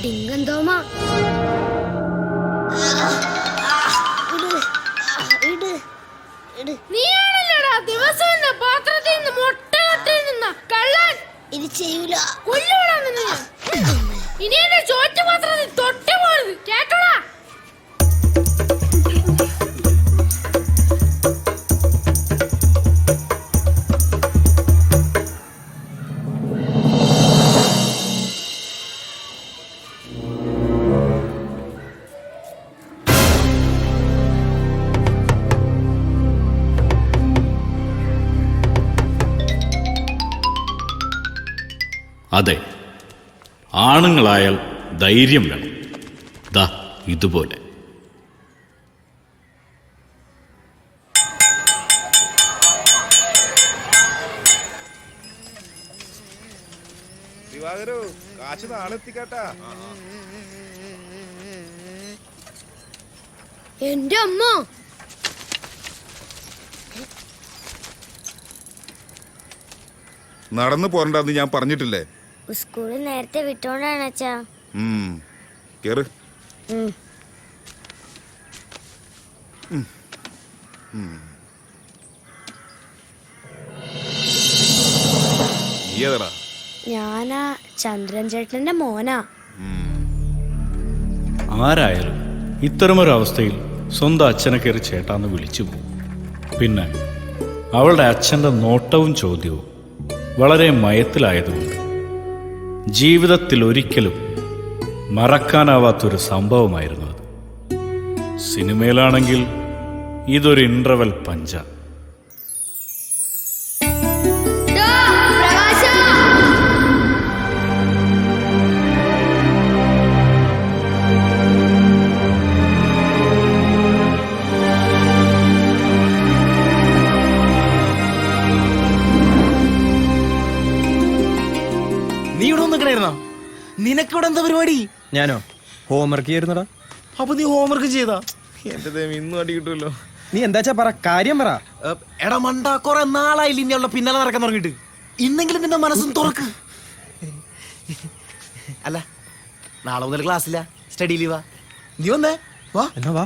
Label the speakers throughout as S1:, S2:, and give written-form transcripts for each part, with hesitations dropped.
S1: ഡിങ്കന്തോമാ
S2: നീയാണല്ലോടാ ദിവസം പാത്രത്തിൽ നിന്ന് മുട്ട നിന്ന കള്ളൻ.
S1: ഇത് ചെയ്യൂല.
S2: കൊല്ലുവാടാ നിന്നെ. ഇനി എന്റെ ചോറ്റ പാത്രത്തിൽ തൊട്ട് പോണത് കേട്ടോടാ.
S3: അതെ, ആണുങ്ങളായാൽ ധൈര്യം വേണം. ദാ ഇതുപോലെ.
S1: എന്റെ അമ്മ,
S4: നടന്നു പോരണ്ടെന്ന് ഞാൻ പറഞ്ഞിട്ടില്ലേ?
S1: സ്കൂളിൽ നേരത്തെ വിട്ടോണ്ടാണ് അച്ഛാ.
S4: കേറ്.
S1: ഞാനാ ചന്ദ്രൻ ചേട്ടന്റെ മോനാ.
S3: ആരായാലും ഇത്തരമൊരവസ്ഥയിൽ സ്വന്തം അച്ഛനെ കയറി ചേട്ടാന്ന് വിളിച്ചു പോകും. പിന്നെ അവളുടെ അച്ഛൻ്റെ നോട്ടവും ചോദ്യവും വളരെ മയത്തിലായതുകൊണ്ട് ജീവിതത്തിൽ ഒരിക്കലും മറക്കാനാവാത്തൊരു സംഭവമായിരുന്നു അത്. സിനിമയിലാണെങ്കിൽ ഇതൊരു ഇന്റർവെൽ പഞ്ച.
S5: നിനക്കിവിടെ എന്താ പരിപാടി?
S6: ഞാനോ ഹോംവർക്ക് ചെയ്യുന്നടാ.
S5: അപ്പൊ നീ ഹോംവർക്ക് ചെയ്താ?
S6: എന്റെ ദൈവം, ഇന്നും അടി കിട്ടുമല്ലോ.
S5: നീ എന്താച്ചാ പറ, കാര്യം പറ. എടാ മണ്ട, കൊറേ നാളായില്ല ഇനിയുള്ള പിന്നാലെ നടക്കാൻ തുടങ്ങിയിട്ട്. ഇന്നെങ്കിലും നിന്റെ മനസ്സും തുറക്ക്. അല്ല, നാളെ മുതൽ ക്ലാസ്സില്ല, സ്റ്റഡി ലീവാ. നീ വന്നേ വാ.
S6: എന്നാ വാ.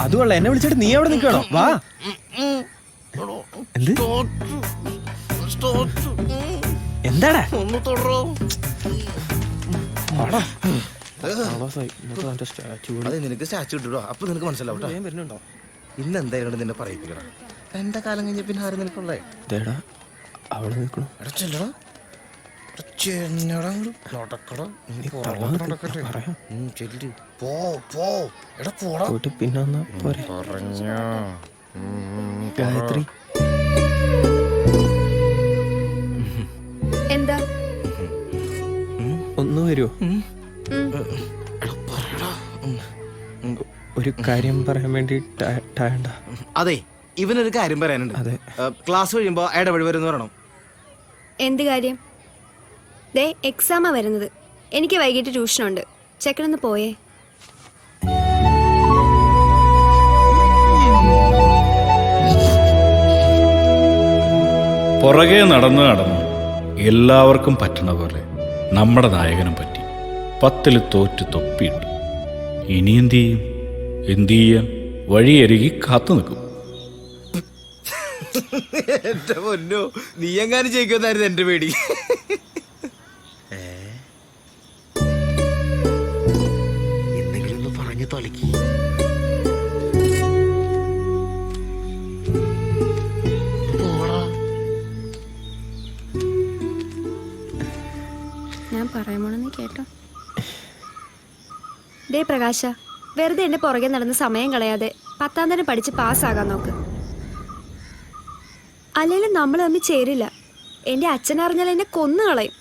S6: അതുകൊള്ള, എന്നെ വിളിച്ചിട്ട് നീ അവിടെ നിൽക്കണോ? വാ. എന്ത്? എന്താടാ?
S5: നിനക്ക് സ്റ്റാച്ചു ഇട്ടോ, അപ്പൊ നിനക്ക് മനസ്സിലാവും. ഇന്ന് എന്തായാലും നിന്നെ പറയിപ്പിക്കണം. എന്റെ കാലം കഴിഞ്ഞ പിന്നെ ആരും നിനക്കുള്ളേ.
S6: അവിടെ നിൽക്കണോ? പിന്നെ ഗായത്രി
S1: എന്താ?
S6: ഒന്ന് വരുമോ? ഒരു കാര്യം പറയാൻ വേണ്ടി.
S5: അതെ, ഇവനൊരു കാര്യം പറയാനുണ്ട്.
S6: അതെ,
S5: ക്ലാസ് കഴിയുമ്പോ ഇടപെടി വരുന്ന പറയണം.
S7: എന്ത് കാര്യം? ദേ എക്സാമാ വരുന്നത്. എനിക്ക് വൈകിട്ട് ട്യൂഷനുണ്ട്. ചെക്കനൊന്ന് പോയേ.
S3: പുറകെ നടന്ന് എല്ലാവർക്കും പറ്റണ പോലെ നമ്മുടെ നായകനും പറ്റി. 10 തോറ്റ് തൊപ്പിയിട്ടു. ഇനി എന്ത് ചെയ്യാൻ വഴിയരുകി കാത്തു നിൽക്കും.
S5: എന്റെ പൊന്നോ, നീ എങ്ങാനും ജയിക്കുന്നായിരുന്നു എന്റെ പേടി. എന്തെങ്കിലും ഒന്ന് പറഞ്ഞു തൊലക്കി.
S7: ഞാൻ പറയാമോണെന്ന് കേട്ടോ. ദേ പ്രകാശ, വെറുതെ എന്റെ പുറകെ നടന്ന് സമയം കളയാതെ 10ാം തരം പഠിച്ച് പാസ്സാകാൻ നോക്ക്. അല്ലെങ്കിലും നമ്മൾ തമ്മിൽ ചേരില്ല. എന്റെ അച്ഛൻ അറിഞ്ഞാൽ എന്നെ കൊന്നു കളയും.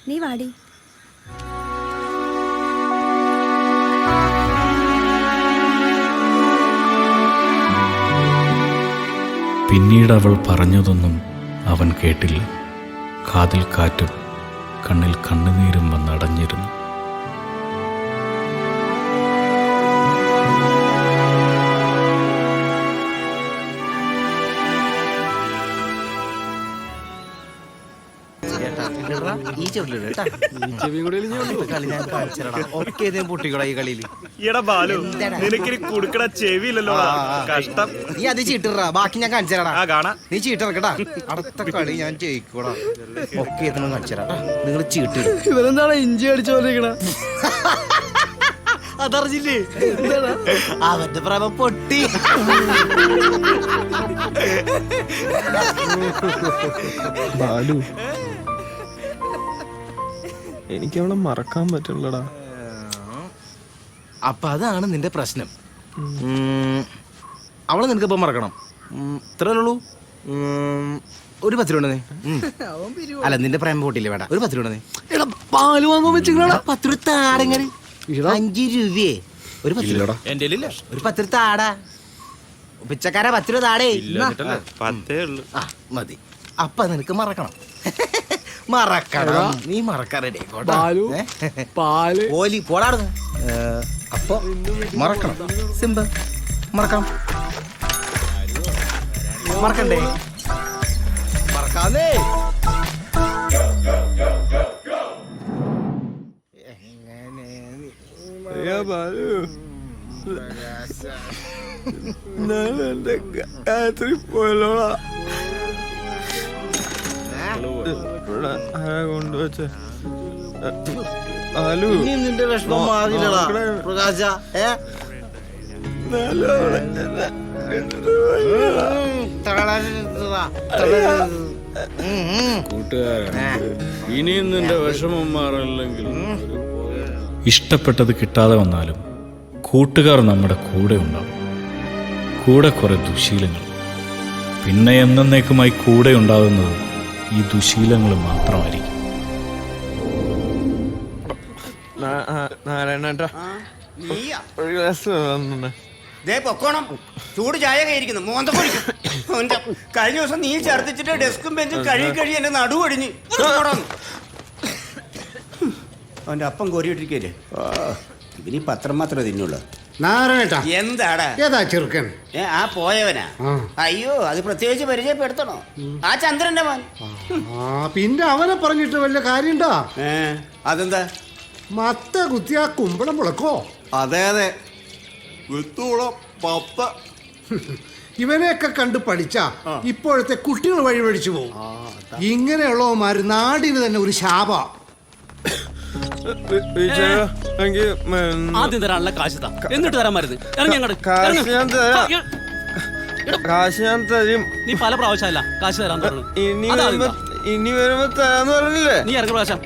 S7: നീ വാടി.
S3: പിന്നീട് അവൾ പറഞ്ഞതൊന്നും അവൻ കേട്ടില്ല. കാതിൽ കാറ്റും കണ്ണിൽ കണ്ണുനീരും വന്നടഞ്ഞിരുന്നു.
S5: ചേട്ടാ ഇടറാ, ഈ ചെവിട്ടിലിട കേട്ടാ. അടുത്ത കളി ഞാൻ കാണിച്ചടാ. ഒക്കെ ഇതേ പൊട്ടിക്കടാ ഈ കളിയില്.
S8: എടാ ബാലു, നിനക്കിനി കുടുക്കട ചെവിയില്ലല്ലോ. കഷ്ടം.
S5: നീ അത് ചീട്ടിടാ, ബാക്കി ഞാൻ കാണിച്ചടാ.
S8: ആ കാണാം.
S5: നീ ചീട്ടിറക്കട്ടാ. അടുത്ത കളി ഞാൻ ജയിക്കൂടാ. ഒക്കെ ഇതിനും കാണിച്ചടാ. നിങ്ങൾ ചീട്ടിടും.
S6: ഇവരെന്താണ് ഇഞ്ചി അടിച്ചോണ്ടിരിക്കണ?
S5: അതറിഞ്ഞില്ലേ? അവന്റെ പ്രഭ പൊട്ടി.
S6: ബാലു, എനിക്ക് അവളെ മറക്കാൻ പറ്റില്ലടാ.
S5: അപ്പൊ അതാണ് നിന്റെ പ്രശ്നം. അവളെ നിനക്കിപ്പോ മറക്കണം. ഇത്രേ ഒരു 10 രൂപ. അല്ല, നിന്റെ പ്രേമ പൊട്ടില്ലേ? വേണ്ട, ഒരു 10 രൂപ.
S6: പാല് വാങ്ങാൻ വെച്ചിട്ടാ
S5: 10 രൂപ താടങ്ങനെ. 5 രൂപയെ ഒരു 10 രൂപ.
S8: എന്റെ
S5: ഒരു 10 രൂപ താടാ. പിച്ചക്കാര 10 രൂപ താടേ.
S8: 10 ഉള്ളു.
S5: ആ മതി. അപ്പൊ നിനക്ക് മറക്കണം. മറക്കണം. നീ മറക്കാറേ ഓലി പോടാടുന്നു. അപ്പൊ മറക്കണം. സിമ്പിൾ. മറക്കണം. മറക്കണ്ടേ? മറക്കാന്നേ.
S6: ബാലു, എന്റെ ഗായത്രി പോയല്ലോടാ. കൊണ്ടുവച്ച ബാലു,
S5: നിന്റെ വിഷമം മാറിയില്ലടാ പ്രകാശ.
S3: കൂട്ടുകാരൻ, ഇനിയും നിന്റെ വിഷമം മാറില്ലെങ്കിൽ ഇഷ്ടപ്പെട്ടത് കിട്ടാതെ വന്നാലും കൂട്ടുകാർ നമ്മുടെ കൂടെ ഉണ്ടാവും. കൂടെ കുറെ ദുശീലങ്ങൾ. പിന്നെ എന്നേക്കുമായി കൂടെ ഉണ്ടാകുന്നത് ഈ ദുശീലങ്ങൾ മാത്രമായിരിക്കും.
S6: നാരായണേട്ടാ, ഒരു ഗ്ലാസ്
S9: പൊക്കോണം. ചൂട് ചായ കയറിക്കുന്നു. മോന്ത പൊടിക്കും. കഴിഞ്ഞ ദിവസം നീ ഛർദ്ദിച്ചിട്ട് ഡെസ്കും ബെഞ്ചും കഴുകി എന്റെ നടു ഒടിഞ്ഞ്. അവന്റെ അപ്പം കോരിയിട്ടിരിക്കല്ലേ. ഇവനീ പത്രം മാത്രമേ തിന്നുള്ളൂ.
S10: നാരായണേട്ടാ,
S9: എന്താടാ
S10: ഏതാ ചെറുക്കൻ?
S9: ആ പോയവനാ. അയ്യോ, അത് പ്രത്യേകിച്ച് പരിചയപ്പെടുത്തണോ? ആ ചന്ദ്രന്റെ മോൻ.
S10: പിന്നെ അവനെ പറഞ്ഞിട്ട് വല്ല കാര്യണ്ടാ?
S9: അതെന്താ?
S10: മത്ത കുത്തിയാ കുമ്പളം മുളക്കോ?
S9: അതെ അതെ, വിത്തോളം പപ്പ.
S10: ഇവനെയൊക്കെ കണ്ട് പഠിച്ചാ ഇപ്പോഴത്തെ കുട്ടികൾ വഴിപഴിച്ചു പോകും. ഇങ്ങനെയുള്ളവന്മാര് നാടിന് തന്നെ ഒരു ശാപ.
S8: ആദ്യം തരാനുള്ള കാശ് താ, എന്നിട്ട് തരാൻ മരുത്. ഇറങ്ങി അങ്ങോട്ട്.
S6: കാശ് ഞാൻ തരും.
S8: നീ പല പ്രാവശ്യമല്ല കാശ് തരാൻ പറഞ്ഞു.
S6: ഇനി വരുമ്പോ തരാന്ന് പറഞ്ഞില്ലേ?
S8: നീ ഇറങ്ങി പ്രാവശ്യം.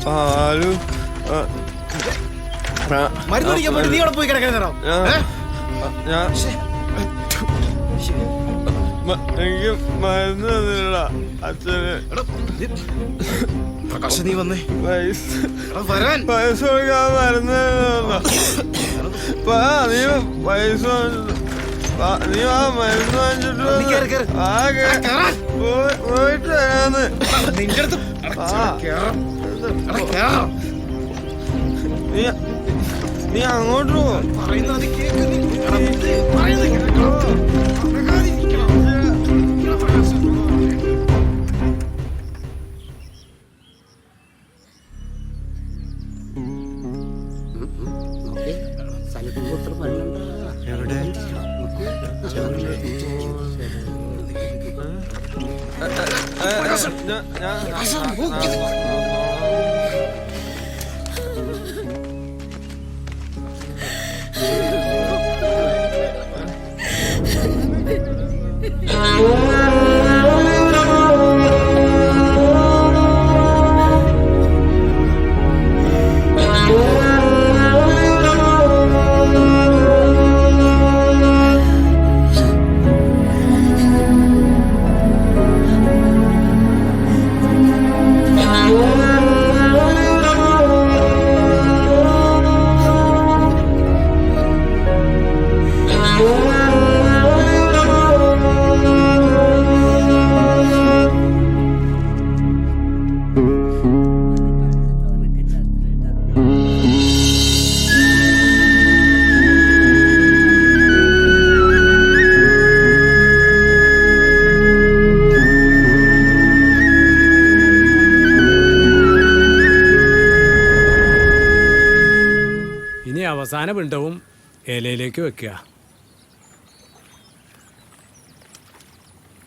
S6: പാലു,
S5: മരുന്ന് കുടിക്കാൻ വേണ്ടി നീ അവിടെ പോയി കിടക്കണോ?
S6: എനിക്ക് മരുന്ന് തന്നില്ല അച്ഛന്.
S5: പ്രകാശ്, നീ വന്നേ.
S6: പൈസ കൊടുക്കാൻ മരുന്ന് നീ പൈസ നീ ആ മരുന്ന് വാങ്ങിച്ചിട്ട് പോയിട്ട് വരാന്ന്. നീ അങ്ങോട്ട് പോ.
S11: Oh ഇലയിലേക്ക് വെക്കുക.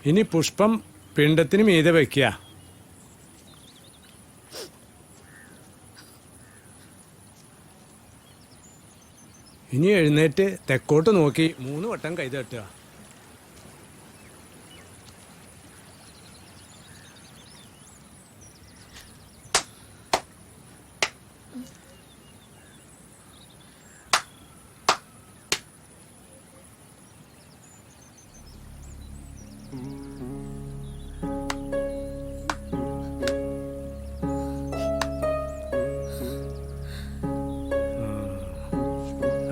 S11: ഇനി പുഷ്പം പിണ്ടത്തിന് മീതെ വെക്കുക. ഇനി എഴുന്നേറ്റ് തെക്കോട്ട് നോക്കി 3 വട്ടം കൈ തട്ടുക.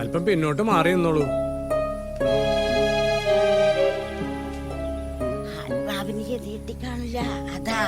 S11: അല്പം പിന്നോട്ട് മാറി നിന്നോളൂ.
S1: കാണില്ല, അതാ.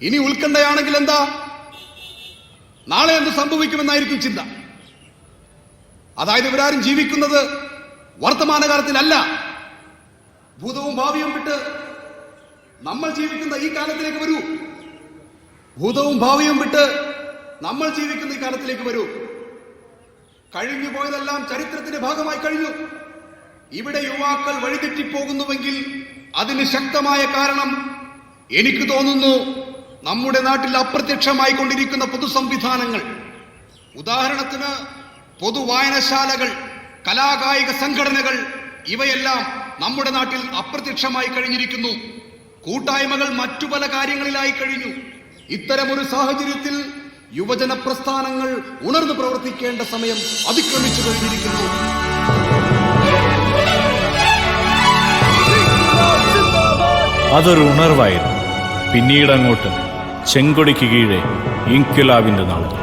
S12: ഇനി ഉത്കണ്ഠയാണെങ്കിൽ എന്താ? നാളെ എന്ത് സംഭവിക്കുമെന്നായിരിക്കും ചിന്ത. അതായത് ഇവരാരും ജീവിക്കുന്നത് വർത്തമാനകാലത്തിലല്ല, ഭൂതവും ഭാവിയും വിട്ട് നമ്മൾ ജീവിക്കുന്ന ഈ കാലത്തിലേക്ക് വരൂ. ഭൂതവും ഭാവിയും വിട്ട് നമ്മൾ ജീവിക്കുന്ന ഈ കാലത്തിലേക്ക് വരൂ. കഴിഞ്ഞു പോയതെല്ലാം ചരിത്രത്തിന്റെ ഭാഗമായി കഴിഞ്ഞു. ഇവിടെ യുവാക്കൾ വഴിതെറ്റിപ്പോകുന്നുവെങ്കിൽ അതിന് ശക്തമായ കാരണം എനിക്ക് തോന്നുന്നു നമ്മുടെ നാട്ടിൽ അപ്രത്യക്ഷമായി കൊണ്ടിരിക്കുന്ന പൊതുസംവിധാനങ്ങൾ. ഉദാഹരണത്തിന് പൊതുവായനശാലകൾ, കലാകായിക സംഘടനകൾ, ഇവയെല്ലാം നമ്മുടെ നാട്ടിൽ അപ്രത്യക്ഷമായി കഴിഞ്ഞിരിക്കുന്നു. കൂട്ടായ്മകൾ മറ്റു പല കാര്യങ്ങളിലായി കഴിഞ്ഞു. ഇത്തരമൊരു സാഹചര്യത്തിൽ യുവജന പ്രസ്ഥാനങ്ങൾ ഉണർന്നു പ്രവർത്തിക്കേണ്ട സമയം അതിക്രമിച്ചു കഴിഞ്ഞിരിക്കുന്നു.
S3: അതൊരു ഉണർവായിരുന്നു. പിന്നീടങ്ങോട്ട് ചെങ്കൊടിക്ക് കീഴെ ഇൻക്വിലാബിന്റെ നാളുകൾ.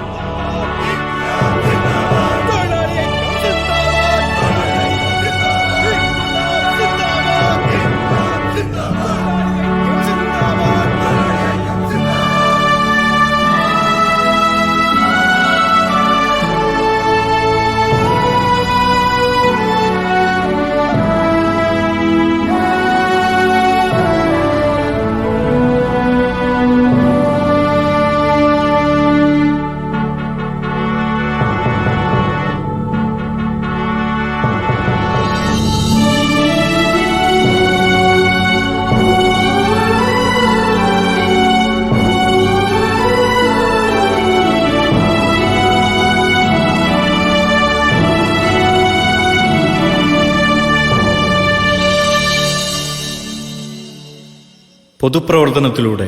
S3: പൊതുപ്രവർത്തനത്തിലൂടെ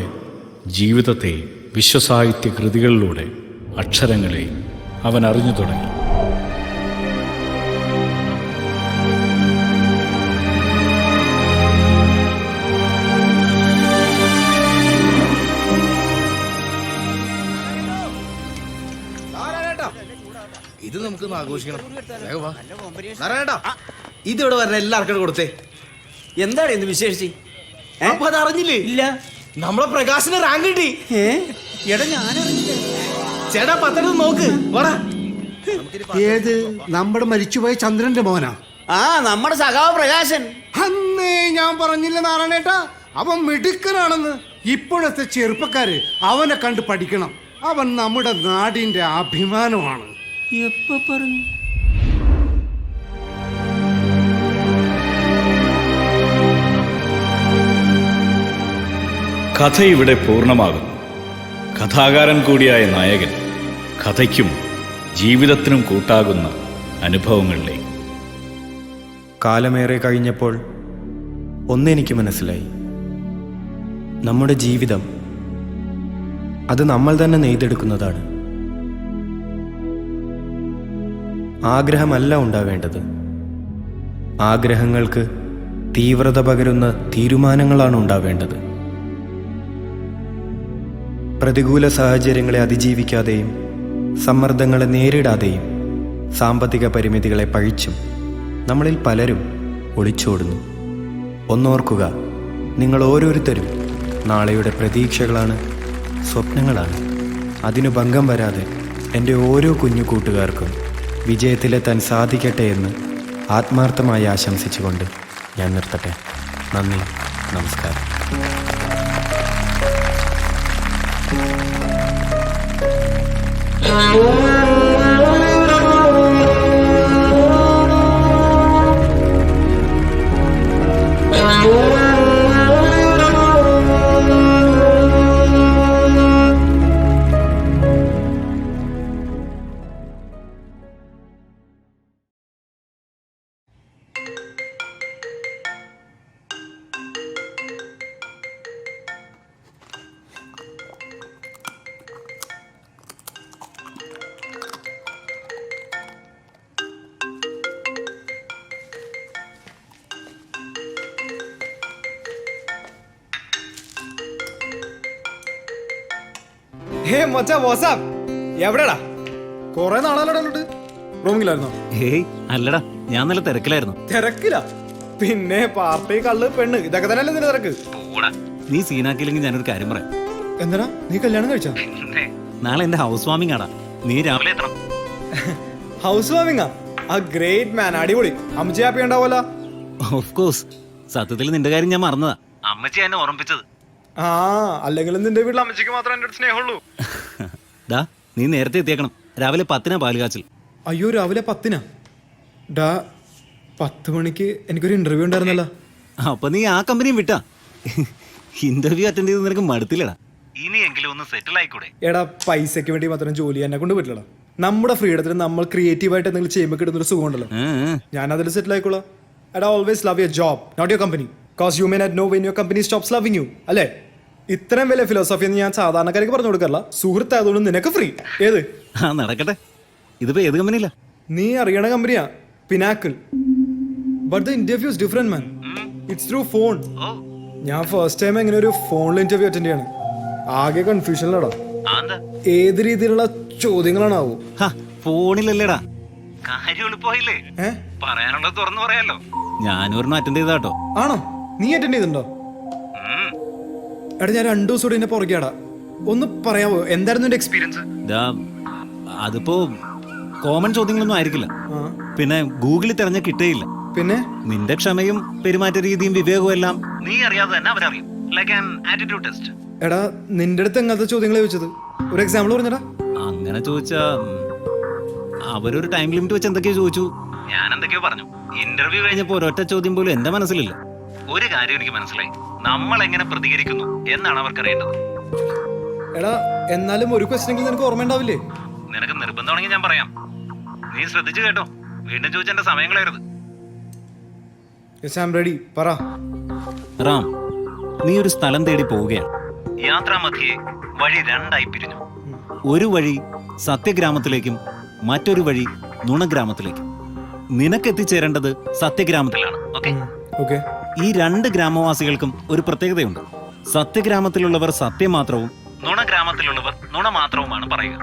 S3: ജീവിതത്തെ വിശ്വസാഹിത്യ കൃതികളിലൂടെ അക്ഷരങ്ങളെ അവൻ അറിഞ്ഞു തുടങ്ങി.
S5: ഇത് നമുക്ക് ആഘോഷിക്കണം. ഇതിവിടെ വരണ എല്ലാവർക്കും കൊടുത്തേ.
S9: എന്താണ് ഇന്ന് വിശേഷിച്ച്?
S5: അപ്പൊ അത് അറിഞ്ഞില്ലേ?
S9: ഇല്ല.
S5: നമ്മളെ പ്രകാശിന് റാങ്ക് കിട്ടി.
S9: എടാ ഞാനറിഞ്ഞില്ല.
S5: ചേട്ടാ പത്രം നോക്ക്. വാടാ.
S10: ഏത്? നമ്മുടെ മരിച്ചുപോയ ചന്ദ്രന്റെ മോനാ?
S9: ആ, നമ്മുടെ സഖാവ് പ്രകാശൻ.
S10: അന്നേ ഞാൻ പറഞ്ഞില്ല നാരായണേട്ടാ, അവൻ മിടുക്കനാണെന്ന്. ഇപ്പോഴത്തെ ചെറുപ്പക്കാര് അവനെ കണ്ട് പഠിക്കണം. അവൻ നമ്മുടെ നാടിന്റെ അഭിമാനമാണ്.
S9: എപ്പോ പറഞ്ഞു?
S3: കഥ ഇവിടെ പൂർണ്ണമാകുന്നു. കഥാകാരൻ കൂടിയായ നായകൻ കഥയ്ക്കും ജീവിതത്തിനും കൂട്ടാകുന്ന അനുഭവങ്ങളിലേക്ക്.
S13: കാലമേറെ കഴിഞ്ഞപ്പോൾ ഒന്നെനിക്ക് മനസ്സിലായി. നമ്മുടെ ജീവിതം അത് നമ്മൾ തന്നെ നെയ്തെടുക്കുന്നതാണ്. ആഗ്രഹമല്ല ഉണ്ടാവേണ്ടത്, ആഗ്രഹങ്ങൾക്ക് തീവ്രത പകരുന്ന തീരുമാനങ്ങളാണ് ഉണ്ടാവേണ്ടത്. പ്രതികൂല സാഹചര്യങ്ങളെ അതിജീവിക്കാതെയും സമ്മർദ്ദങ്ങളെ നേരിടാതെയും സാമ്പത്തിക പരിമിതികളെ പഴിച്ചും നമ്മളിൽ പലരും ഒളിച്ചോടുന്നു. ഒന്നോർക്കുക, നിങ്ങൾ ഓരോരുത്തരും നാളെയുടെ പ്രതീക്ഷകളാണ്, സ്വപ്നങ്ങളാണ്. അതിനു ഭംഗം വരാതെ എൻ്റെ ഓരോ കുഞ്ഞു കൂട്ടുകാർക്കും വിജയത്തിലെത്താൻ സാധിക്കട്ടെ എന്ന് ആത്മാർത്ഥമായി ആശംസിച്ചുകൊണ്ട് ഞാൻ നിർത്തട്ടെ. നന്ദി, നമസ്കാരം.
S6: എവിടെടാ? കൊറേ നാളാലോട്ട് റൂമിലായിരുന്നോ?
S8: ഏയ് അല്ലടാ, ഞാൻ നല്ല തിരക്കിലായിരുന്നു.
S6: തിരക്കില്ല പിന്നെ? പാർട്ടി, കള്ള്, പെണ്ണ്, ഇതൊക്കെ തന്നെയല്ലേ നിന്റെ തിരക്ക്?
S8: നീ സീനാക്കിയില്ലെങ്കിൽ ഞാനൊരു കാര്യം പറയാം.
S6: എന്താ, നീ കല്യാണം കഴിച്ചാ?
S8: നാളെ എന്റെ ഹൗസ് വാമിംഗ് ആടാ, നീ രാവിലെ എത്തണം.
S6: ഹൗസ് വാമിംഗാ? ആ ഗ്രേറ്റ് മാൻ, അടിപൊളി. അമ്മച്ചി ഹാപ്പി ഉണ്ടാവുമല്ലോ?
S8: Of course. സത്യത്തിൽ നിന്റെ കാര്യം ഞാൻ മറന്നതാ, അമ്മച്ചി എന്നെ ഓർമ്മിപ്പിച്ചത്.
S6: ആ, അല്ലെങ്കിൽ നിന്റെ വീട്ടിൽ അമ്മച്ചിക്ക് മാത്രമേ എന്റെ സ്നേഹമുള്ളൂ.
S8: ഡാ, നീ നേരത്തെ എത്തിയേക്കണം. രാവിലെ 10 പാല് കാച്ചൽ.
S6: അയ്യോ, രാവിലെ 10? ഡാ, 10 മണിക്ക് എനിക്കൊരു ഇന്റർവ്യൂ ഉണ്ടായിരുന്നല്ലോ.
S8: അപ്പൊ നീ ആ കമ്പനിയും വിട്ടാ? ഇന്റർവ്യൂ അറ്റൻഡ് ചെയ്ത് നിനക്ക് മടുത്തില്ലടാ? ഇനിയെങ്കിലും ഒന്ന് സെറ്റിൽ ആയിക്കൂടെ?
S6: എടാ, പൈസയ്ക്ക് വേണ്ടി മാത്രം ജോലി എന്നെ കൊണ്ട് പറ്റില്ലടാ. നമ്മുടെ ഫ്രീഡത്തിൽ നമ്മൾ ക്രിയേറ്റീവായിട്ട് എന്തെങ്കിലും ചെയ്യുമ്പോൾ കിട്ടുന്നൊരു സുഖം ഉണ്ടല്ലോ. ഞാൻ അതിൽ സെറ്റിൽ ആയിക്കോളാം. എടാ, always love your job, not your company. Cause you may not know when your company stops loving you. അല്ലേ? ഇത്രയും വലിയ ഫിലോസഫി എന്ന് ഞാൻ സാധാരണക്കാർക്ക് പറഞ്ഞു കൊടുക്കാറില്ല. സുഹൃത്തായതുകൊണ്ട് നിനക്ക് ഫ്രീ. ഏത്?
S8: ആ, നടക്കട്ടെ. ഇതിപ്പോ ഏത് കമ്പനിയില്ല?
S6: നീ അറിയണ കമ്പനിയാ, Pinnacle. But the interview is different man. It's through phone. ഞാൻ ഫസ്റ്റ് ടൈം എങ്ങനെ ഒരു ഫോണിൽ ഇന്റർവ്യൂ അറ്റൻഡ് ചെയ്യണം. ആകെ കൺഫ്യൂഷനിലടാ. ഏത് രീതിയിലുള്ള ചോദ്യങ്ങളാണാവോ?
S8: ഫോണിലല്ലേടാ, കാര്യം എളുപ്പമായില്ലേ? പറയാനുള്ളത് തുറന്നു പറയാലോ. ഞാനൊരെണ്ണം അറ്റൻഡ് ചെയ്താട്ടോ.
S6: ആണോ? നീ അറ്റൻഡ് ചെയ്തിട്ടുണ്ടോ? എടാ, ഞാൻ 2 ദിവസം കൂടി എന്നെ പുറകെയാടാ. ഒന്ന് പറയാവോ, എന്തായിരുന്നു എന്റെ എക്സ്പീരിയൻസ്?
S8: അതിപ്പോ കോമൺ ചോദ്യങ്ങളൊന്നും ആയിരിക്കില്ല. പിന്നെ ഗൂഗിളിൽ തെരഞ്ഞ കിട്ടേയില്ല.
S6: പിന്നെ
S8: നിന്റെ ക്ഷമയും പെരുമാറ്റ രീതിയും വിവേകവും എല്ലാം നീ അറിയാതെ തന്നെ അവരറിയും. Like an attitude test.
S6: എടാ, നിന്റെ അടുത്ത് എങ്ങനത്തെ ചോദ്യങ്ങളെ ചോദിച്ചത്? ഒരു എക്സാമ്പിൾ പറഞ്ഞടാ.
S8: അങ്ങനെ ചോദിച്ചാ അവരൊരു ടൈം ലിമിറ്റ് വെച്ച് എന്തൊക്കെയോ ചോദിച്ചു, ഞാൻ എന്തൊക്കെയോ പറഞ്ഞു. ഇന്റർവ്യൂ കഴിഞ്ഞപ്പോ ഒരൊറ്റ ചോദ്യം പോലും എന്റെ മനസ്സിലില്ല. ഒരു കാര്യം എനിക്ക് മനസ്സിലായി, നമ്മൾ എങ്ങനെ പ്രതികരിക്കുന്നു എന്നാണ് അവർക്കറിയേണ്ടത്.
S6: എടാ, എന്നാലും ഒരു ക്വസ്റ്റ്യൻ നിനക്ക് ഓർമ്മ ഉണ്ടാവില്ലേ?
S8: നിനക്ക് നിർബന്ധമാണെങ്കിൽ ഞാൻ പറയാം, നീ ശ്രദ്ധിച്ചു കേട്ടോ. വീണ്ടും ചോദിച്ച എന്റെ സമയം കളയരുത്.
S6: റെഡി, പറ.
S8: റാം, നീ ഒരു സ്ഥലം തേടി പോവുകയാണ്. യാത്രാമധ്യേ വഴി രണ്ടായി പിരിഞ്ഞു. ഒരു വഴി സത്യഗ്രാമത്തിലേക്കും മറ്റൊരു വഴി നുണഗ്രാമത്തിലേക്കും. നിനക്ക് എത്തിച്ചേരേണ്ടത് സത്യഗ്രാമത്തിലാണ്. ഓക്കെ? ഈ രണ്ട് ഗ്രാമവാസികൾക്കും ഒരു പ്രത്യേകതയുണ്ട്. സത്യഗ്രാമത്തിലുള്ളവർ സത്യം മാത്രവും നുണഗ്രാമത്തിലുള്ളവർ നുണ മാത്രവുമാണ് പറയുക.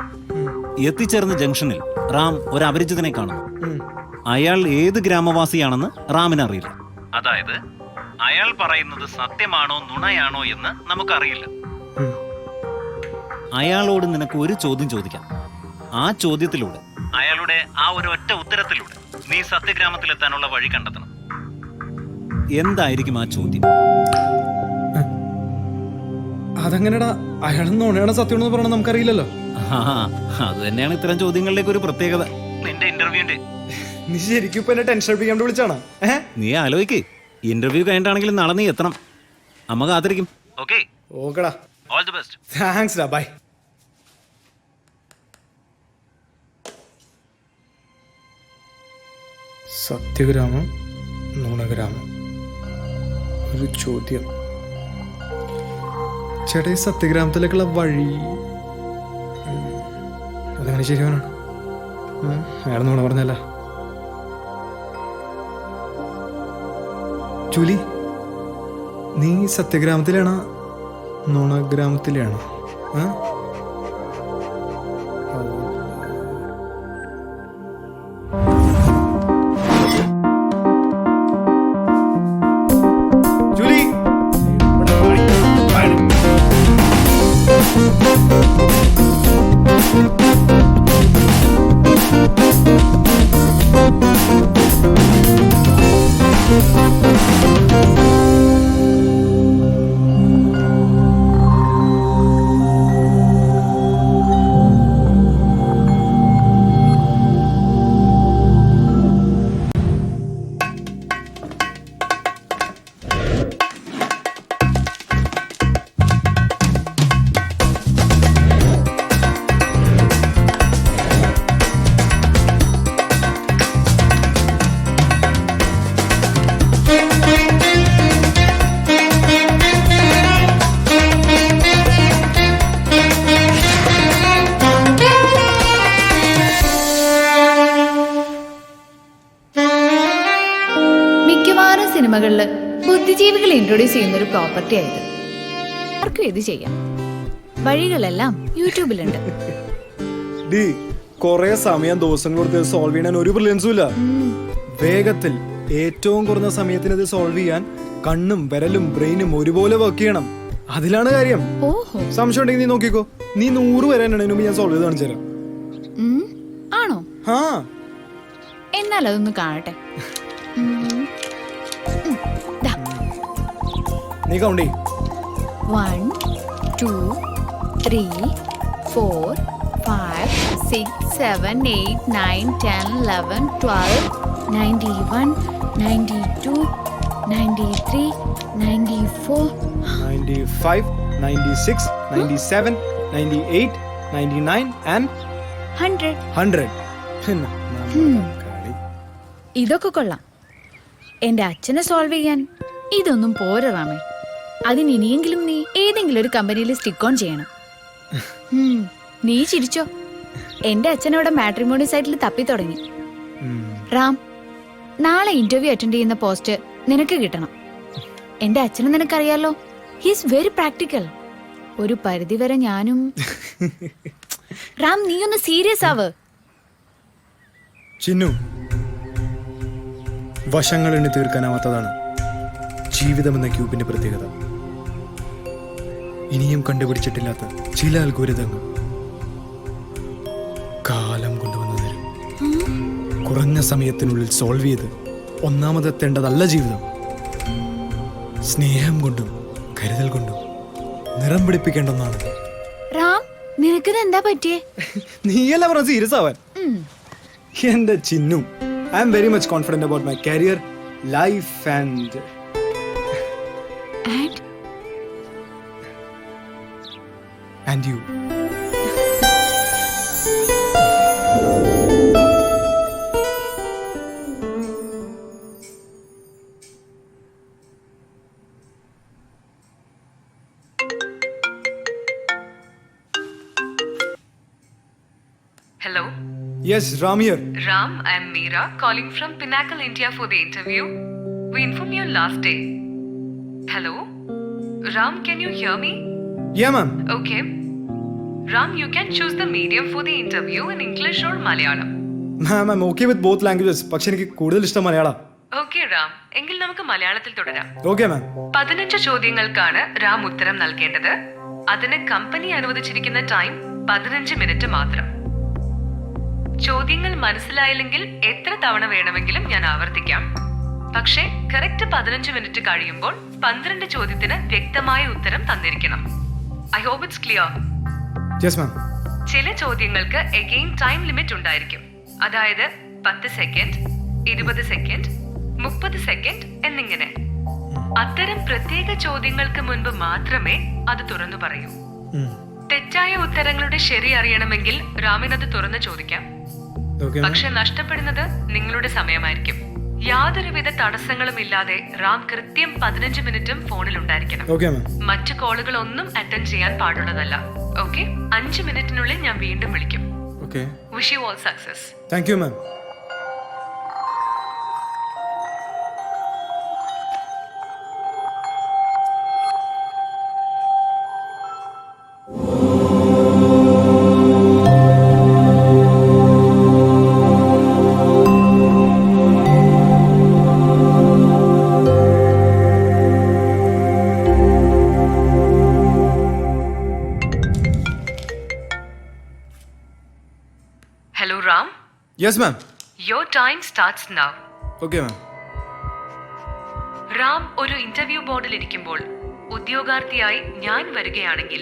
S8: എത്തിച്ചേർന്ന ജംഗ്ഷനിൽ റാം ഒരു അപരിചിതനെ കാണുന്നു. അയാൾ ഏത് ഗ്രാമവാസിയാണെന്ന് റാമിന് അറിയില്ല. അതായത് അയാൾ പറയുന്നത് സത്യമാണോ നുണയാണോ എന്ന് നമുക്കറിയില്ല. അയാളോട് നിനക്ക് ഒരു ചോദ്യം ചോദിക്കാം. ആ ചോദ്യത്തിലൂടെ, അയാളുടെ ആ ഒരു ഒറ്റ ഉത്തരത്തിലൂടെ നീ സത്യഗ്രാമത്തിലെത്താനുള്ള വഴി കണ്ടെത്തണം. എന്തായിരിക്കും ആ ചോദ്യം?
S6: അതെങ്ങനെടാ അയാളെന്ന് നുണയാണ് സത്യം എന്ന് പറയണത് നമുക്കറിയില്ലല്ലോ.
S8: അത് തന്നെയാണ് ഇത്തരം ചോദ്യങ്ങളിലേക്ക് ഒരു പ്രത്യേകത. നിന്റെ ഇന്റർവ്യൂന്റെ
S6: നീ ശരിക്കും ഇപ്പൊ എന്നെ ടെൻഷൻ അടിപ്പിക്കാൻ വിളിച്ചാണോ?
S8: നീ ആലോചിക്ക്, ഇന്റർവ്യൂ കഴിഞ്ഞിട്ടാണെങ്കിലും നാളെ നീ എത്തണം. അമ്മ കാത്തിരിക്കും.
S6: ഓക്കെടാ,
S8: ഓൾ ദി ബെസ്റ്റ്.
S6: താങ്ക്സ് ഡാ, ബൈ. സത്യഗ്രാമം, നുണഗ്രാമം, ഒരു ചോദ്യം. ചേട്ടാ, ഈ സത്യഗ്രാമത്തിലേക്കുള്ള വഴി അതങ്ങനെ ശരിയാണോ? അയാൾ നുണ പറഞ്ഞല്ല. ജൂലി, നീ സത്യഗ്രാമത്തിലാണോ നുണഗ്രാമത്തിലാണോ? ജൂലി,
S2: മിക്കവാറും സിനിമകളില് ബുദ്ധിജീവികളെ ഇൻട്രൊഡ്യൂസ് ചെയ്യുന്ന ഒരു പ്രോപ്പർട്ടി ആയത്. ആർക്കും ഇത് ചെയ്യാം. വഴികളെല്ലാം യൂട്യൂബിലുണ്ട്.
S6: കൊറേ സമയം ദിവസങ്ങളോട് സോൾവ് ചെയ്യാൻ ഒരു ബ്രില്യൻസും ഇല്ല. വേഗത്തിൽ ഏറ്റവും കുറഞ്ഞ സമയത്തിന് ഇത് സോൾവ് ചെയ്യാൻ കണ്ണും വിരലും ബ്രെയിനും ഒരുപോലെ വർക്ക് ചെയ്യണം. അതിലാണ് കാര്യം. സംശയം ഉണ്ടെങ്കിൽ നീ നോക്കിക്കോ. നീ 100 വരാനാണ് മുമ്പ് ഞാൻ സോൾവ് ചെയ്ത് കാണിച്ചു തരാം.
S2: ആണോ? എന്നാൽ അതൊന്ന് കാണട്ടെ.
S6: നീ കൗണ്ട്
S2: 1 2 3 4 5 6 7 8 9 10 11 12 91 92 93 94
S6: 95 96 97 98 99 and 100.
S2: ഇതൊക്കെ കൊള്ളാം. എന്റെ അച്ഛനെ സോൾവ് ചെയ്യാൻ ഇതൊന്നും പോരാ റാമേ. അതിന് ഇനിയെങ്കിലും നീ ഏതെങ്കിലും ഒരു കമ്പനിയിൽ സ്റ്റിക്ക് ഓൺ ചെയ്യണം. നീ ചിരിച്ചോ? എന്റെ അച്ഛനവിടെ മാട്രിമോണി സൈറ്റിൽ തപ്പി തുടങ്ങി. റാം, നാളെ ഇന്റർവ്യൂ അറ്റൻഡ് ചെയ്യുന്ന പോസ്റ്റ് നിനക്ക് കിട്ടണം. എന്റെ അച്ഛനെ നിനക്കറിയാലോ, ഹീസ് വെരി പ്രാക്ടിക്കൽ. ഒരു പരിധിവരെ ഞാനും. റാം, നീ ഒന്ന് സീരിയസ് ആവ്.
S6: ചിന്നു, വശങ്ങൾ എണ്ണി തീർക്കാനാവാത്തതാണ് ജീവിതമെന്ന ക്യൂബിന്റെ പ്രത്യേകത. ഇനിയും കണ്ടുപിടിച്ചിട്ടില്ലാത്ത ചില അൽഗോരിതങ്ങൾ കാലം കൊണ്ടുവന്നു തരും. കുറഞ്ഞ സമയത്തിനുള്ളിൽ സോൾവ് ചെയ്ത് ഒന്നാമതെത്തേണ്ടതല്ല ജീവിതം. സ്നേഹം കൊണ്ടും കരുതൽ കൊണ്ടും നിറം പിടിപ്പിക്കേണ്ട ഒന്നാണ്.
S2: റാം, നിനക്കിത് എന്താ പറ്റിയേ?
S6: നീയല്ല പറഞ്ഞ സീരിയസ് ആവാൻ. എന്റെ Chinnu, I am very much confident about my career, life and you. Yes Ram here.
S14: Ram, I'm Meera, calling from Pinnacle India for the interview. We informed you last day. Hello? Ram, can you hear me?
S6: Yeah ma'am.
S14: Okay. Ram, you can choose the medium for the interview in English or Malayalam.
S6: Ma'am I M okay with both languages. പക്ഷെ എനിക്ക് കൂടുതൽ ഇഷ്ടം Malayalam.
S14: Okay, Ram. എങ്കിൽ നമുക്ക് മലയാളത്തിൽ തുടരാം.
S6: Okay ma'am.
S14: 15 ചോദ്യങ്ങൾക്കാണ് Ram ഉത്തരം നൽകേണ്ടത്. അതിന് കമ്പനി അനുവദിച്ചിരിക്കുന്ന ടൈം 15 മിനിറ്റ് മാത്രം. ചോദ്യങ്ങൾ മനസ്സിലായില്ലെങ്കിൽ എത്ര തവണ വേണമെങ്കിലും ഞാൻ ആവർത്തിക്കാം. പക്ഷേ കറക്റ്റ് 15 മിനിറ്റ് കഴിയുമ്പോൾ 12 ചോദ്യത്തിന് വ്യക്തമായ ഉത്തരം തന്നിരിക്കണം. I hope it's clear.
S6: Yes ma'am.
S14: ചില ചോദ്യങ്ങൾക്ക് എഗെയിൻ ടൈം ലിമിറ്റ് ഉണ്ടായിരിക്കും. അതായത് 10 സെക്കൻഡ്, 20 സെക്കൻഡ്, 30 സെക്കൻഡ് എന്നിങ്ങനെ. അത്തരം പ്രത്യേക ചോദ്യങ്ങൾക്ക് മുൻപ് മാത്രമേ അത് തുറന്നു പറയൂ. തെറ്റായ ഉത്തരങ്ങളുടെ ശരി അറിയണമെങ്കിൽ റാമിന് അത് തുറന്നു ചോദിക്കാം. പക്ഷെ നഷ്ടപ്പെടുന്നത് നിങ്ങളുടെ സമയമായിരിക്കും. യാതൊരുവിധ തടസ്സങ്ങളും ഇല്ലാതെ റാം കൃത്യം 15 മിനിറ്റും ഫോണിൽ ഉണ്ടായിരിക്കണം. മറ്റു കോളുകൾ ഒന്നും അറ്റൻഡ് ചെയ്യാൻ പാടുള്ളതല്ല. ഓക്കെ, 5 മിനിറ്റിനുള്ളിൽ ഞാൻ വീണ്ടും വിളിക്കും. Wish you all success.
S6: Thank you ma'am.
S14: Hello, Ram.
S6: Yes, ma'am.
S14: Your time starts now.
S6: Okay, ma'am.
S14: Ram ഒരു ഇന്റർവ്യൂ ബോർഡിൽ ഇരിക്കുമ്പോൾ ഉദ്യോഗാർത്ഥിയായി ഞാൻ വരികയാണെങ്കിൽ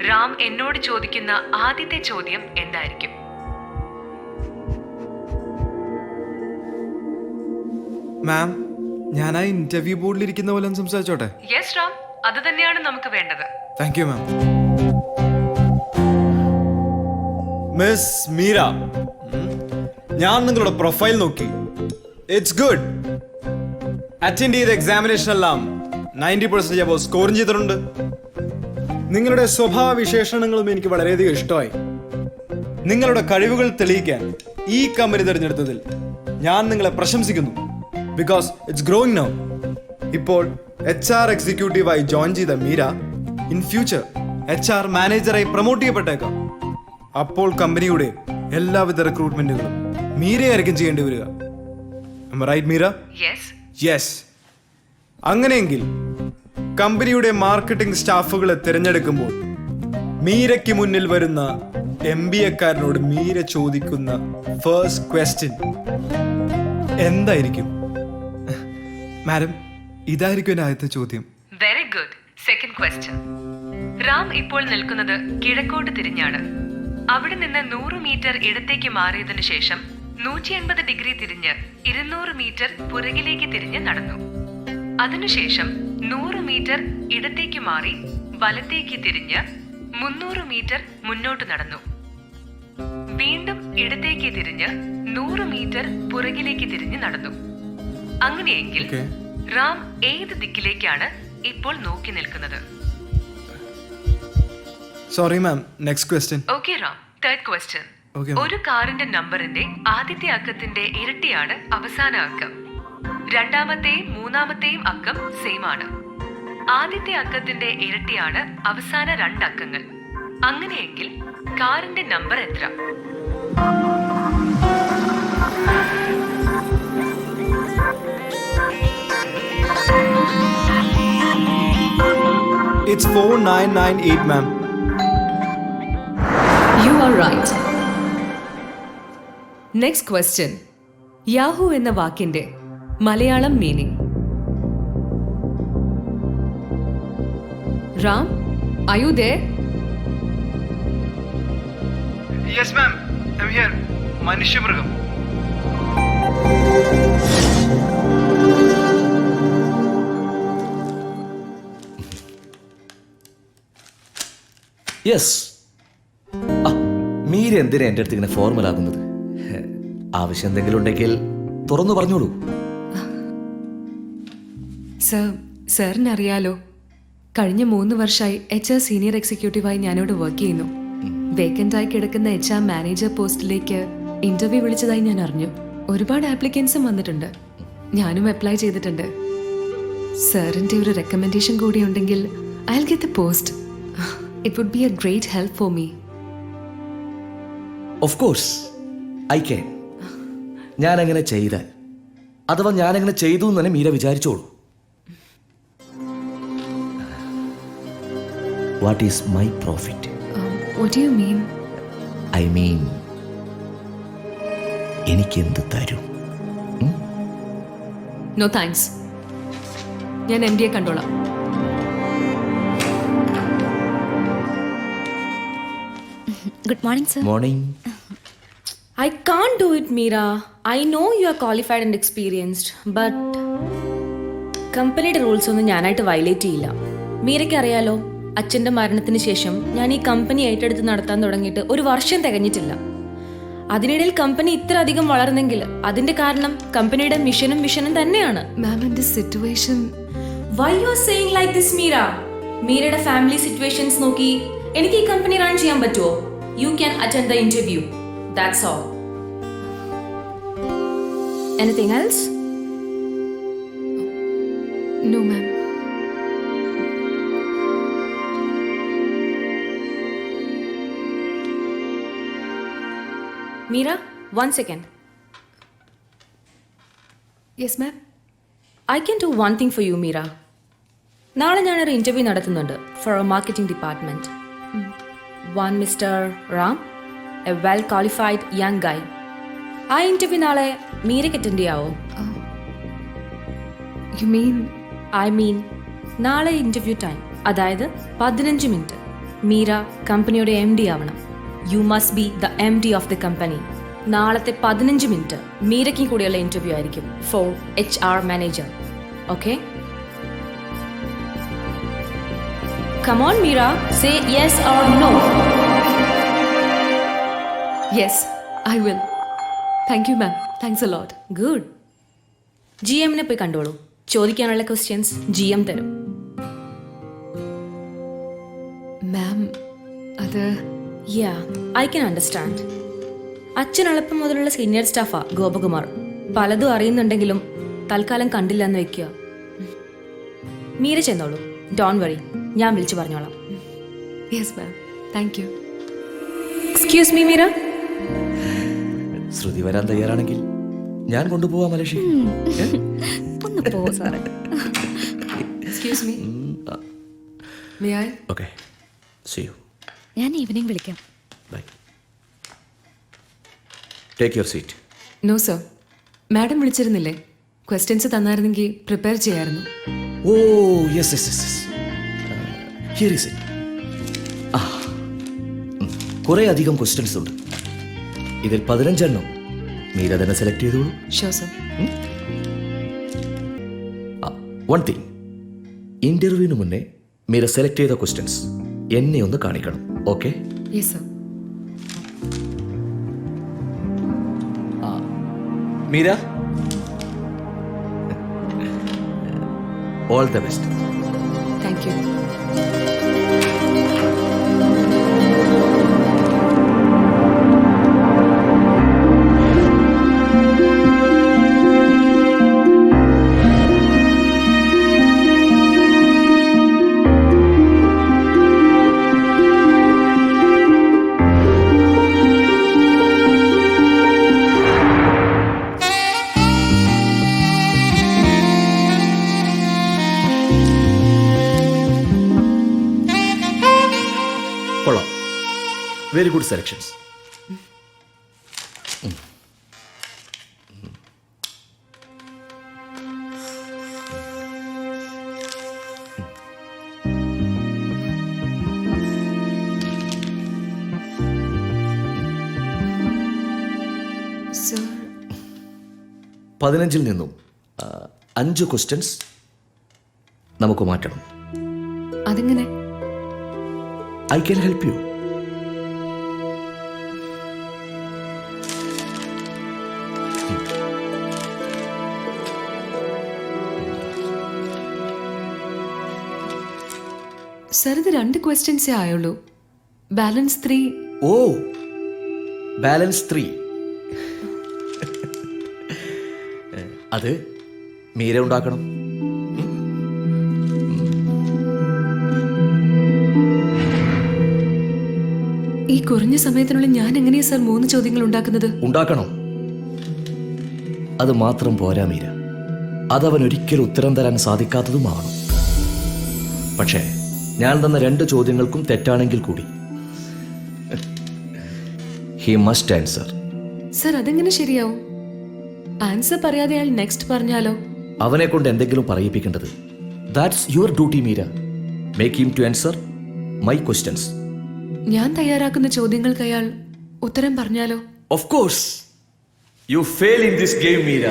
S14: റാം എന്നോട് ചോദിക്കുന്ന ആദ്യത്തെ ചോദ്യം എന്തായിരിക്കും?
S6: മാം, ഞാൻ ആ ഇന്റർവ്യൂ ബോർഡിൽ ഇരിക്കുന്ന പോലെ സംസാരിച്ചോട്ടെ?
S14: യെസ് റാം, അത് തന്നെയാണ് നമുക്ക് വേണ്ടത്.
S6: Thank you ma'am. Miss Meera, ഞാൻ നിങ്ങളുടെ പ്രൊഫൈൽ നോക്കി. It's good. അറ്റൻഡ് ചെയ്ത എക്സാമിനേഷൻ എല്ലാം 90% അപ്പോൾ സ്കോറും ചെയ്തിട്ടുണ്ട്. നിങ്ങളുടെ സ്വഭാവ വിശേഷണങ്ങളും എനിക്ക് വളരെയധികം ഇഷ്ടമായി. നിങ്ങളുടെ കഴിവുകൾ തെളിയിക്കാൻ ഈ കമ്പനി തിരഞ്ഞെടുത്തതിൽ ഞാൻ നിങ്ങളെ പ്രശംസിക്കുന്നു. Because it's growing now. ഇപ്പോൾ HR എക്സിക്യൂട്ടീവായി ജോയിൻ ചെയ്ത മീര ഇൻ ഫ്യൂച്ചർ HR മാനേജറായി പ്രൊമോട്ട് ചെയ്യപ്പെട്ടേക്കാം. അപ്പോൾ കമ്പനിയുടെ എല്ലാവിധ റിക്രൂട്ട്മെന്റുകളും മീരയായിരിക്കും ചെയ്യേണ്ടി വരിക. റൈറ്റ് മീര? യെസ്. അങ്ങനെയെങ്കിൽ കമ്പനിയുടെ മാർക്കറ്റിംഗ് സ്റ്റാഫുകളെ തിരഞ്ഞെടുക്കുമ്പോൾ മീരയ്ക്ക് മുന്നിൽ വരുന്ന MBA-കാരനോട് മീര ചോദിക്കുന്ന ഫസ്റ്റ് ക്വസ്റ്റ്യൻ എന്തായിരിക്കും? മാഡം, ഇതായിരിക്കും എന്റെ ആദ്യത്തെ ചോദ്യം.
S14: Very good. Second question. Ram ഇപ്പോൾ നിൽക്കുന്നത് കിഴക്കോട്ട് തിരിഞ്ഞാണ്. അവിടെ നിന്ന് 100 മീറ്റർ ഇടത്തേക്ക് മാറിയതിനു ശേഷം 180 ഡിഗ്രി തിരിഞ്ഞ് 200 മീറ്റർ പുറകിലേക്ക് തിരിഞ്ഞ് നടന്നു. അതിനുശേഷം 100 മീറ്റർ ഇടത്തേക്ക് മാറി വലത്തേക്ക് തിരിഞ്ഞ് 300 മീറ്റർ മുന്നോട്ട് നടന്നു. വീണ്ടും ഇടത്തേക്ക് തിരിഞ്ഞ് 100 മീറ്റർ പുറകിലേക്ക് തിരിഞ്ഞ് നടന്നു. അങ്ങനെയെങ്കിൽ റാം ഏത് ദിക്കിലേക്കാണ് ഇപ്പോൾ നോക്കി നിൽക്കുന്നത്?
S6: Sorry ma'am, next question.
S14: Okay Ram, third question. ഒരു കാറിന്റെ നമ്പറിന്റെ ആദ്യത്തെ അക്കത്തിന്റെ ഇരട്ടിയാണ് അവസാന അക്കം. രണ്ടാമത്തെയും മൂന്നാമത്തെയും അക്കം സെയിം ആണ്. ആദ്യത്തെ അക്കത്തിന്റെ ഇരട്ടിയാണ് അവസാന 2 അക്കങ്ങൾ. അങ്ങനെയെങ്കിൽ കാറിന്റെ നമ്പർ എത്ര?
S6: It's 4998, ma'am.
S14: You are right. Next question. Yahoo എന്ന വാക്കിന്റെ Malayalam meaning? Ram, are you there?
S6: Yes, ma'am. I'm here. മനുഷ്യമൃഗം.
S5: യെസ്. മീര എന്തിനാ എൻ്റെ അടുത്ത് ഇങ്ങനെ ഫോർമൽ ആകുന്നത്? ആവശ്യം എന്തെങ്കിലും ഉണ്ടെങ്കിൽ തുറന്നു പറഞ്ഞോളൂ.
S14: സാറിനറിയാലോ, കഴിഞ്ഞ 3 വർഷമായി HR സീനിയർ എക്സിക്യൂട്ടീവായി ഞാനിവിടെ വർക്ക് ചെയ്യുന്നു. വേക്കൻ്റായി കിടക്കുന്ന HR മാനേജർ പോസ്റ്റിലേക്ക് ഇന്റർവ്യൂ വിളിച്ചതായി ഞാൻ അറിഞ്ഞു. ഒരുപാട് ആപ്ലിക്കൻസും വന്നിട്ടുണ്ട്. ഞാനും അപ്ലൈ ചെയ്തിട്ടുണ്ട്. സാറിന്റെ ഒരു റെക്കമെൻഡേഷൻ കൂടി ഉണ്ടെങ്കിൽ I will get the post. It would be a great help for me.
S5: Of course I can. ഞാനങ്ങനെ ചെയ്താൽ, അഥവാ ഞാനങ്ങനെ ചെയ്തു എന്ന് തന്നെ മീര വിചാരിച്ചോളൂ. What is my profit?
S14: What do you mean?
S5: I mean, എനിക്കെന്ത് തരും?
S14: No thanks. ഞാൻ MD കണ്ടോളാം.
S2: Good morning sir.
S5: Morning.
S15: I can't do it, Meera. I know you are qualified and experienced, but കമ്പനിയുടെ റൂൾസ് ഒന്നും ഞാനായിട്ട് violate ചെയ്യില്ല. മീരയ്ക്ക് അറിയാലോ, അച്ഛൻ്റെ മരണത്തിന് ശേഷം ഞാൻ ഈ കമ്പനി ഏറ്റെടുത്ത് നടത്താൻ തുടങ്ങിയിട്ട് 1 വർഷം തികഞ്ഞിട്ടില്ല. അതിനിടയിൽ കമ്പനി ഇത്ര അധികം വളർന്നെങ്കിൽ അതിന്റെ കാരണം കമ്പനിയുടെ മിഷനും വിഷനും തന്നെയാണ്.
S14: Ma'am, in this situation
S15: why you are saying like this Meera? മീരയുടെ ഫാമിലി സിറ്റുവേഷൻസ് നോക്കി എനിക്ക് ഈ കമ്പനി റൺ ചെയ്യാൻ പറ്റുമോ? You can attend the interview. That's all. Anything else?
S14: No, ma'am.
S15: Meera, 1 second.
S14: Yes, ma'am.
S15: I can do one thing for you, Meera. നാളെ ഞാനൊരു interview നടത്തുന്നുണ്ട് for a marketing department. One Mr. Ram, a well qualified young guy. ആ interview നാളെ മീരയ്ക്ക് attend ചെയ്യാവോ?
S14: You mean?
S15: I mean, നാളെ interview time, അതായത് 15 minute. Meera കമ്പനിയുടെ MD ആവണം. You must be the MD of the company. നാളത്തെ 15 മിനിറ്റ് മീരയ്ക്കും കൂടിയുള്ള ഇന്റർവ്യൂ ആയിരിക്കും for HR manager. Okay? Come on, Meera. Say yes or no.
S14: Yes, I will. Thank you, ma'am. Thanks a lot.
S15: Good. GM-നെ പോയി കണ്ടോളൂ. ചോദിക്കാനുള്ള questions GM തരും.
S14: മാം, അത്
S15: Yeah, I can understand. അച്ഛൻ എളുപ്പം മുതലുള്ള സീനിയർ സ്റ്റാഫാ ഗോപകുമാർ. പലതും അറിയുന്നുണ്ടെങ്കിലും തൽക്കാലം കണ്ടില്ല എന്ന് വെക്കുക. മീര ചെന്നോളൂ. ഡോൺ വറി, ഞാൻ വിളിച്ചു പറഞ്ഞോളാം.
S14: Yes ma'am, thank you.
S15: Excuse me Meera.
S5: Shruthi വരാൻ തയ്യാറാണെങ്കിൽ ഞാൻ കൊണ്ടുപോവാം മലേഷ്യ.
S2: ഒന്ന് പോ സാറേ.
S14: Excuse me. May I?
S5: Okay, see you.
S2: ഞാൻ ഈവനിങ് വിളിക്കാം.
S5: Bye. Take your seat.
S14: No sir, madam വിളിച്ചിരുന്നില്ലേ? ക്വസ്റ്റ്യൻസ് തന്നായിരുന്നെങ്കിൽ പ്രിപ്പയർ ചെയ്യായിരുന്നു.
S5: Oh yes yes yes yes. Here is it. കുറേ അധികം ക്വസ്റ്റ്യൻസ് ഉണ്ട്. ഇതിൽ 15 എണ്ണം മീര തന്നെ സെലക്ട് ചെയ്തോളൂ.
S14: Sure sir.
S5: വൺ തിങ്, ഇന്റർവ്യൂവിന് മുന്നേ മീര സെലക്ട് ചെയ്ത ക്വസ്റ്റ്യൻസ് എന്നെ ഒന്ന് കാണിക്കണം. Okay?
S14: Yes sir.
S5: Meera, all the best.
S14: Thank you.
S5: കൊള്ളാം. Very good selections.
S14: സർ,
S5: 15 നിന്നും 5 ക്വസ്റ്റ്യൻസ് നമുക്ക് മാറ്റണം.
S14: അതെങ്ങനെ?
S5: I can help you.
S14: Sir, ഇത് 2 ക്വസ്റ്റ്യൻസേ ആയുള്ളൂ. ബാലൻസ് 3.
S5: ഓ, ബാലൻസ് 3. അത് മീര ഉണ്ടാക്കണം.
S15: ഈ കുറഞ്ഞ സമയത്തിനുള്ളിൽ ഞാൻ എങ്ങനെയാ സർ 3 ചോദ്യങ്ങൾ ഉണ്ടാക്കുന്നത്?
S5: ഉണ്ടാക്കണം. അത് മാത്രം പോരാ മീര, അതവൻ ഒരിക്കലും ഉത്തരം തരാൻ സാധിക്കാത്തതുമാവണം. പക്ഷേ ഞാൻ തന്ന 2 ചോദ്യങ്ങൾക്കും തെറ്റാണെങ്കിൽ കൂടി ഹി മസ്റ്റ് ആൻസർ.
S15: സർ അതെങ്ങനെ ശരിയാവും? ആൻസർ പറയാതെ അയാൾ നെക്സ്റ്റ് പറഞ്ഞാലോ?
S5: അവനെ കൊണ്ട് എന്തെങ്കിലും പറയിപ്പിക്കേണ്ടത്. That's your duty Meera. Make him to answer my questions.
S15: ഞാൻ തയ്യാറാക്കുന്ന ചോദ്യങ്ങൾക്ക് അയാൾ ഉത്തരം പറഞ്ഞാലോ?
S5: Of course you fail in this game Meera.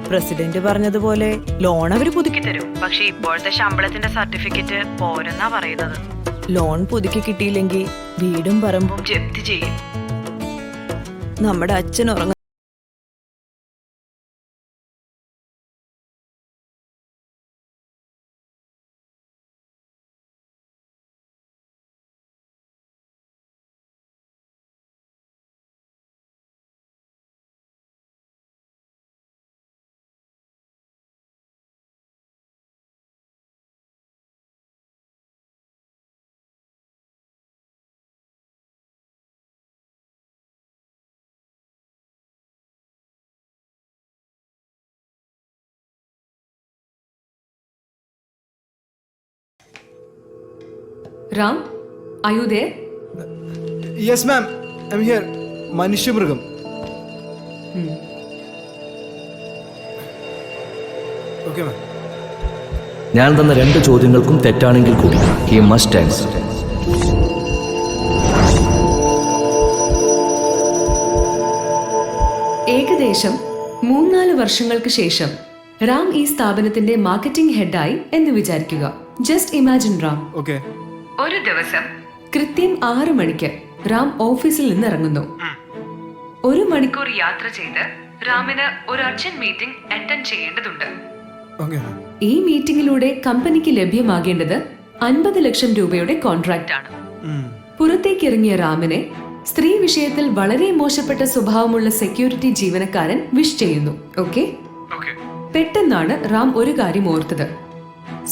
S1: President പറഞ്ഞതുപോലെ ലോൺ അവര് പുതുക്കി തരും. പക്ഷെ ഇപ്പോഴത്തെ ശമ്പളത്തിന്റെ സർട്ടിഫിക്കറ്റ് പോരെന്നാ പറയുന്നത്. ലോൺ പുതുക്കി കിട്ടിയില്ലെങ്കിൽ വീടും പറമ്പും ജപ്തി ചെയ്യും. നമ്മുടെ അച്ഛൻ ഉറങ്ങ
S15: Ram, are you there?
S6: Yes ma'am, I am here. മനുഷ്യമൃഗം. Okay ma'am.
S5: ഞാൻ തന്ന 2 ചോദ്യങ്ങൾക്കും തെറ്റാണെങ്കിൽ കൂടി ഹി മസ്റ്റ് ആൻസർ.
S15: ഏകദേശം 3-4 വർഷങ്ങൾക്ക് ശേഷം റാം ഈ സ്ഥാപനത്തിന്റെ മാർക്കറ്റിംഗ് ഹെഡായി എന്ന് വിചാരിക്കുക. Just imagine Ram.
S6: ഓക്കെ.
S14: ഒരു ദിവസം
S15: കൃത്യം 6 മണിക്ക് റാം ഓഫീസിൽ നിന്ന് ഇറങ്ങുന്നു. 1 മണിക്കൂർ യാത്ര ചെയ്ത് റാമിന് ഒരു അർജന്റ് മീറ്റിംഗ് അറ്റൻഡ് ചെയ്യേണ്ടതുണ്ട്. ഈ മീറ്റിംഗിലൂടെ കമ്പനിക്ക് ലഭ്യമാകേണ്ടത് 50 ലക്ഷം രൂപയുടെ കോൺട്രാക്ട് ആണ്. പുറത്തേക്ക് ഇറങ്ങിയ റാമിനെ സ്ത്രീ വിഷയത്തിൽ വളരെ മോശപ്പെട്ട സ്വഭാവമുള്ള സെക്യൂരിറ്റി ജീവനക്കാരൻ വിഷ് ചെയ്യുന്നു. ഓക്കെ. പെട്ടെന്നാണ് റാം ഒരു കാര്യം ഓർത്തത്.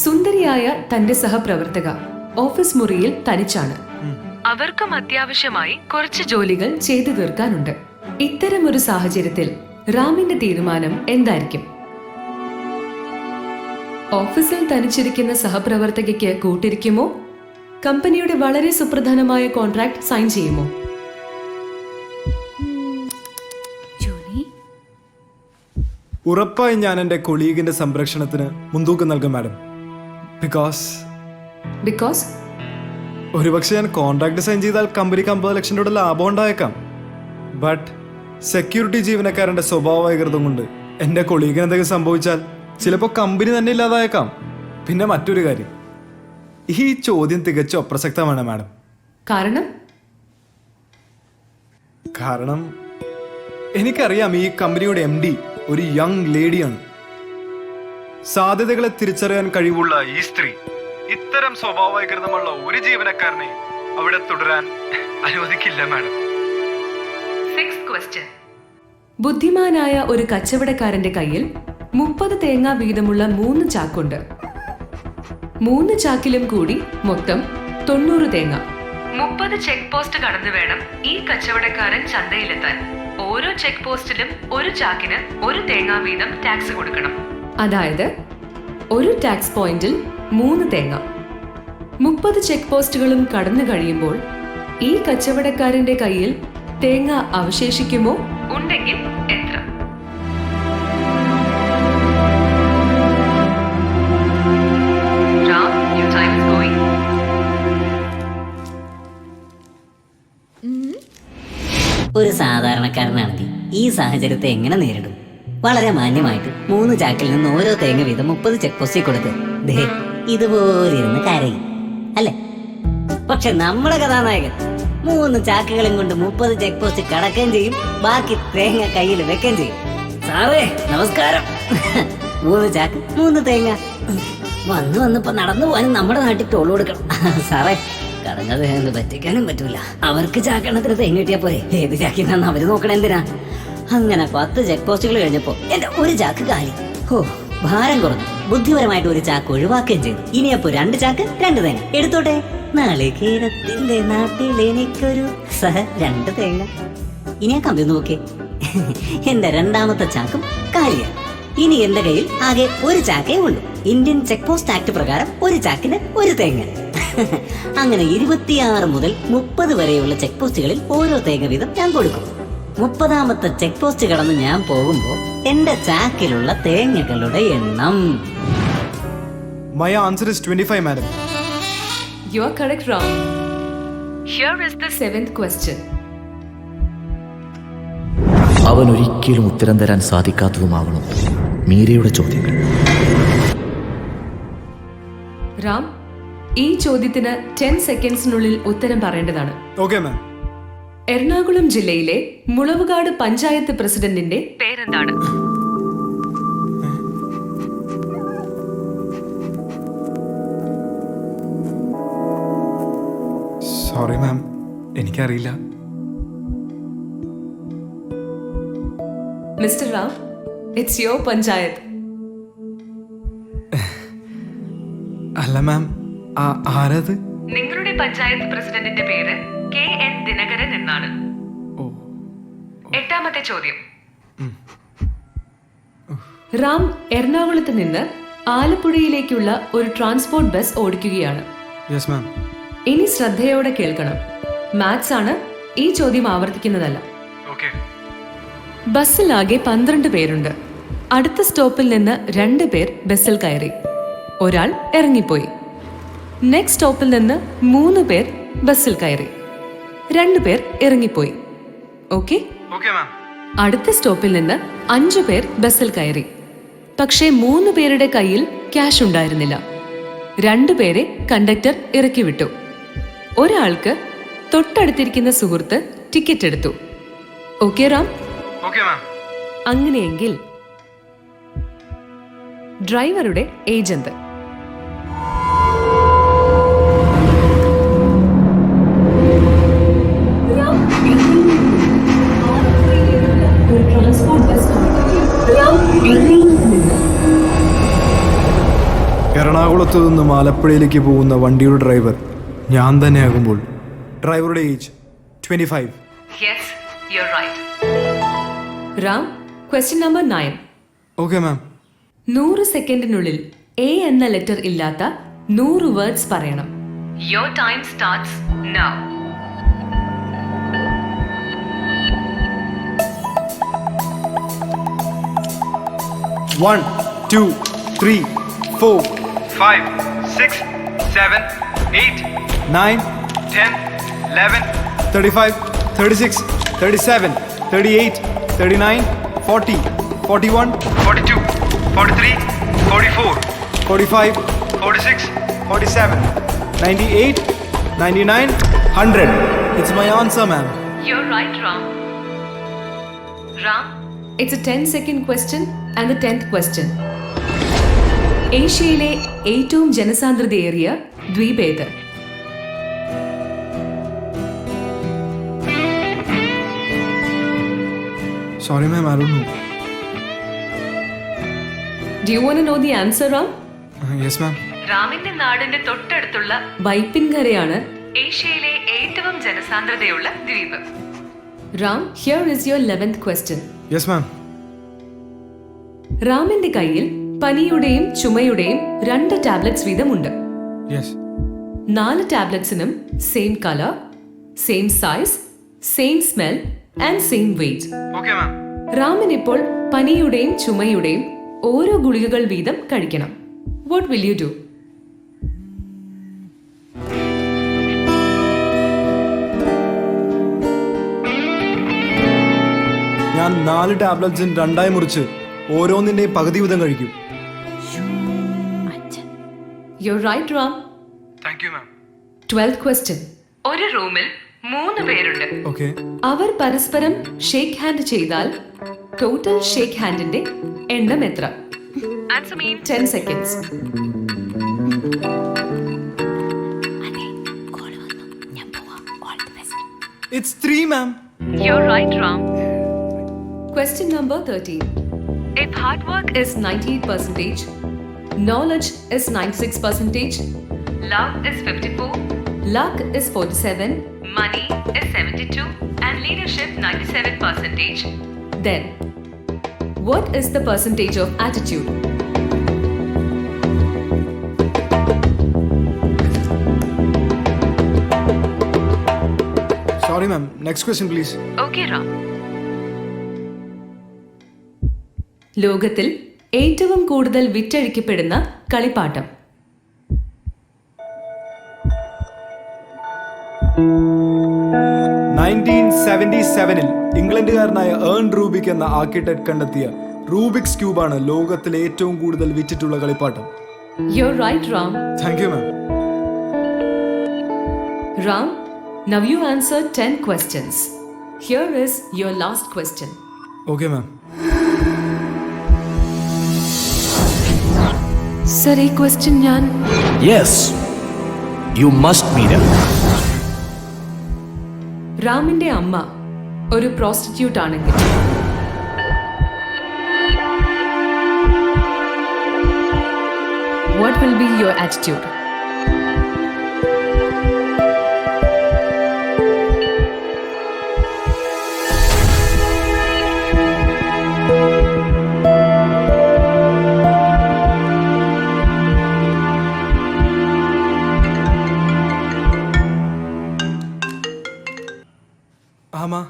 S15: സുന്ദരിയായ തന്റെ സഹപ്രവർത്തക ഓഫീസ് മുറിയിൽ തനിച്ചാണ്. അവർക്കും അത്യാവശ്യമായി കുറച്ച് ജോലികൾ ചെയ്തു തീർക്കാനുണ്ട്. ഇത്തരമൊരു സാഹചര്യത്തിൽ റാമിന്റെ തീരുമാനം എന്തായിരിക്കും? ഓഫീസിൽ തനിച്ചിരിക്കുന്ന സഹപ്രവർത്തകയ്ക്ക് കൂട്ടിരിക്കുമോ? കമ്പനിയുടെ വളരെ സുപ്രധാനമായ കോൺട്രാക്ട് സൈൻ ചെയ്യുമോ?
S6: ഉറപ്പായും ഞാൻ എൻ്റെ കൊളീഗിന്റെ സംരക്ഷണത്തിന് മുൻതൂക്കം നൽകും മാഡം. ബിക്കോസ് ഒരുപക്ഷെ ഞാൻ കോൺട്രാക്ട് സൈൻ ചെയ്താൽ കമ്പനിക്ക് 50 ലക്ഷം രൂപയുടെ ലാഭം ഉണ്ടായേക്കാം. ബട്ട് സെക്യൂരിറ്റി ജീവനക്കാരന്റെ സ്വഭാവ വൈകൃതം കൊണ്ട് എൻ്റെ കൊളീഗിന് എന്തെങ്കിലും സംഭവിച്ചാൽ ചിലപ്പോൾ കമ്പനി തന്നെ ഇല്ലാതായേക്കാം. പിന്നെ മറ്റൊരു കാര്യം, ഈ ചോദ്യം തികച്ചും അപ്രസക്തമാണ് മാഡം. കാരണം എനിക്കറിയാം ഈ കമ്പനിയുടെ MD ഒരു യങ് ലേഡിയാണ്. സാധ്യതകളെ തിരിച്ചറിയാൻ കഴിവുള്ള ഈ സ്ത്രീ ഇത്തരം സ്വഭാവവൈകൃതമുള്ള ഒരു ജീവനക്കാരനെ അവിടെ തുടരാൻ അനുവദിക്കില്ല മാഡം.
S15: ബുദ്ധിമാനായ ഒരു കച്ചവടക്കാരന്റെ കയ്യിൽ 30 തേങ്ങ വീതമുള്ള 3 ചാക്കുണ്ട്. 3 ചാക്കിലും കൂടി മൊത്തം 90 തേങ്ങ. 30 ചെക്ക് പോസ്റ്റ് കടന്നു വേണം ഈ കച്ചവടക്കാരൻ ചന്തയിലെത്താൻ. ഓരോ ചെക്ക് പോസ്റ്റിലും ഒരു ചാക്കിന് 1 തേങ്ങ വീതം ടാക്സ് കൊടുക്കണം. അതായത് ഒരു ടാക്സ് പോയിന്റിൽ 3 തേങ്ങ. 30 ചെക്ക് പോസ്റ്റുകളും കടന്നു കഴിയുമ്പോൾ ഈ കച്ചവടക്കാരന്റെ കയ്യിൽ തേങ്ങ അവശേഷിക്കുമോ? ഉണ്ടെങ്കിൽ എത്ര?
S1: ഒരു സാധാരണക്കാരനാണെങ്കിൽ ഈ സാഹചര്യത്തെ എങ്ങനെ നേരിടും?
S16: വളരെ മാന്യമായിട്ട് 3 ചാക്കിൽ നിന്ന് ഓരോ തേങ്ങ വീതം 30 ചെക്ക് പോസ്റ്റിൽ കൊടുത്ത് ദേ ഇതുപോലെ ഇരുന്ന് കരയും അല്ലേ? പക്ഷെ നമ്മുടെ കഥാനായകൻ 3 ചാക്കുകളും കൊണ്ട് 30 ചെക്ക് പോസ്റ്റ് കടക്കുകയും ചെയ്യും, ബാക്കി തേങ്ങ കയ്യിൽ വെക്കുകയും ചെയ്യും. സാറേ നമസ്കാരം. 3 ചാക്ക് 3 തേങ്ങ. വന്നിപ്പോ നടന്നു പോകാനും നമ്മുടെ നാട്ടിൽ ടോൾ കൊടുക്കണം. സാറേ കടങ്ങത് പറ്റിക്കാനും പറ്റൂല. അവർക്ക് ചാക്കണത്തിന് തേങ്ങ കിട്ടിയാ പോരെ, ഏത് ചാക്കിന്നാന്ന് അവര് നോക്കണ എന്തിനാ? അങ്ങനെ 10 ചെക്ക് പോസ്റ്റുകൾ കഴിഞ്ഞപ്പോ എന്റെ 1 ചാക്ക് കാലി. ഓ, ഭാരം കുറഞ്ഞു. ബുദ്ധിപരമായിട്ട് 1 ചാക്ക് ഒഴിവാക്കുകയും ചെയ്തു. ഇനിയപ്പോ 2 ചാക്ക് 2 തേങ്ങ എടുത്തോട്ടെ. നാളികേരത്തിന്റെ നാട്ടിൽ എനിക്കൊരു 2 തേങ്ങ. ഇനി ആ കമ്പി നോക്കേ, എന്റെ 2ാമത്തെ ചാക്കും കാലിയാണ്. ഇനി എന്റെ കയ്യിൽ ആകെ 1 ചാക്കേ ഉള്ളൂ. ഇന്ത്യൻ ചെക്ക് പോസ്റ്റ് ആക്ട് പ്രകാരം 1 ചാക്കിന് 1 തേങ്ങ. അങ്ങനെ 26 മുതൽ 30 വരെയുള്ള ചെക്ക് പോസ്റ്റുകളിൽ ഓരോ തേങ്ങ വീതം ഞാൻ കൊടുക്കും. 30ാമത്തെ ചെക്ക് പോസ്റ്റ് കടന്ന് ഞാൻ പോകുമ്പോ എന്റെ ചാക്കിലുള്ള തേങ്ങകളുടെ എണ്ണം.
S6: My answer is 25, madam.
S15: You are correct, Ram. Here is the 7th question.
S5: അവൻ ഒരിക്കലും ഉത്തരം തരാൻ സാധിക്കാത്തതുമാവണം മീരയുടെ ചോദ്യങ്ങൾ.
S15: റാം, ഈ ചോദ്യത്തിന് 10 സെക്കൻഡ്സിനുള്ളിൽ ഉത്തരം പറയേണ്ടതാണ്.
S6: Okay, ma'am.
S15: എറണാകുളം ജില്ലയിലെ മുളവുകാട് പഞ്ചായത്ത് പ്രസിഡന്റിന്റെ പേരെന്താണ്?
S6: സോറി മാം, എനിക്കറിയില്ല.
S15: Mister Ram, it's your panchayat.
S6: അല്ല മാം, ആരത്?
S14: നിങ്ങളുടെ പഞ്ചായത്ത് പ്രസിഡന്റിന്റെ പേര് KN ദിനകരൻ എന്നാണ്. 8ാമത്തെ ചോദ്യം.
S15: റാം എറണാകുളത്ത് നിന്ന് ആലപ്പുഴയിലേക്കുള്ള ഒരു ട്രാൻസ്പോർട്ട് ബസ് ഓടിക്കുകയാണ്.
S6: Yes ma'am.
S15: ഇനി ശ്രദ്ധയോടെ കേൾക്കണം. മാത്സ് ആണ്, ഈ ചോദ്യം ആവർത്തിക്കുന്നതല്ല. ബസ്സിൽ ആകെ 12 പേരുണ്ട്. അടുത്ത സ്റ്റോപ്പിൽ നിന്ന് 2 പേർ ബസ്സിൽ കയറി, ഒരാൾ ഇറങ്ങിപ്പോയി. നെക്സ്റ്റ് സ്റ്റോപ്പിൽ നിന്ന് 3 പേർ ബസ്സിൽ കയറി, 2 പേർ ഇറങ്ങിപ്പോയി. ഓക്കെ? അടുത്ത സ്റ്റോപ്പിൽ നിന്ന് 5 പേർ ബസ്സിൽ കയറി. പക്ഷേ 3 പേരുടെ കയ്യിൽ ക്യാഷ് ഉണ്ടായിരുന്നില്ല. 2 പേരെ കണ്ടക്ടർ ഇറക്കി വിട്ടു. ഒരാൾക്ക് തൊട്ടടുത്തിരിക്കുന്ന സുഹൃത്ത് ടിക്കറ്റ് എടുത്തു. ഓക്കെ റാം? അങ്ങനെയെങ്കിൽ ഡ്രൈവറുടെ ഏജന്റ്.
S6: എറണാകുളത്ത് നിന്നും ആലപ്പുഴയിലേക്ക് പോകുന്ന വണ്ടിയുടെ ഡ്രൈവർ ഞാൻ തന്നെയാകുമ്പോൾ ഡ്രൈവറുടെ age 25.
S14: Yes, you're right.
S15: Ram, question number 9.
S6: Okay ma'am.
S15: 100 സെക്കൻഡിനുള്ളിൽ എ എന്ന ലെറ്റർ ഇല്ലാത്ത 100 വേർഡ്സ് പറയണം.
S14: Your time starts now.
S6: One, 2, 3, 4, 5, 6, 7, 8, 9, 10, 11, 35, 36, 37, 38, 39, 40, 41, 42, 43, 44, 45, 46, 47, 98, 99, 100. It's my answer, ma'am.
S14: You're right, Ram. Ram,
S15: It's a 10-second question and the 10th question. ഏഷ്യയിലെ ഏറ്റവും ജനസാന്ദ്രതയേറിയ ദ്വീപ് ഏത്?
S6: Sorry, ma'am, I don't know.
S15: Do you want to know the answer, Ram?
S6: Yes, ma'am.
S14: റാമിന്റെ നാടിന്റെ തൊട്ടടുത്തുള്ള
S15: വൈപ്പിൻകരയാണ്
S14: ഏഷ്യയിലെ ഏറ്റവും ജനസാന്ദ്രതയുള്ള ദ്വീപ്.
S15: Ram, here is your 11th question.
S6: Yes, ma'am.
S15: റാമിന്റെ കയ്യിൽ പനിയുടെയും ചുമയുടെയും 2 ടാബ്ലറ്റ്സ് വീതമുണ്ട്.
S6: Yes.
S15: 4 ടാബ്ലറ്റ്സിനും same colour, same size, same smell and same weight.
S6: Okay, ma'am.
S15: റാമിന് ഇപ്പോൾ പനിയുടെയും ചുമയുടെയും ഓരോ ഗുളികകൾ വീതം കഴിക്കണം. What will you do?
S6: ഞാൻ 4 ടാബ്ലറ്റ്സും 2ആയി മുറിച്ച് ഓരോന്നിന്റെയും പകുതി വീതം കഴിക്കും.
S14: You're right, Ram.
S6: Thank you ma'am.
S14: 12th question. ഒരു റൂമിൽ 3 പേരുണ്ട്.
S6: ഓക്കെ.
S14: അവർ പരസ്പരം ഷേക്ക് ഹാൻഡ് ചെയ്താൽ ടോട്ടൽ ഷേക്ക് ഹാൻഡിന്റെ എണ്ണം എത്ര? Answer me in 10 seconds.
S6: It's 3, ma'am.
S14: You're right, Ram. Question number 13. If hard work is 98%, knowledge is 96%, love is 54, luck is 47, money is 72, and leadership 97%, then what is the percentage of attitude?
S6: Sorry, ma'am. Next question, please.
S14: Okay, Ram. ലോകത്തിൽ ഏറ്റവും കൂടുതൽ വിറ്റഴിക്കപ്പെടുന്ന കളിപ്പാട്ടം?
S6: ൽ ഇംഗ്ലണ്ടുകാരനായ earn Rubik എന്ന architect കണ്ടെത്തിയ Rubik's ക്യൂബാണ് ലോകത്തിലെ ഏറ്റവും കൂടുതൽ വിറ്റിട്ടുള്ള കളിപ്പാട്ടം.
S14: You're right, Ram.
S6: Thank you, ma'am.
S14: Ram, now you answered 10 questions. Here is your last question.
S6: Okay, ma'am.
S14: Sir, a question ഞാൻ
S5: യെസ്, യു മസ്റ്റ് മീര.
S14: റാമിന്റെ അമ്മ ഒരു പ്രോസ്റ്റിറ്റ്യൂട്ട് ആണെങ്കിൽ what will be your attitude?
S6: ആമാ.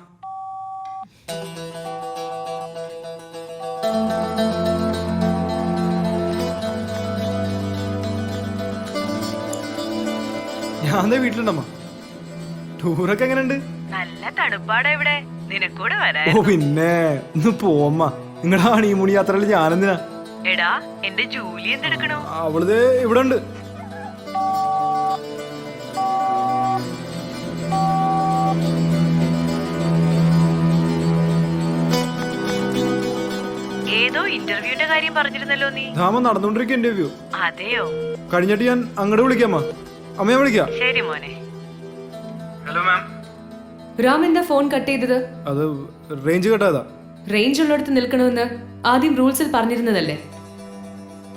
S6: ഞാൻ വീട്ടിലുണ്ടമ്മ. ടൂറൊക്കെ എങ്ങനെയുണ്ട്?
S1: നല്ല തണുപ്പാടാ ഇവിടെ. നിനക്കൂടെ വരാ.
S6: ഓ പിന്നെ, ഒന്ന് പോമ്മ. നിങ്ങളുടെ ഹണിമൂൺ യാത്രയിൽ ഞാനെന്തിനാ?
S1: എടാ, എന്റെ ജോലി എന്തെടുക്കണോ?
S6: അവളത് ഇവിടെ ഉണ്ട്.
S1: ഏതോ ഇന്റർവ്യൂവിന്റെ കാര്യം പറഞ്ഞിരുന്നല്ലോ നീ.
S6: ധാമ നടന്നുകൊണ്ടിരിക്കുക ഇന്റർവ്യൂ.
S1: അതെയോ?
S6: കഴിഞ്ഞിട്ട് ഞാൻ അങ്ങോട്ട് വിളിക്കാമ്മ. അമ്മയെ വിളിക്കാം.
S1: ശരി മോനെ.
S6: Hello ma'am.
S14: റാം എന്താ ഫോൺ കട്ട് ചെയ്തത്?
S6: അത് റേഞ്ച് കട്ടായതാ.
S14: റേഞ്ച് ഉള്ളിടത്ത് നിൽക്കണമെന്ന് ആദ്യം റൂൾസിൽ പറഞ്ഞിരുന്നതല്ലേ?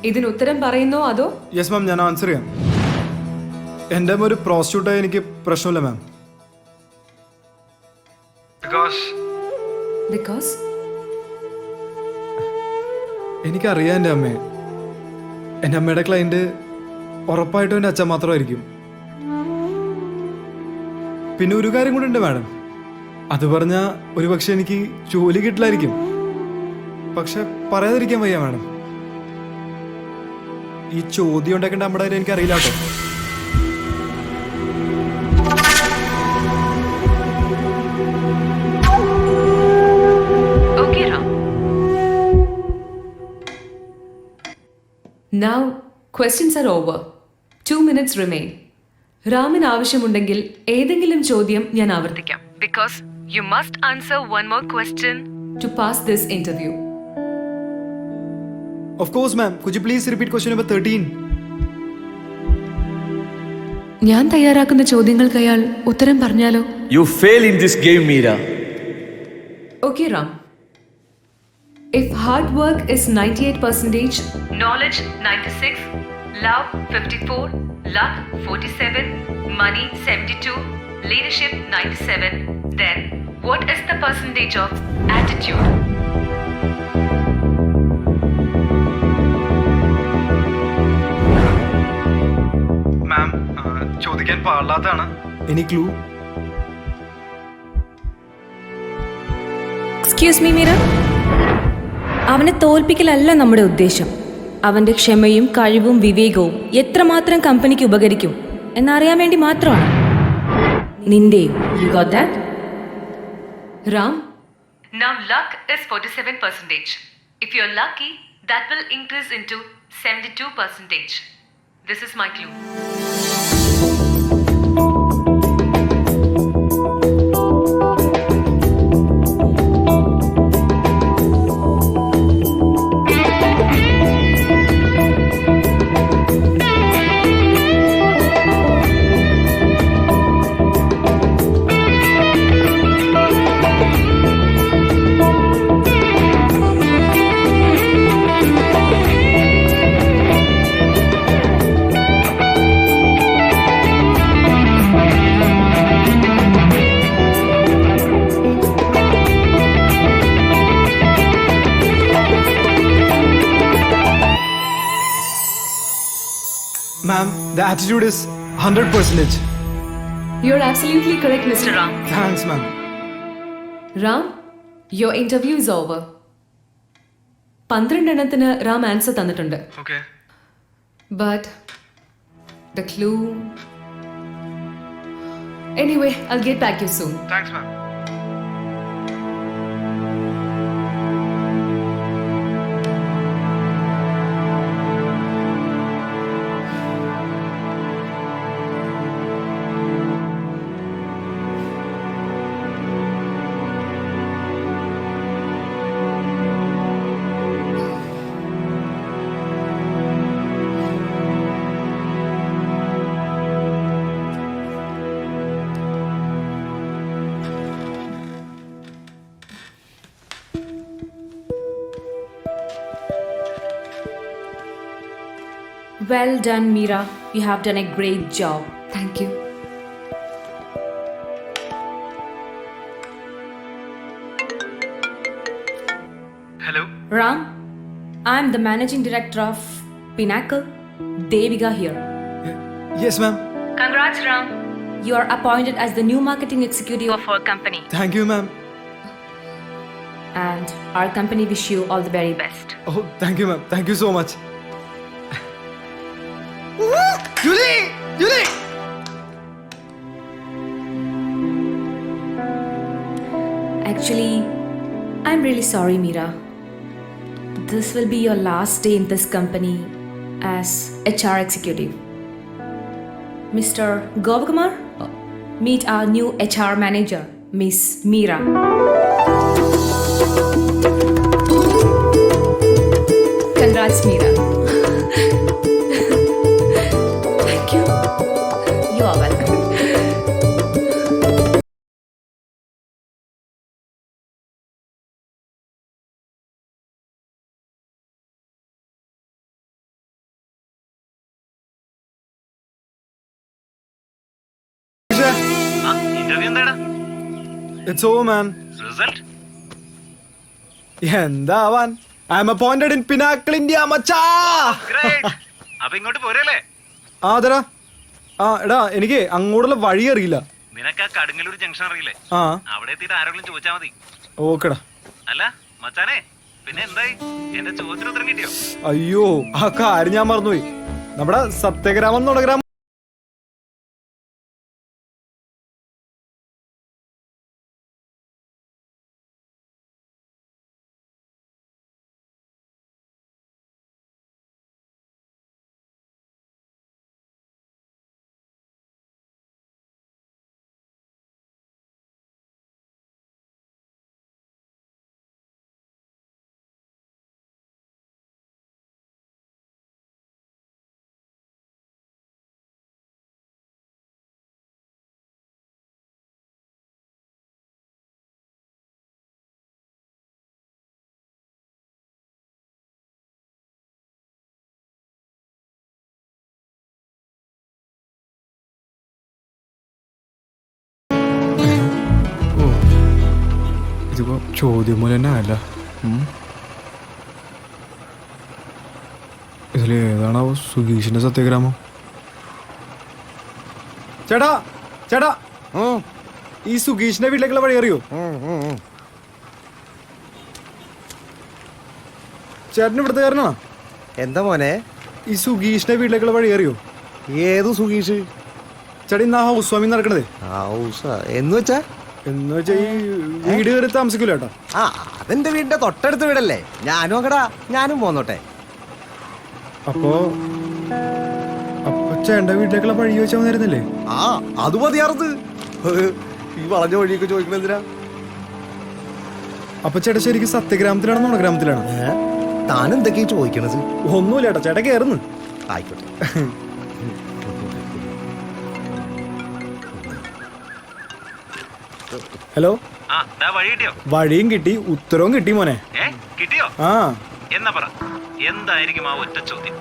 S14: ഇതിന് ഉത്തരം പറയുന്നോ അതോ?
S6: യെസ് മാം, ഞാൻ ആൻസർ ചെയ്യാം. എൻ്റെ അമ്മ ഒരു പ്രോസ്റ്റിറ്റ്യൂട്ടായി എനിക്ക് പ്രശ്നമില്ല മാം.
S14: Because
S6: എനിക്കറിയാം എൻ്റെ അമ്മയെ. എൻ്റെ അമ്മയുടെ ക്ലയൻറ്റ് ഉറപ്പായിട്ടും എൻ്റെ അച്ഛൻ മാത്രമായിരിക്കും. പിന്നെ ഒരു കാര്യം കൂടെ ഉണ്ട് മാഡം. അത് പറഞ്ഞാൽ ഒരു പക്ഷെ എനിക്ക് ജോലി കിട്ടില്ലായിരിക്കും. പക്ഷെ പറയാതിരിക്കാൻ വയ്യ മാഡം. ഈ ചോദ്യം ഉണ്ടാക്കേണ്ട നമ്മുടെ കാര്യം എനിക്കറിയില്ല കേട്ടോ.
S14: Now, questions are over. 2 minutes remain. റാമിന് ആവശ്യമുണ്ടെങ്കിൽ ഏതെങ്കിലും ചോദ്യം ഞാൻ ആവർത്തിക്കാം. Because you must answer one more question to pass this interview.
S6: Of course, ma'am. Could you please repeat question number 13?
S14: ഞാൻ തയ്യാറാക്കുന്ന ചോദ്യങ്ങൾക്ക് അയാൾ ഉത്തരം പറഞ്ഞാലോ?
S5: You fail in this game, Meera.
S14: Okay, Ram. If hard work is 98%, knowledge 96, love 54, luck 47, money 72, leadership 97, then what is the percentage of attitude?
S6: മാം, ചോദിക്കാൻ പാടില്ലാത്തതാണ്. Any clue?
S15: Excuse me Meera, അവനെ തോൽപ്പിക്കലല്ല നമ്മുടെ ഉദ്ദേശം. അവൻ്റെ ക്ഷമയും കഴിവും വിവേകവും എത്രമാത്രം കമ്പനിക്ക് ഉപകരിക്കും എന്നറിയാൻ വേണ്ടി മാത്രമാണ്. നിന്റെയും. You got that?
S14: Ram, now luck is 47%. If you're lucky, that will increase into 72%. This is my clue.
S6: Ma'am, the attitude is 100%.
S15: You're absolutely correct, Mr. Ram.
S6: Thanks, ma'am.
S15: Ram, your interview is over. 12 എണ്ണത്തിന് Ram answer തന്നിട്ടുണ്ട്.
S6: Okay.
S15: But the clue. Anyway, I'll get back to you soon.
S6: Thanks, ma'am.
S15: Well done, Meera. You have done a great job. Thank you.
S6: Hello.
S15: Ram, I'm the managing director of Pinnacle. Devika here.
S6: Yes, ma'am.
S14: Congrats, Ram.
S15: You are appointed as the new marketing executive of our company.
S6: Thank you, ma'am.
S15: And our company wish you all the very best.
S6: Oh, thank you, ma'am. Thank you so much. Julie! Julie!
S15: Actually, I'm really sorry, Meera. This will be your last day in this company as HR executive. Mr. Govakumar, meet our new HR manager, Miss Meera. Congrats, Meera. Thank you. You are welcome.
S8: Interview എന്താടാ?
S6: It's over, man.
S8: Result?
S6: എന്താവാൻ? I'm appointed in Pinnacle India, മച്ചാ.
S8: Great. അപ്പൊ ഇങ്ങോട്ട് പോരല്ലേ?
S6: ആദരാ. എടാ എനിക്ക് അങ്ങോട്ടുള്ള വഴി അറിയില്ല.
S8: നിനക്ക് ആ കടുങ്ങല്ലൂർ ജംഗ്ഷൻ അറിയില്ലേ?
S6: ആ.
S8: അവിടെ എത്തിയിട്ട് ആരെങ്കിലും ചോദിച്ചാ മതി.
S6: ഓക്കെടാ.
S8: അല്ല മച്ചാനെ, പിന്നെ എന്തായി? എന്റെ ചോദ്യത്തിന് ഉത്തരം കിട്ടിയോ?
S6: അയ്യോ, ആ കാര്യം ഞാൻ മറന്നുപോയി. നമ്മുടെ സത്യഗ്രാമം നുണഗ്രാമം ഇതിപ്പോ ചോദ്യം പോലെ തന്നെ അല്ല. ഇതിലേതാണാവോ സുഗീഷിന്റെ സത്യഗ്രാമം? ചേട്ടാ ചേട്ടാ, ഈ സുഗീഷിന്റെ വീട്ടിലേക്കുള്ള വഴി അറിയോ? ചേട്ടന് ഇവിടുത്തെ കാരനാ?
S17: എന്താ മോനെ?
S6: ഈ സുഗീഷിന്റെ വീട്ടിലേക്കുള്ള വഴി അറിയോ?
S17: ഏതു സുഗീഷ്?
S6: ചേട്ടാ ഇന്ന് ആ ഹൗസ് വാമിങ് നടക്കണതേ.
S17: എന്ന് വെച്ചാ
S6: ഈ വീട് കയറി താമസിക്കൂല ചേട്ടാ.
S17: ആ അതെന്റെ വീടിന്റെ തൊട്ടടുത്ത് വീടല്ലേ. ഞാനും അങ്ങടാ, ഞാനും പോന്നോട്ടെ.
S6: അപ്പോ ചേട്ടന്റെ വീട്ടിലേക്കുള്ള വഴി ചോദിച്ചാൽ മതിയായിരുന്നല്ലേ?
S17: ആ അത് മതിയാർന്ന്. ഈ വളഞ്ഞ വഴിയൊക്കെ ചോദിക്കണെന്തിനാ?
S6: അപ്പൊ ചേട്ടാ ശരിക്കും സത്യഗ്രാമത്തിലാണോ നുണഗ്രാമത്തിലാണോ?
S17: താൻ എന്തൊക്കെയാ ചോദിക്കണത്?
S6: ഒന്നുമില്ല ചേട്ടാ, ചേട്ടാ കേറുന്നു.
S17: ആയിക്കോട്ടെ.
S6: ഹലോ,
S8: വഴി കിട്ടിയോ?
S6: വഴിയും കിട്ടി, ഉത്തരവും കിട്ടി മോനെ.
S8: കിട്ടിയോ?
S6: ആ
S8: എന്നാ പറ, എന്തായിരിക്കും ആ ഒറ്റ ചോദ്യം?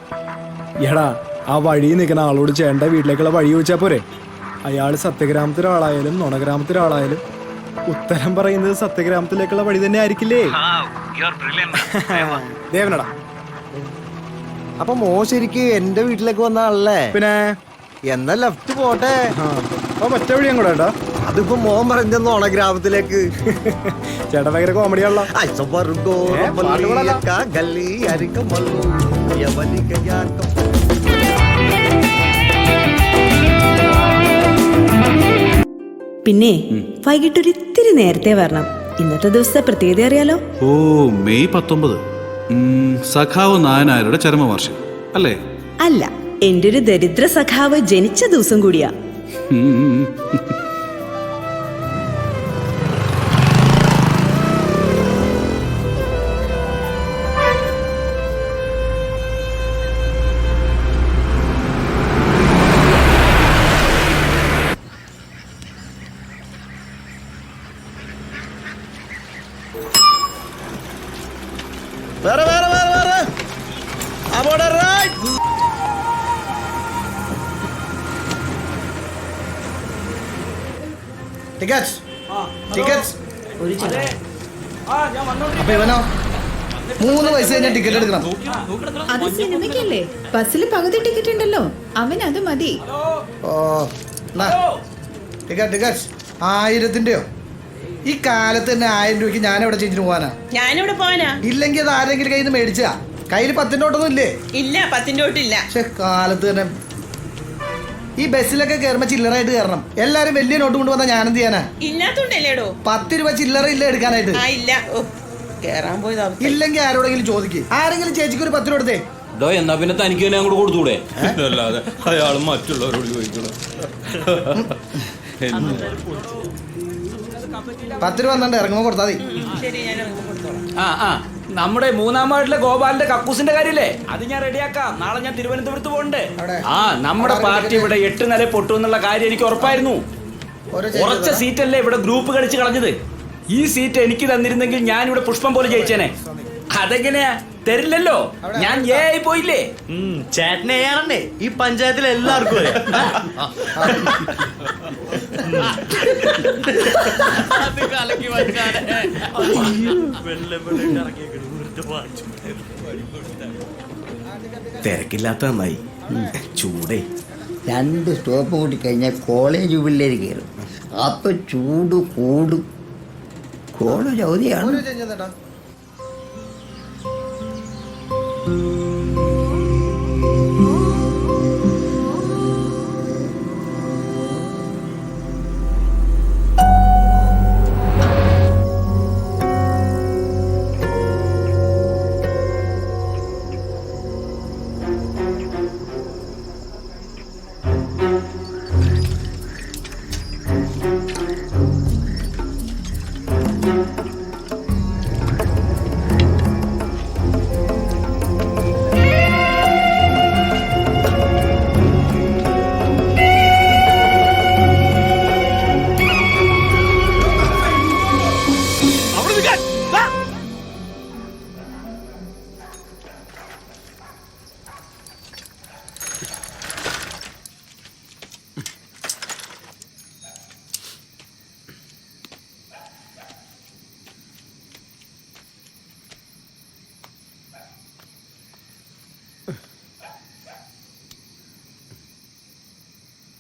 S6: എടാ, ആ വഴി നിൽക്കുന്ന ആളോട് ചേട്ടന്റെ വീട്ടിലേക്കുള്ള വഴി ചോദിച്ചാ പോരെ? അയാള് സത്യഗ്രാമത്തിലൊരാളായാലും നുണഗ്രാമത്തിലൊരാളായാലും ഉത്തരം പറയുന്നത് സത്യഗ്രാമത്തിലേക്കുള്ള വഴി തന്നെ ആയിരിക്കില്ലേ? ദേവനടാ.
S17: അപ്പൊ മോ ശരിക്ക് എന്റെ വീട്ടിലേക്ക് വന്ന ആളല്ലേ?
S6: പിന്നെ
S17: എന്നാ ലെഫ്റ്റ് പോട്ടെ.
S6: മറ്റേ വഴിയും കൂടെ കേട്ടാ.
S17: അതിപ്പോ മോൻ പറഞ്ഞോണ ഗ്രാമത്തിലേക്ക്.
S6: ചേട്ടാ ഭയങ്കര കോമഡിയാണല്ലോ.
S1: പിന്നെ വൈകിട്ടൊരു ഇത്തിരി നേരത്തെ വരണം. ഇന്നത്തെ ദിവസത്തെ പ്രത്യേകത അറിയാലോ?
S12: ഓ, മെയ് 19 സഖാവ് നായനാരുടെ ചരമവാർഷികം അല്ലേ?
S1: അല്ല, എന്റെ ഒരു ദരിദ്ര സഖാവ് ജനിച്ച ദിവസം കൂടിയാ.
S17: വേറെ വേറെ വേറെ വേറെ അവിടെ റൈറ്റ്. Tickets tickets. അപ്പൊ ഇവനോ 3 പൈസ കഴിഞ്ഞാൽ ടിക്കറ്റ് എടുക്കണം.
S2: അത് സിനിമയ്ക്കല്ലേ? ബസ്സിൽ പകുതി ടിക്കറ്റ് ഉണ്ടല്ലോ, അവൻ അത് മതി.
S17: ഓ ടിക്കറ്റ് ടിക്കറ്റ്സ് 1000-ന്റെയോ? ഈ കാലത്ത് തന്നെ 1000 രൂപയ്ക്ക് ഞാൻ എവിടെ ചേഞ്ചിന് പോവാനാ?
S1: ഞാനിവിടെ പോവാനാ?
S17: ഇല്ലെങ്കിൽ അത് ആരെങ്കിലും കയ്യിൽ നിന്ന് മേടിച്ചാ? കയ്യിൽ 10 നോട്ടൊന്നും ഇല്ലേ?
S1: ഇല്ല, 10 നോട്ടില്ല.
S17: പക്ഷെ കാലത്ത് തന്നെ ഈ ബസ്സിലൊക്കെ കയറുമ്പോ ചില്ലറായിട്ട് കയറണം. എല്ലാരും വലിയ നോട്ട് കൊണ്ടുവന്നാ ഞാനെന്ത് ചെയ്യാനാ?
S1: ഇല്ലാത്തോണ്ടല്ലേടോ?
S17: 10 രൂപ ചില്ലറ ഇല്ല എടുക്കാനായിട്ട്.
S1: ഇല്ല, കേറാൻ പോയതാ.
S17: ഇല്ലെങ്കിൽ ആരോടെങ്കിലും ചോദിക്കും. ആരെങ്കിലും ചേച്ചിക്ക് ഒരു 10 രൂപ എടുത്തേ.
S8: എന്നാ പിന്നെ തനിക്ക് തന്നെ അങ്ങോട്ട് കൊടുത്തൂടെ? അല്ലാതെ അയാൾ മറ്റുള്ളവരോട് ചോദിക്കണം.
S17: 10 രൂപ വന്നിട്ട് ഇറങ്ങുമ്പോ കൊടുത്താൽ മതി.
S9: നമ്മുടെ 3-ാം വാർഡിലെ ഗോപാലിന്റെ കക്കൂസിന്റെ കാര്യല്ലേ, അത് ഞാൻ റെഡിയാക്കാം. നാളെ ഞാൻ തിരുവനന്തപുരത്ത് പോകണ്ടേ. നമ്മുടെ പാർട്ടി ഇവിടെ 8 നില പൊട്ടും എന്നുള്ള കാര്യം എനിക്ക് ഉറപ്പായിരുന്നു. ഉറച്ച സീറ്റല്ലേ ഇവിടെ ഗ്രൂപ്പ് കളിച്ച് കളഞ്ഞത്. ഈ സീറ്റ് എനിക്ക് തന്നിരുന്നെങ്കിൽ ഞാൻ ഇവിടെ പുഷ്പം പോലെ ജയിച്ചേനെ. അതെങ്ങനെയാ? തരില്ലല്ലോ, ഞാൻ ഏ ആയി പോയില്ലേ.
S17: ചേട്ടനെ ഏറണ്ടേ ഈ പഞ്ചായത്തിൽ എല്ലാവർക്കും.
S9: തിരക്കില്ലാത്ത നന്നായി. ചൂടേ
S16: 2 സ്റ്റോപ്പ് കൂട്ടി കഴിഞ്ഞാൽ കോളേജ് പിള്ളേര് കയറും. അപ്പൊ ചൂട് കൂടും. കോളേജ് അവധിയാണ്.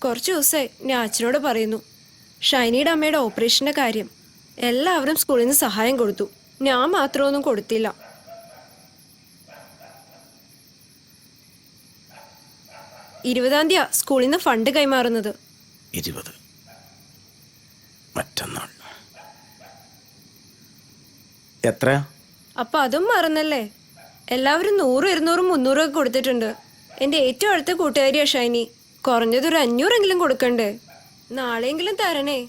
S7: കുറച്ച് ദിവസമായി ഞാൻ അച്ഛനോട് പറയുന്നു, ഷൈനിയുടെ അമ്മയുടെ ഓപ്പറേഷന്റെ കാര്യം. എല്ലാവരും സ്കൂളിൽ നിന്ന് സഹായം കൊടുത്തു, ഞാൻ മാത്രമൊന്നും കൊടുത്തില്ല. ഇരുപതാം സ്കൂളിൽ നിന്ന് ഫണ്ട് കൈമാറുന്നത്.
S9: 20 മറ്റന്നാൾ
S18: എത്രയാ?
S7: അപ്പൊ അതും മറന്നല്ലേ? എല്ലാവരും 100, 200, 300 ഒക്കെ കൊടുത്തിട്ടുണ്ട്. എന്റെ ഏറ്റവും അടുത്ത കൂട്ടുകാരിയാ ഷൈനി. കുറഞ്ഞത് ഒരു 500 എങ്കിലും കൊടുക്കണ്ടേ? നാളെയെങ്കിലും തരണേ.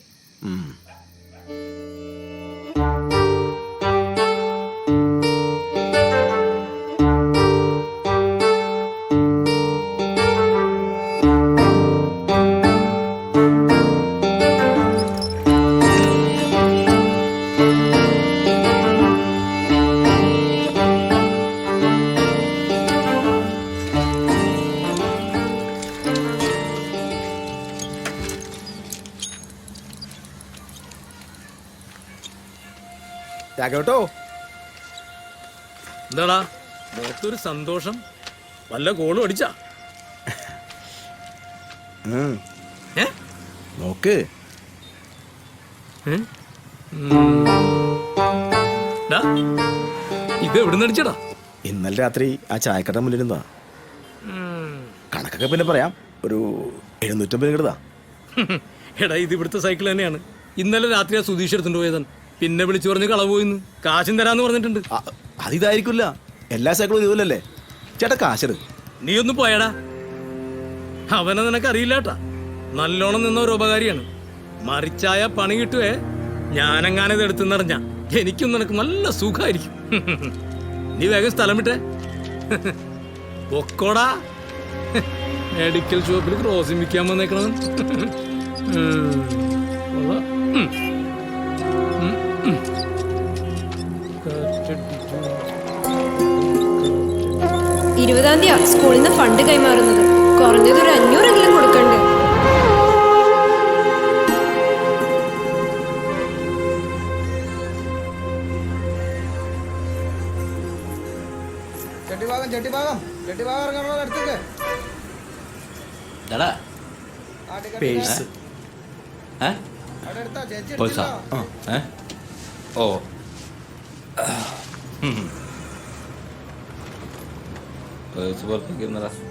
S11: കേട്ടോ എന്താടാ മുഖത്തൊരു സന്തോഷം? വല്ല കോളും അടിച്ചാ?
S18: നോക്ക്.
S11: ഇത് എവിടുന്ന് അടിച്ചടാ?
S18: ഇന്നലെ രാത്രി ആ ചായക്കട മുന്നിലിരുന്നാ. കണക്കൊക്കെ പിന്നെ പറയാം. ഒരു 750 കിടതാ.
S11: എടാ ഇത് ഇവിടുത്തെ സൈക്കിൾ തന്നെയാണ്. ഇന്നലെ രാത്രി ആ സുധീഷ് എടുത്തുകൊണ്ട് പോയതാണ്. പിന്നെ വിളിച്ചു പറഞ്ഞ് കളവ് പോയിന്ന്. കാശും തരാന്ന് പറഞ്ഞിട്ടുണ്ട്.
S18: അതിതായിരിക്കില്ല, എല്ലാ സൈക്കിളും ഇതുപോലല്ലേ. ചേട്ടാ കാശെടു.
S11: നീ ഒന്ന് പോയടാ. അവനെ നിനക്ക് അറിയില്ലാട്ടാ. നല്ലോണം നിന്ന ഒരു ഉപകാരിയാണ്. മറിച്ചായ പണി കിട്ടുവേ. ഞാനെങ്ങാനത് എടുത്തുന്നറിഞ്ഞ എനിക്കും നിനക്ക് നല്ല സുഖമായിരിക്കും. നീ വേഗം സ്ഥലം വിട്ടേ. പൊക്കോടാ. മെഡിക്കൽ ഷോപ്പിൽ ക്രോസിംഗ് വിൽക്കാൻ വന്നേക്കണം.
S7: 20-ാം തീയതി സ്കൂളിൽ നിന്ന് ഫണ്ട് കൈമാറുന്നത്. കുറഞ്ഞത് ഒരു 500 എങ്കിലും കൊടുക്കണ്ടേ?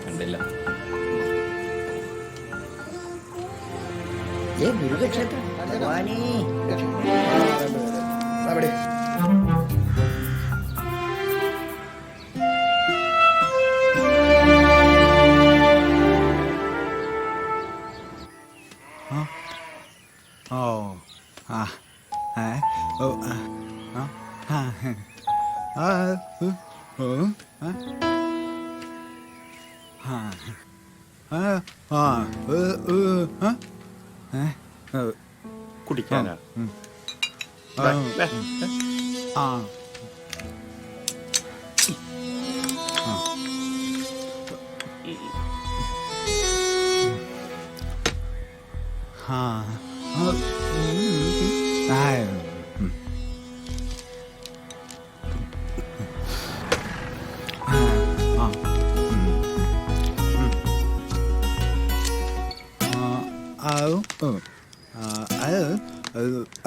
S9: കണ്ടില്ല.
S18: കുടിക്കാനാ?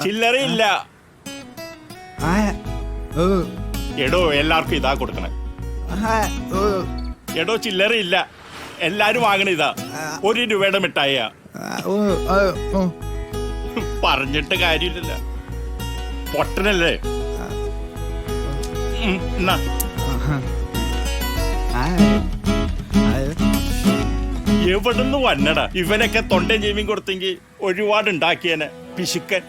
S19: ചില്ലറയില്ല. എടോ എല്ലാവർക്കും ഇതാ കൊടുക്കണേ. എടോ ചില്ലറയില്ല, എല്ലാരും വാങ്ങണ ഇതാ. 1 രൂപയുടെ മിഠായിയാ. പറഞ്ഞിട്ട് കാര്യമില്ല, പൊട്ടനല്ലേ. എവിടുന്ന് വന്നടാ? ഇവനൊക്കെ തൊണ്ടയും ചെവിയും കൊടുത്തെങ്കിൽ ഒരുപാട് ഉണ്ടാക്കിയേനെ. പിശുക്കൻ.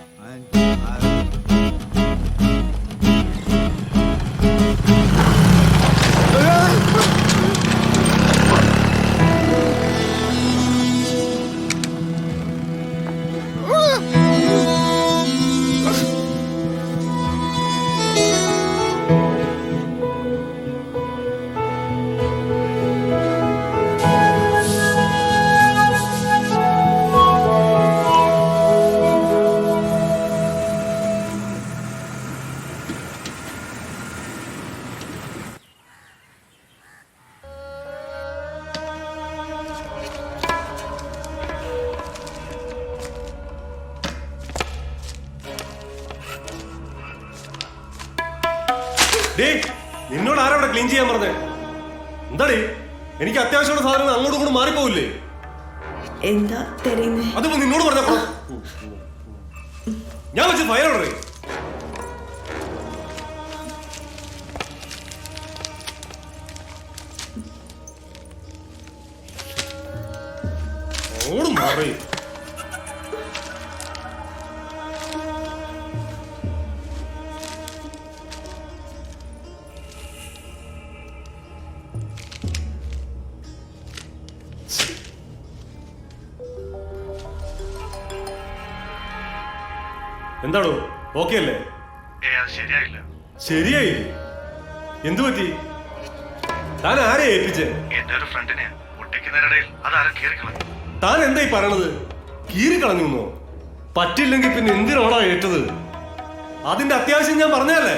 S20: നിന്നോട് ആരാ ക്ലീൻ ചെയ്യാൻ പറഞ്ഞേ? എന്താടേ, എനിക്ക് അത്യാവശ്യമുള്ള സാധനങ്ങൾ അങ്ങോട്ടും ഇങ്ങോട്ടും മാറിപ്പോവില്ലേ?
S1: എന്താ തരുന്നേ?
S20: അതിപ്പോ നിന്നോട് പറഞ്ഞോ. ഞാൻ വെച്ച് ഫയർ ഓർഡർ. അങ്ങോട്ട് മാറി. എന്താണോ ഓക്കെ അല്ലേ?
S19: ശരിയായില്ല.
S20: ശരിയായി? എന്തു പറ്റി? താൻ ആരെ ഏൽപ്പിച്ചേ?
S19: എന്റെ ഒരു ഫ്രണ്ടിനെ ഒട്ടിക്കുന്നതിനിടയിൽ അതാരും കീറിക്കളഞ്ഞു.
S20: താൻ എന്തായി പറയണത്? കീറിക്കളഞ്ഞു? പറ്റില്ലെങ്കിൽ പിന്നെ എന്തിനാണോ ഏറ്റത്? അതിന്റെ അത്യാവശ്യം ഞാൻ പറഞ്ഞല്ലേ.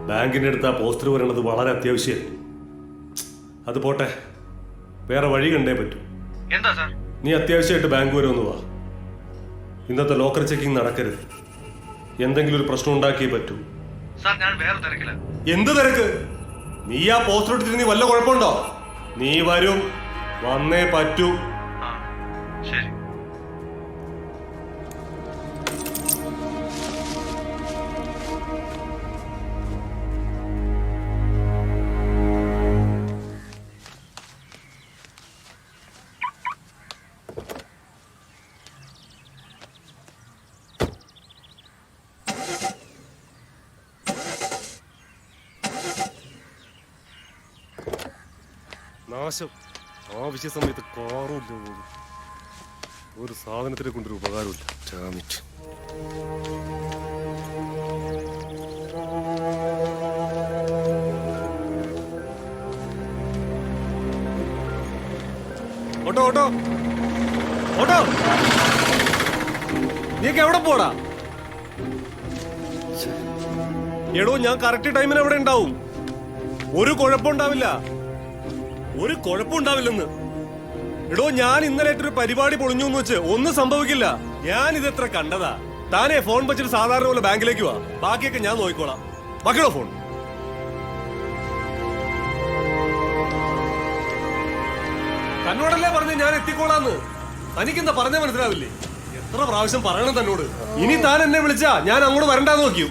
S20: ബാങ്കിന്റെ അടുത്ത് ആ പോസ്റ്റർ വരണത് വളരെ അത്യാവശ്യമായി. അത് പോട്ടെ, വേറെ വഴി കണ്ടേ പറ്റൂ.
S19: എന്താ സാർ?
S20: നീ അത്യാവശ്യമായിട്ട് ബാങ്ക് വരെ ഒന്ന് വാ. ഇന്നത്തെ ലോക്കർ ചെക്കിംഗ് നടക്കരുത്. എന്തെങ്കിലും ഒരു പ്രശ്നം ഉണ്ടാക്കിയേ പറ്റൂ.
S19: സാർ ഞാൻ വേറെ തിരക്കില്ല.
S20: എന്ത് തിരക്ക്? നീ ആ പോസ്റ്റർ എടുത്തിട്ട് നീ വല്ല കുഴപ്പമുണ്ടോ? നീ വരും, വന്നേ പറ്റൂ.
S19: ശരി.
S20: നാശം. ആവശ്യ സമയത്ത് കാറുമില്ല, ഒരു സാധനത്തിനെ കൊണ്ടൊരു ഉപകാരമില്ല. ചാമിറ്റ്. ഓട്ടോ ഓട്ടോ ഓട്ടോ, നീക്ക് എവിടെ പോടാ? എടോ, ഞാൻ കറക്റ്റ് ടൈമിന് എവിടെ ഉണ്ടാവും. ഒരു കുഴപ്പമുണ്ടാവില്ല, ഒരു കുഴപ്പമുണ്ടാവില്ലെന്ന്. എടോ, ഞാൻ ഇന്നലെ ഒരു പരിപാടി പൊളിഞ്ഞു എന്ന് വെച്ച് ഒന്നും സംഭവിക്കില്ല. ഞാൻ ഇതെത്ര കണ്ടതാ. താനേ ഫോൺ വെച്ചിട്ട് സാധാരണ പോലെ ബാങ്കിലേക്ക് വാ, ബാക്കിയൊക്കെ ഞാൻ നോക്കിക്കോളാം. ബാക്കിയോ ഫോൺ. തന്നോടല്ലേ പറഞ്ഞ് ഞാൻ എത്തിക്കോളാന്ന്. തനിക്കെന്താ പറഞ്ഞ മനസ്സിലാവില്ലേ? എത്ര പ്രാവശ്യം പറയണം തന്നോട്. ഇനി താൻ എന്നെ വിളിച്ചാ ഞാൻ അങ്ങോട്ട് വരണ്ടാന്ന് നോക്കിയോ?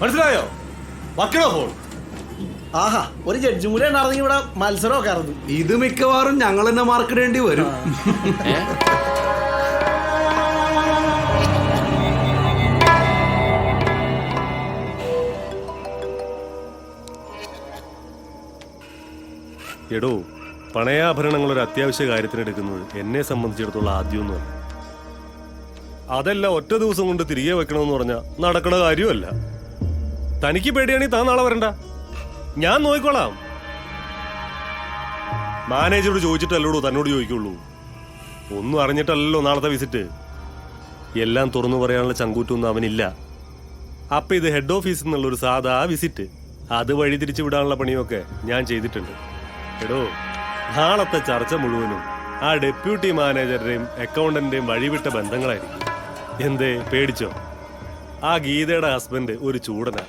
S20: മനസ്സിലായോ? ബാക്കിയോ ഫോൺ.
S17: ആഹാ, ഒരു ജഡ്ജും കൂടെ ഉണ്ടായിരുന്നെങ്കിൽ ഇവിടെ മത്സരമൊക്കെ ആയിരുന്നു.
S18: ഇത് മിക്കവാറും ഞങ്ങൾ തന്നെ മാർക്കിടേണ്ടി വരും.
S20: എടോ, പണയാഭരണങ്ങൾ ഒരു അത്യാവശ്യ കാര്യത്തിന് എടുക്കുന്നത് എന്നെ സംബന്ധിച്ചിടത്തോളം ആദ്യമൊന്നുമല്ല. അതല്ല ഒറ്റ ദിവസം കൊണ്ട് തിരികെ വെക്കണമെന്ന് പറഞ്ഞാൽ നടക്കണ കാര്യമല്ല. തനിക്ക് പേടിയാണെങ്കിൽ താൻ നാളെ വരണ്ട, ഞാൻ നോക്കിക്കോളാം. മാനേജറോട് ചോദിച്ചിട്ടല്ലോ തന്നോട് ചോദിക്കുള്ളൂ. ഒന്നും അറിഞ്ഞിട്ടല്ലോ നാളത്തെ വിസിറ്റ്. എല്ലാം തുറന്നു പറയാനുള്ള ചങ്കൂറ്റൊന്നും അവനില്ല. അപ്പൊ ഇത് ഹെഡ് ഓഫീസിൽ നിന്നുള്ളൊരു സാധാ വിസിറ്റ്. അത് വഴി തിരിച്ചു വിടാനുള്ള പണിയൊക്കെ ഞാൻ ചെയ്തിട്ടുണ്ട്. എടോ, നാളത്തെ ചർച്ച മുഴുവനും ആ ഡെപ്യൂട്ടി മാനേജറുടെയും അക്കൗണ്ടന്റിന്റെയും വഴിവിട്ട ബന്ധങ്ങളായിരിക്കും. എന്തേ പേടിച്ചോ? ആ ഗീതയുടെ ഹസ്ബൻഡ് ഒരു ചൂടനാ,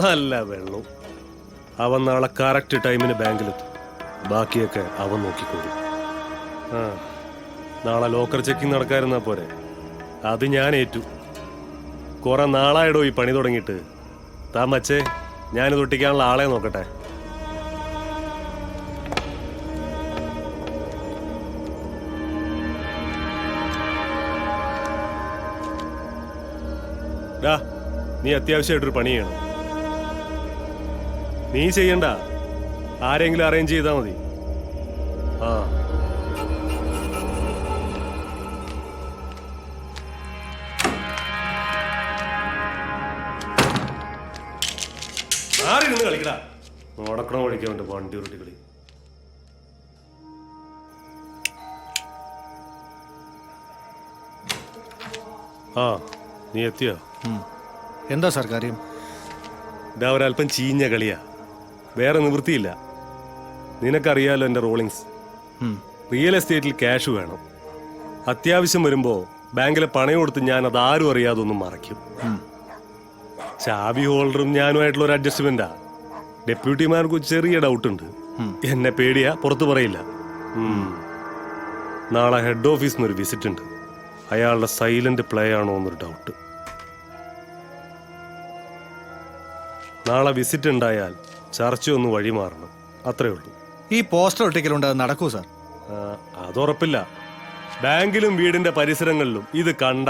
S20: നല്ല വെള്ളവും. അവൻ നാളെ കറക്റ്റ് ടൈമിന് ബാങ്കിലെത്തും. ബാക്കിയൊക്കെ അവൻ നോക്കിക്കോളും. ആ, നാളെ ലോക്കർ ചെക്കിംഗ് നടക്കാതിരുന്നാ പോരെ? അത് ഞാൻ ഏറ്റു. കുറെ നാളായിടോ ഈ പണി തുടങ്ങിയിട്ട്. താൻ മച്ചേ, ഞാനിത് ഒട്ടിക്കാനുള്ള ആളെ നോക്കട്ടെ. നീ അത്യാവശ്യമായിട്ടൊരു പണി ചെയ്യണം. നീ ചെയ്യണ്ട, ആരെങ്കിലും അറേഞ്ച് ചെയ്താൽ മതി. ആ, ആരെ നിന്ന് കളിക്കടാ. നടക്കണം കളിക്കാൻ വേണ്ടി വണ്ടി ഉരുട്ടി കളി. ആ, നീ എത്തിയോ?
S18: എന്താ സാർ കാര്യം?
S20: ഇതാ ഒരല്പം ചീഞ്ഞ കളിയാ, വേറെ നിവൃത്തിയില്ല. നിനക്കറിയാലോ എൻ്റെ റോളിങ്സ്. റിയൽ എസ്റ്റേറ്റിൽ ക്യാഷ് വേണം. അത്യാവശ്യം വരുമ്പോ ബാങ്കിലെ പണയം കൊടുത്ത് ഞാൻ അതാരും അറിയാതെ ഒന്നും മറയ്ക്കും. ചാവി ഹോൾഡറും ഞാനുമായിട്ടുള്ള ഒരു അഡ്ജസ്റ്റ്മെന്റാ. ഡെപ്യൂട്ടിമാർക്ക് ചെറിയ ഡൗട്ട് ഉണ്ട്. എന്നെ പേടിയാ, പുറത്തു പറയില്ല. നാളെ ഹെഡ് ഓഫീസിൽ നിന്നൊരു വിസിറ്റ് ഉണ്ട്. അയാളുടെ സൈലന്റ് പ്ലേ ആണോ എന്നൊരു ഡൗട്ട്. നാളെ വിസിറ്റ് ഉണ്ടായാൽ ചർച്ചയൊന്ന് വഴിമാറണം. അത്രേ ഉള്ളൂ.
S18: ഈ പോസ്റ്റർ ഒട്ടിക്കലുണ്ട്, അത് നടക്കൂ സാർ?
S20: അതുറപ്പില്ല. ബാങ്കിലും വീടിന്റെ പരിസരങ്ങളിലും ഇത് കണ്ട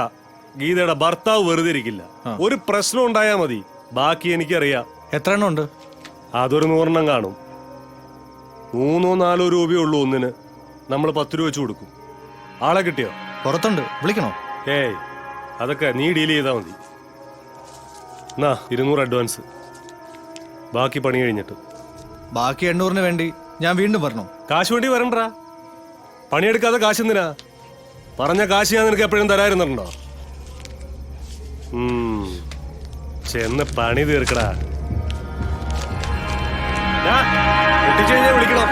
S20: ഗീതയുടെ ഭർത്താവ് വെറുതെ ഇരിക്കില്ല. ഒരു പ്രശ്നം ഉണ്ടായാ മതി, ബാക്കി എനിക്കറിയാം.
S18: എത്ര എണ്ണം ഉണ്ട്?
S20: അതൊരു 100 കാണും. 3-4 രൂപയേ ഉള്ളൂ ഒന്നിന്. നമ്മൾ 10 രൂപ വെച്ച് കൊടുക്കും. ആളെ കിട്ടിയോ?
S18: പുറത്തുണ്ട്, വിളിക്കണോ?
S20: ഏയ്, അതൊക്കെ നീ ഡീൽ ചെയ്താൽ മതി. എന്നാ 200 അഡ്വാൻസ്, ബാക്കി പണി കഴിഞ്ഞിട്ട്.
S18: ബാക്കി 800-ന് വേണ്ടി ഞാൻ വീണ്ടും പറഞ്ഞു.
S20: കാശ് വേണ്ടി വരണ്ടാ, പണിയെടുക്കാതെ കാശ് എന്തിനാ? പറഞ്ഞ കാശ് ഞാൻ നിനക്ക് എപ്പോഴും തരായിരുന്നുണ്ടോ? ചെന്ന് പണി തീർക്കടാ. ഒട്ടിച്ചു കഴിഞ്ഞാൽ വിളിക്കണം.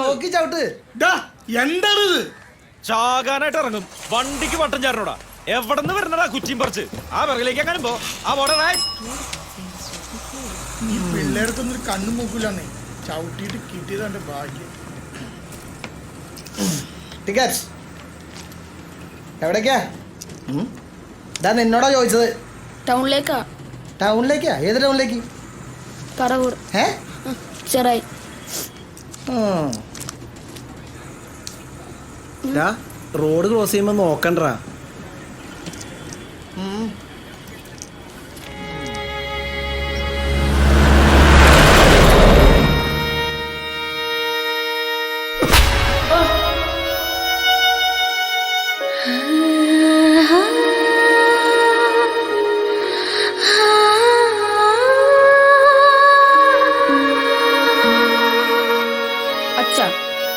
S17: നോക്കി ചവിട്ട്.
S18: എന്താണിത്? ചാകാനായിട്ട് ഇറങ്ങും, വണ്ടിക്ക് വട്ടം ചേർന്നോടാ. എവിടെ നിന്ന് വരുന്നടാ കുറ്റിയും പറിച്ച്? ആ പിറകിലേക്ക് എങ്ങനെ പോ. ആ പോടാ.
S17: ഈ പിള്ളേർക്കൊന്നും കണ്ണു മൂക്കില്ലെന്നേ, ചവിട്ടിയിട്ട് കിട്ടിയതാണ്ട് ഭാഗ്യം. ടിക്കറ്റ് എവിടേക്കാ? ഇതാ നിന്നോടാ ചോദിച്ചത്.
S2: ടൗണിലേക്കാ.
S17: ടൗണിലേക്കാ? ഏത് ടൗണിലേക്ക്?
S2: പറവൂർ. ചെറായി.
S17: റോഡ് ക്രോസ് ചെയ്യുമ്പോ നോക്കണ്ടാ.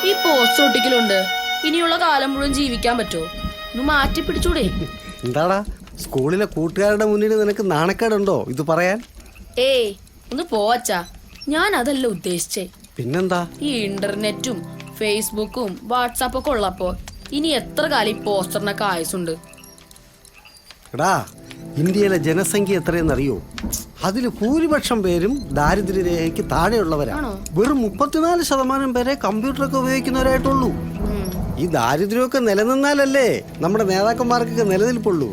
S2: ഈ പോസ്റ്റർ ഒട്ടിക്കലുണ്ട്, ഇനിയുള്ള കാലം മുഴുവൻ ജീവിക്കാൻ പറ്റുമോ? ഒന്ന് മാറ്റി പിടിച്ചൂടെ?
S10: എന്താടാ, സ്കൂളിലെ കൂട്ടുകാരുടെ മുന്നിൽ നിനക്ക് നാണക്കേടുണ്ടോ ഇത് പറയാൻ?
S2: ഏയ് ഒന്ന് പോവച്ചാ, ഞാൻ അതല്ല ഉദ്ദേശിച്ചേ.
S10: പിന്നെന്താ?
S2: ഈ ഇന്റർനെറ്റും ഫേസ്ബുക്കും വാട്സാപ്പൊക്കെ ഉള്ളപ്പോ ഇനി എത്ര കാലം ഈ പോസ്റ്ററിനൊക്കെ ആയുസുണ്ട്?
S10: എടാ, ഇന്ത്യയിലെ ജനസംഖ്യ എത്രയെന്നറിയോ? അതിൽ ഭൂരിപക്ഷം പേരും ദാരിദ്ര്യരേഖയ്ക്ക് താഴെയുള്ളവരാണ്. വെറും 34% പേരെ കമ്പ്യൂട്ടറൊക്കെ ഉപയോഗിക്കുന്നവരായിട്ടുള്ളൂ. ഈ ദാരിദ്ര്യമൊക്കെ നിലനിന്നാലല്ലേ നമ്മുടെ നേതാക്കന്മാർക്കൊക്കെ നിലനിൽപ്പുള്ളൂ.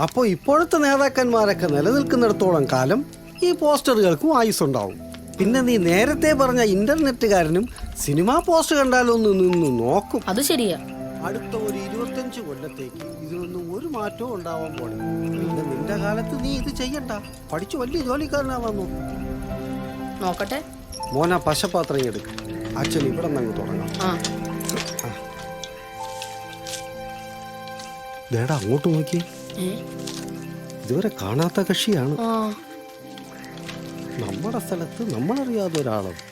S10: അപ്പോ ഇപ്പോഴത്തെ നേതാക്കന്മാരൊക്കെ നിലനിൽക്കുന്നിടത്തോളം കാലം ഈ പോസ്റ്ററുകൾക്കും ആയുസ്സുണ്ടാവും. പിന്നെ നീ നേരത്തെ പറഞ്ഞ ഇന്റർനെറ്റുകാരനും സിനിമാ പോസ്റ്റർ കണ്ടാലൊന്ന് നിന്ന് നോക്കും.
S2: അത് ശരിയാ.
S10: അടുത്ത ഒരു 25 കൊല്ലത്തേക്ക് ഇതിനൊന്നും ഒരു മാറ്റവും ഉണ്ടാവാൻ പോണേ. പിന്നെ നിന്റെ കാലത്ത് നീ ഇത് ചെയ്യണ്ട, പഠിച്ചു വലിയ ജോലിക്കാരനാവാൻ
S2: നോക്കട്ടെ.
S10: മോന പശപാത്രം എടുക്ക, അച്ഛൻ ഇവിടെ നിന്ന് തുടങ്ങാം. ദേടാ അങ്ങോട്ട് നോക്കി, ഇതുവരെ കാണാത്ത കക്ഷിയാണ്. നമ്മുടെ സ്ഥലത്ത് നമ്മളറിയാതെ ഒരാളാണ്.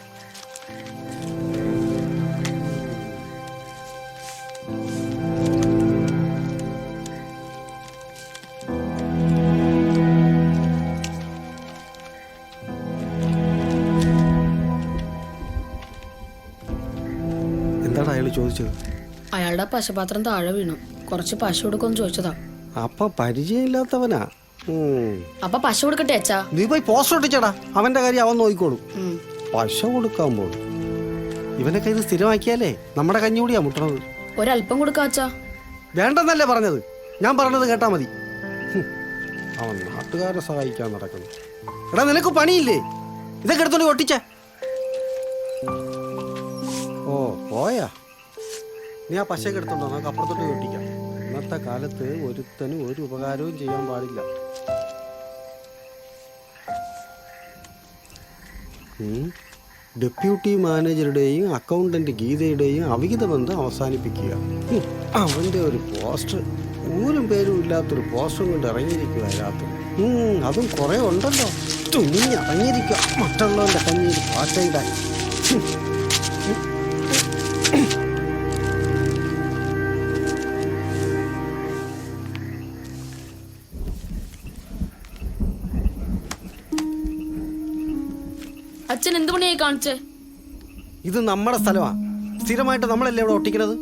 S10: എന്താടാ അയാൾ ചോദിച്ചത്?
S2: അയാളുടെ പശപാത്രം താഴെ വീണു, കുറച്ച് പശ കൊടുക്കുമെന്ന് ചോദിച്ചതാ.
S10: അപ്പൊ പരിചയമില്ലാത്തവനാ.
S2: അപ്പൊ പശ കൊടുക്കട്ടെ അച്ഛാ?
S10: നീ പോയി പോസ്റ്റർ ഒട്ടിച്ചടാ, അവന്റെ കാര്യം അവൻ നോക്കിക്കോളും. പശ കൊടുക്കാൻ പോലും ഇവനൊക്കെ ഇത് സ്ഥിരമാക്കിയാലേ നമ്മുടെ കഞ്ഞൂടിയാ മുട്ടണത്.
S2: ഒരല്പം കൊടുക്കാ അച്ഛാ?
S10: വേണ്ടെന്നല്ലേ പറഞ്ഞത്, ഞാൻ പറഞ്ഞത് കേട്ടാ മതി. അവൻ നാട്ടുകാരെ സഹായിക്കാൻ നടക്കുന്നു. എടാ നിനക്ക് പണിയില്ലേ? ഇതൊക്കെ എടുത്തോണ്ട് ഒട്ടിച്ച. ഓ പോയാ, നീ ആ പശയൊക്കെ എടുത്തോണ്ടോ, നമുക്ക് അപ്പുറത്തോട്ട് ഒട്ടിക്കാം. ഇന്നത്തെ കാലത്ത് ഒരുത്തനും ഒരു ഉപകാരവും ചെയ്യാൻ പാടില്ല. ഡെപ്യൂട്ടി മാനേജറുടെയും അക്കൗണ്ടന്റ് ഗീതയുടെയും അവിഹിത ബന്ധം അവസാനിപ്പിക്കുക. അവന്റെ ഒരു പോസ്റ്റർ, ഊരും പേരും ഇല്ലാത്തൊരു പോസ്റ്ററും കൊണ്ട് ഇറങ്ങിയിരിക്കുക രാത്രി. അതും കുറെ ഉണ്ടല്ലോ, തുണിഞ്ഞ് ഇറങ്ങിയിരിക്കുക മറ്റുള്ളവന്റെ കഞ്ഞിയിൽ പാറ്റയിടാൻ.
S2: അച്ഛൻ എന്ത് പണിയായി കാണിച്ചേ?
S10: ഇത് നമ്മുടെ സ്ഥലമാണ്, സ്ഥിരമായിട്ട് നമ്മളല്ലേ ഇവിടെ ഒട്ടിക്കുന്നത്.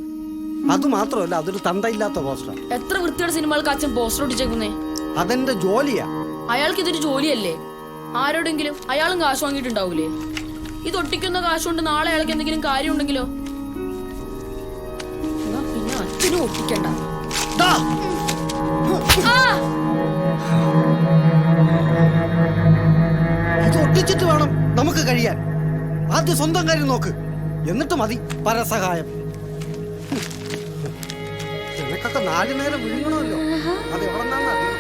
S10: അത് മാത്രമല്ല, അതൊരു തന്തയില്ലാത്ത പോസ്റ്റർ.
S2: എത്ര വൃത്തിയുടെ സിനിമകൾക്ക് അച്ഛൻ പോസ്റ്റർ ഒട്ടിച്ചേക്കുന്നേ?
S10: അതെന്റെ ജോലിയാ.
S2: അയാൾക്ക് ഇതൊരു ജോലിയല്ലേ? ആരോടെങ്കിലും അയാളും കാശ് വാങ്ങിയിട്ടുണ്ടാവൂലേ? ഇത് ഒട്ടിക്കുന്ന കാശ് കൊണ്ട് നാളെ അയാൾക്ക് എന്തെങ്കിലും കാര്യം ഉണ്ടെങ്കിലോ? പിന്നെ അച്ഛനും ഒട്ടിക്കണ്ട.
S17: ചിന്തിച്ചിട്ട് വേണം നമുക്ക് കഴിയാൻ. ആദ്യം സ്വന്തം കാര്യം നോക്ക്, എന്നിട്ട് മതി പരസഹായം. നിനക്കൊക്കെ 4 നേരം വിഴുങ്ങണമല്ലോ, അത് എവിടെ നിന്നാണ് അറിയാം.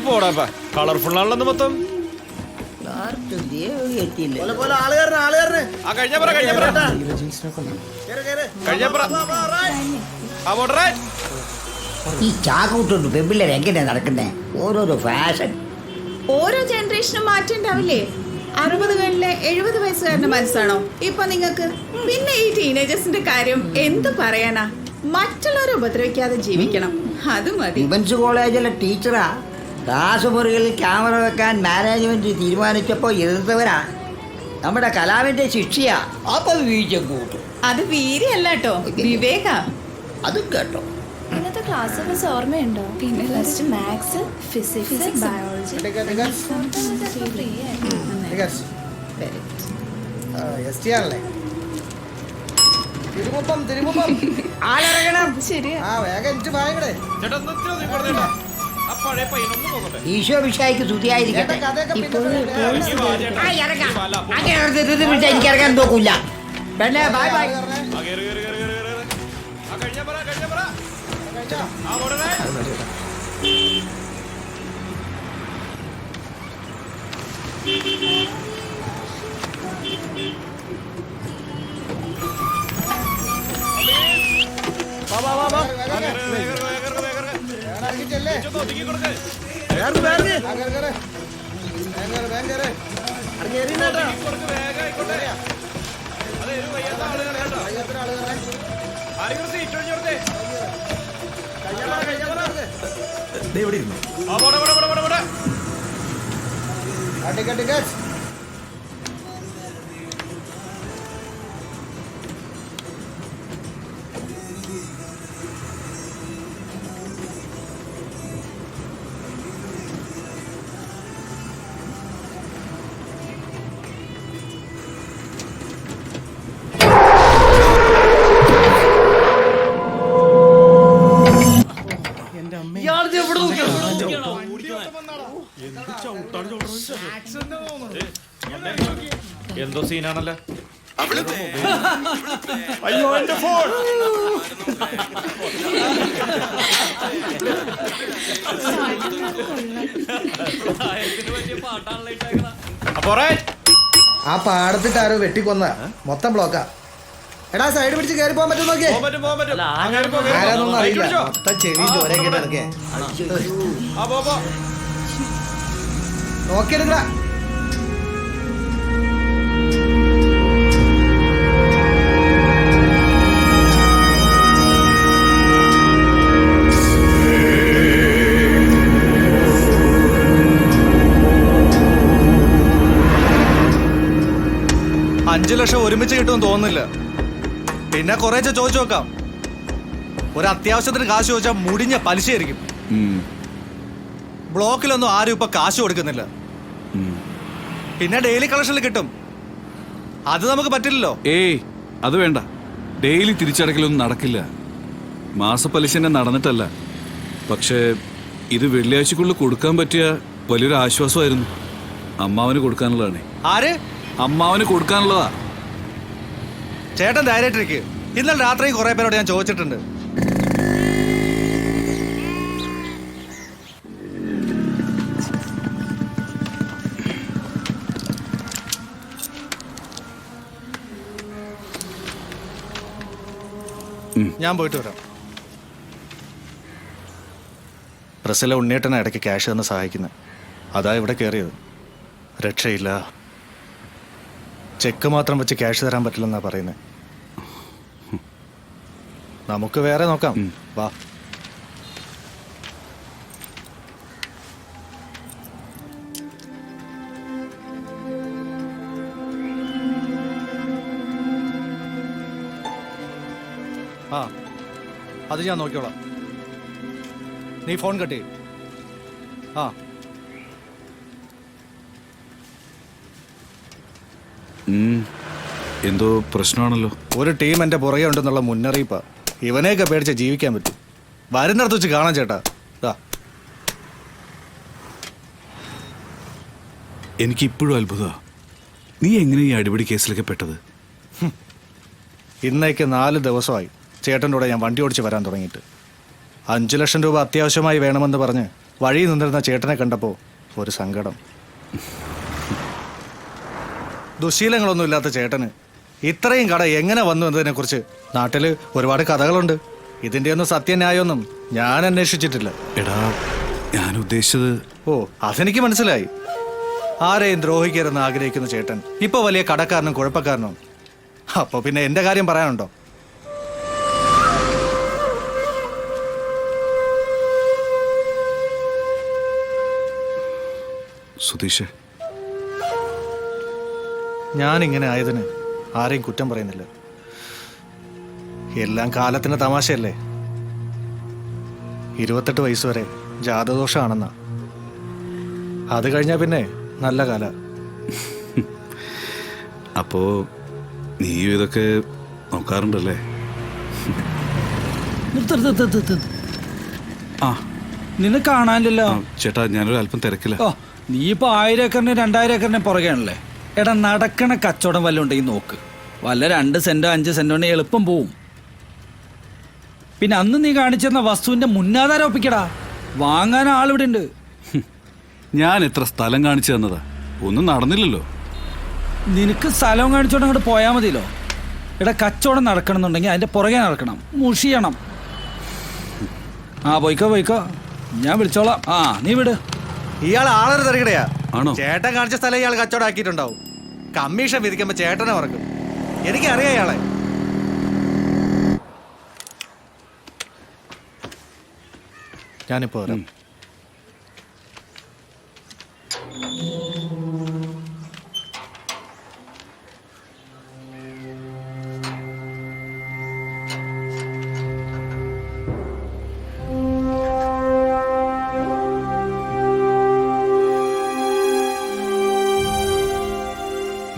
S18: പോടാ, കളർഫുൾ ആണല്ലോ മൊത്തം.
S16: ഈ ചാക്കൂട്ടുണ്ട് പെമ്പിള്ളേർ എങ്ങനെയാ നടക്കുന്നേ? ഓരോരോ ഫാഷൻ.
S2: ഓരോ ജനറേഷനും മാറ്റം ഉണ്ടാവില്ലേ? 60കളിലെ 70 വയസ്സുകാരന്റെ മനസ്സാണോ ഇപ്പൊ നിങ്ങൾക്ക്? പിന്നെ ഈ ടീനേജേഴ്സിന്റെ കാര്യം എന്ത് പറയാനാ? മറ്റുള്ളവരെ ഉപദ്രവിക്കാതെ ജീവിക്കണം, അത് മതി.
S16: വിമൻസ് കോളേജിലെ ടീച്ചറാ. ക്ലാസ് മുറികളിൽ ക്യാമറ വെക്കാൻ മാനേജ്മെന്റ് തീരുമാനിച്ചപ്പോ എതിർത്തവരാ. നമ്മുടെ കലാമിന്റെ ശിക്ഷയാ. അപ്പൊ വീഴ്ച കൂട്ടും.
S2: അത് വീര്യല്ല കേട്ടോ, വിവേക.
S16: അതും കേട്ടോ.
S2: ഇന്നത്തെ ക്ലാസ് ഓർമ്മയുണ്ടോ? പിന്നെ മാത്സ്, ഫിസിക്സ്, ബയോളജി.
S16: ഈശോ വിഷായിക്ക് സ്തുതിയായിരിക്കട്ടെ. എനിക്ക് ഇറങ്ങാൻ നോക്കൂല. പിന്നെ ബൈ ബൈ.
S18: എന്തോ സീനാണല്ലോ.
S19: അയ്യോ എന്റെ ഫോൺ.
S17: ആ പാടത്തിട്ട് ആരോ വെട്ടിക്കൊന്ന മൊത്തം ബ്ലോക്കാ. എടാ സൈഡ് പിടിച്ച് കയറി പോകാൻ പറ്റും നോക്കിയേ. ആരാന്നൊന്നും അറിയില്ല, മൊത്തം ചെവി ചോര കിടക്കേ. നോക്കിയെടുക്കടാ.
S6: $5 ലക്ഷം ഒരുമിച്ച് കിട്ടുമെന്ന് തോന്നുന്നില്ല. പിന്നെ കുറേശ്ശെ ചോദിച്ചു നോക്കാം. ഒരു അത്യാവശ്യത്തിന് കാശ് ചോദിച്ചാൽ മുടിഞ്ഞ പലിശയായിരിക്കും. ബ്ലോക്കിലൊന്നും ആരും ഇപ്പൊ കാശ് കൊടുക്കുന്നില്ല. പിന്നെ ഡെയിലി കളക്ഷനിൽ കിട്ടും, അത് നമുക്ക് പറ്റില്ലല്ലോ.
S12: ഏയ് അത് വേണ്ട, ഡെയിലി തിരിച്ചടക്കലൊന്നും നടക്കില്ല. മാസപ്പലിശ നടന്നിട്ടല്ല, പക്ഷേ ഇത് വെള്ളിയാഴ്ചക്കുള്ളിൽ കൊടുക്കാൻ പറ്റിയ വലിയൊരു ആശ്വാസമായിരുന്നു. അമ്മാവന് കൊടുക്കാനുള്ളതാണ്.
S6: ആര്?
S12: അമ്മാവന് കൊടുക്കാനുള്ളതാ.
S6: ചേട്ടൻ ധൈര്യമായിട്ടിരിക്ക്. ഇന്നലെ രാത്രി കുറെ പേരോട് ഞാൻ ചോദിച്ചിട്ടുണ്ട്. ഞാൻ പോയിട്ട് വരാം. പ്രസിലെ ഉണ്ണിയേട്ടനെ ഇടയ്ക്ക് ക്യാഷ് തന്ന് സഹായിക്കുന്നത്, അതാ ഇവിടെ കയറിയത്. രക്ഷയില്ല. ചെക്ക് മാത്രം വെച്ച് ക്യാഷ് തരാൻ പറ്റില്ലെന്നാ പറയുന്നത്. നമുക്ക് വേറെ നോക്കാം, വാ.
S17: ആ അത് ഞാൻ നോക്കിയോളാം. നീ ഫോൺ കട്ട് ചെയ്യും. ആ
S12: എന്തോ പ്രശ്നമാണല്ലോ.
S17: ഒരു ടീം എൻ്റെ പുറകെ ഉണ്ടെന്നുള്ള മുന്നറിയിപ്പാ. ഇവനെയൊക്കെ പേടിച്ച് ജീവിക്കാൻ പറ്റും. വരുന്നിടത്ത് വെച്ച് കാണാൻ ചേട്ടാ.
S12: എനിക്കിപ്പോഴും അത്ഭുതമാ, നീ എങ്ങനെ ഈ അടിപിടി കേസിലൊക്കെ പെട്ടത്?
S17: ഇന്നേക്ക് 4 ദിവസമായി ചേട്ടൻ്റെ കൂടെ ഞാൻ വണ്ടി ഓടിച്ച് വരാൻ തുടങ്ങിയിട്ട്. 5 ലക്ഷം രൂപ അത്യാവശ്യമായി വേണമെന്ന് പറഞ്ഞ് വഴി നിന്നിരുന്ന ചേട്ടനെ കണ്ടപ്പോൾ ഒരു സങ്കടം. ദുശീലങ്ങളൊന്നും ഇല്ലാത്ത ചേട്ടന് ഇത്രയും കട എങ്ങനെ വന്നു എന്നതിനെക്കുറിച്ച് നാട്ടിൽ ഒരുപാട് കഥകളുണ്ട്. ഇതിൻ്റെ ഒന്നും സത്യന്യായമൊന്നും ഞാൻ അന്വേഷിച്ചിട്ടില്ല.
S12: എടാ, ഞാൻ ഉദ്ദേശിച്ചത്...
S17: ഓ, അതെനിക്ക് മനസ്സിലായി. ആരെയും ദ്രോഹിക്കരുതെന്ന് ആഗ്രഹിക്കുന്ന ചേട്ടൻ ഇപ്പൊ വലിയ കടക്കാരനും കുഴപ്പക്കാരനും. അപ്പൊ പിന്നെ എന്റെ കാര്യം പറയാനുണ്ടോ?
S12: സുധീഷ്,
S17: ഞാനിങ്ങനെ ആയതിന് ആരെയും കുറ്റം പറയുന്നില്ല. എല്ലാം കാലത്തിന്റെ തമാശയല്ലേ. 28 വയസ്സ് വരെ ജാതദോഷമാണെന്നാ. അത് കഴിഞ്ഞാ പിന്നെ നല്ല കാല.
S12: അപ്പോ നീ ഇതൊക്കെ നോക്കാറുണ്ടല്ലേ?
S9: ആ, നിന്നെ കാണാനില്ലല്ലോ.
S12: ചേട്ടാ, ഞാനൊരു അല്പം തിരക്കില്ല.
S9: ഓ, നീ ഇപ്പൊ 1000 ഏക്കറിന് 2000 ഏക്കറിനെ പുറകെയാണല്ലേ. എടാ, നടക്കണ കച്ചവടം വല്ലതും ഉണ്ടെങ്കിൽ നോക്ക്. വല്ല 2 സെന്റോ 5 സെന്റോ ഉണ്ടെങ്കിൽ എളുപ്പം പോവും. പിന്നെ അന്ന് നീ കാണിച്ചിരുന്ന വസ്തുവിന്റെ മുന്നാധാരം ഒപ്പിക്കടാ. വാങ്ങാൻ ആളിവിടെ ഉണ്ട്.
S12: ഞാൻ എത്ര സ്ഥലം കാണിച്ചു തന്നതാ, ഒന്നും നടന്നില്ലല്ലോ.
S9: നിനക്ക് സ്ഥലവും കാണിച്ചോണ്ട് അങ്ങോട്ട് പോയാൽ മതിയല്ലോ. എടാ, കച്ചവടം നടക്കണമെന്നുണ്ടെങ്കിൽ അതിന്റെ പുറകെ നടക്കണം, മുഷിയണം. ആ, പോയിക്കോ, ഞാൻ വിളിച്ചോളാം. ആ, നീ വിട്.
S17: ഇയാൾ ആളൊരു തിരക്കടയാ.
S12: ആണോ?
S17: ചേട്ടൻ കാണിച്ച സ്ഥലം ഇയാൾ കച്ചവടം ആക്കിയിട്ടുണ്ടാവും. കമ്മീഷൻ വിധിക്കുമ്പോ ചേട്ടനെ മറക്കും. എനിക്കറിയാം ഇയാളെ. ഞാനിപ്പോ വരാം.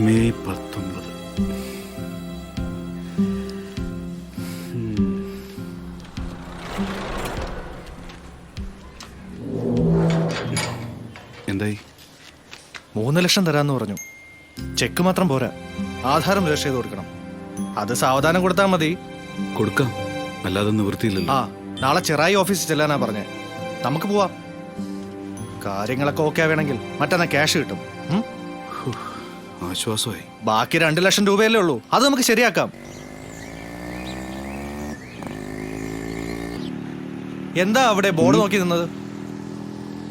S12: മെയ് 19. എന്തായി?
S17: 3 ലക്ഷം തരാന്ന് പറഞ്ഞു. ചെക്ക് മാത്രം പോരാ, ആധാരം രജിസ്റ്റർ ചെയ്ത് കൊടുക്കണം. അത് സാവധാനം കൊടുത്താൽ മതി.
S12: കൊടുക്കാം, അല്ലാതെ നിവൃത്തിയില്ലല്ലോ.
S17: ആ, നാളെ ചെറായി ഓഫീസിൽ ചെല്ലാനാ പറഞ്ഞേ. നമുക്ക് പോവാം. കാര്യങ്ങളൊക്കെ ഓക്കെ ആവേണമെങ്കിൽ മറ്റന്നാ ക്യാഷ് കിട്ടും.
S12: ആശ്വാസമായി.
S17: ബാക്കി 2 ലക്ഷം രൂപയല്ലേ ഉള്ളൂ, അത് നമുക്ക് ശരിയാക്കാം. എന്താ അവിടെ ബോർഡ് നോക്കി നിന്നത്?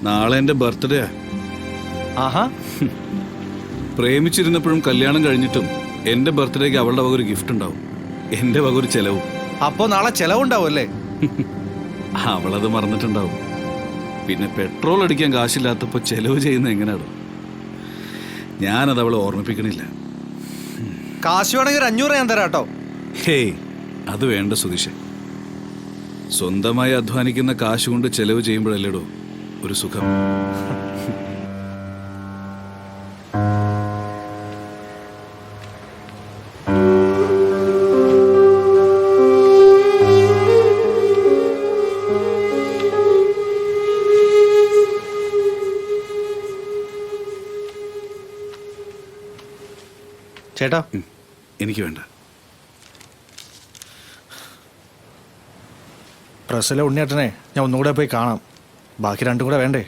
S12: നാളെ എന്റെ ബർത്ത്ഡേ.
S17: ആഹാ.
S12: പ്രേമിച്ചിരുന്നപ്പോഴും കല്യാണം കഴിഞ്ഞിട്ടും എന്റെ ബർത്ത്ഡേക്ക് അവളുടെ വക ഒരു ഗിഫ്റ്റ് ഉണ്ടാവും, എന്റെ വക ഒരു ചെലവും.
S17: അപ്പോ നാളെ ചെലവുണ്ടാവും അല്ലേ?
S12: അവളത് മറന്നിട്ടുണ്ടാവും. പിന്നെ പെട്രോൾ അടിക്കാൻ കാശില്ലാത്തപ്പോ ചെലവ് ചെയ്യുന്ന എങ്ങനെയാണ്? ഞാനത് അവളെ ഓർമ്മിപ്പിക്കണില്ല.
S17: കാശ് വേണമെങ്കിൽ 500 ഞാൻ തരാം കേട്ടോ.
S12: ഹേയ്, അത് വേണ്ട സുധീഷ്. സ്വന്തമായി അധ്വാനിക്കുന്ന കാശ് കൊണ്ട് ചെലവ് ചെയ്യുമ്പോഴല്ലേടോ ഒരു സുഖം.
S17: ചേട്ടാ,
S12: എനിക്ക് വേണ്ട.
S17: പ്രസ്സിലെ ഉണ്ണിയേട്ടനെ ഞാൻ ഒന്നുകൂടെ പോയി കാണാം. ബാക്കി 2 കൂടെ വേണ്ടേ?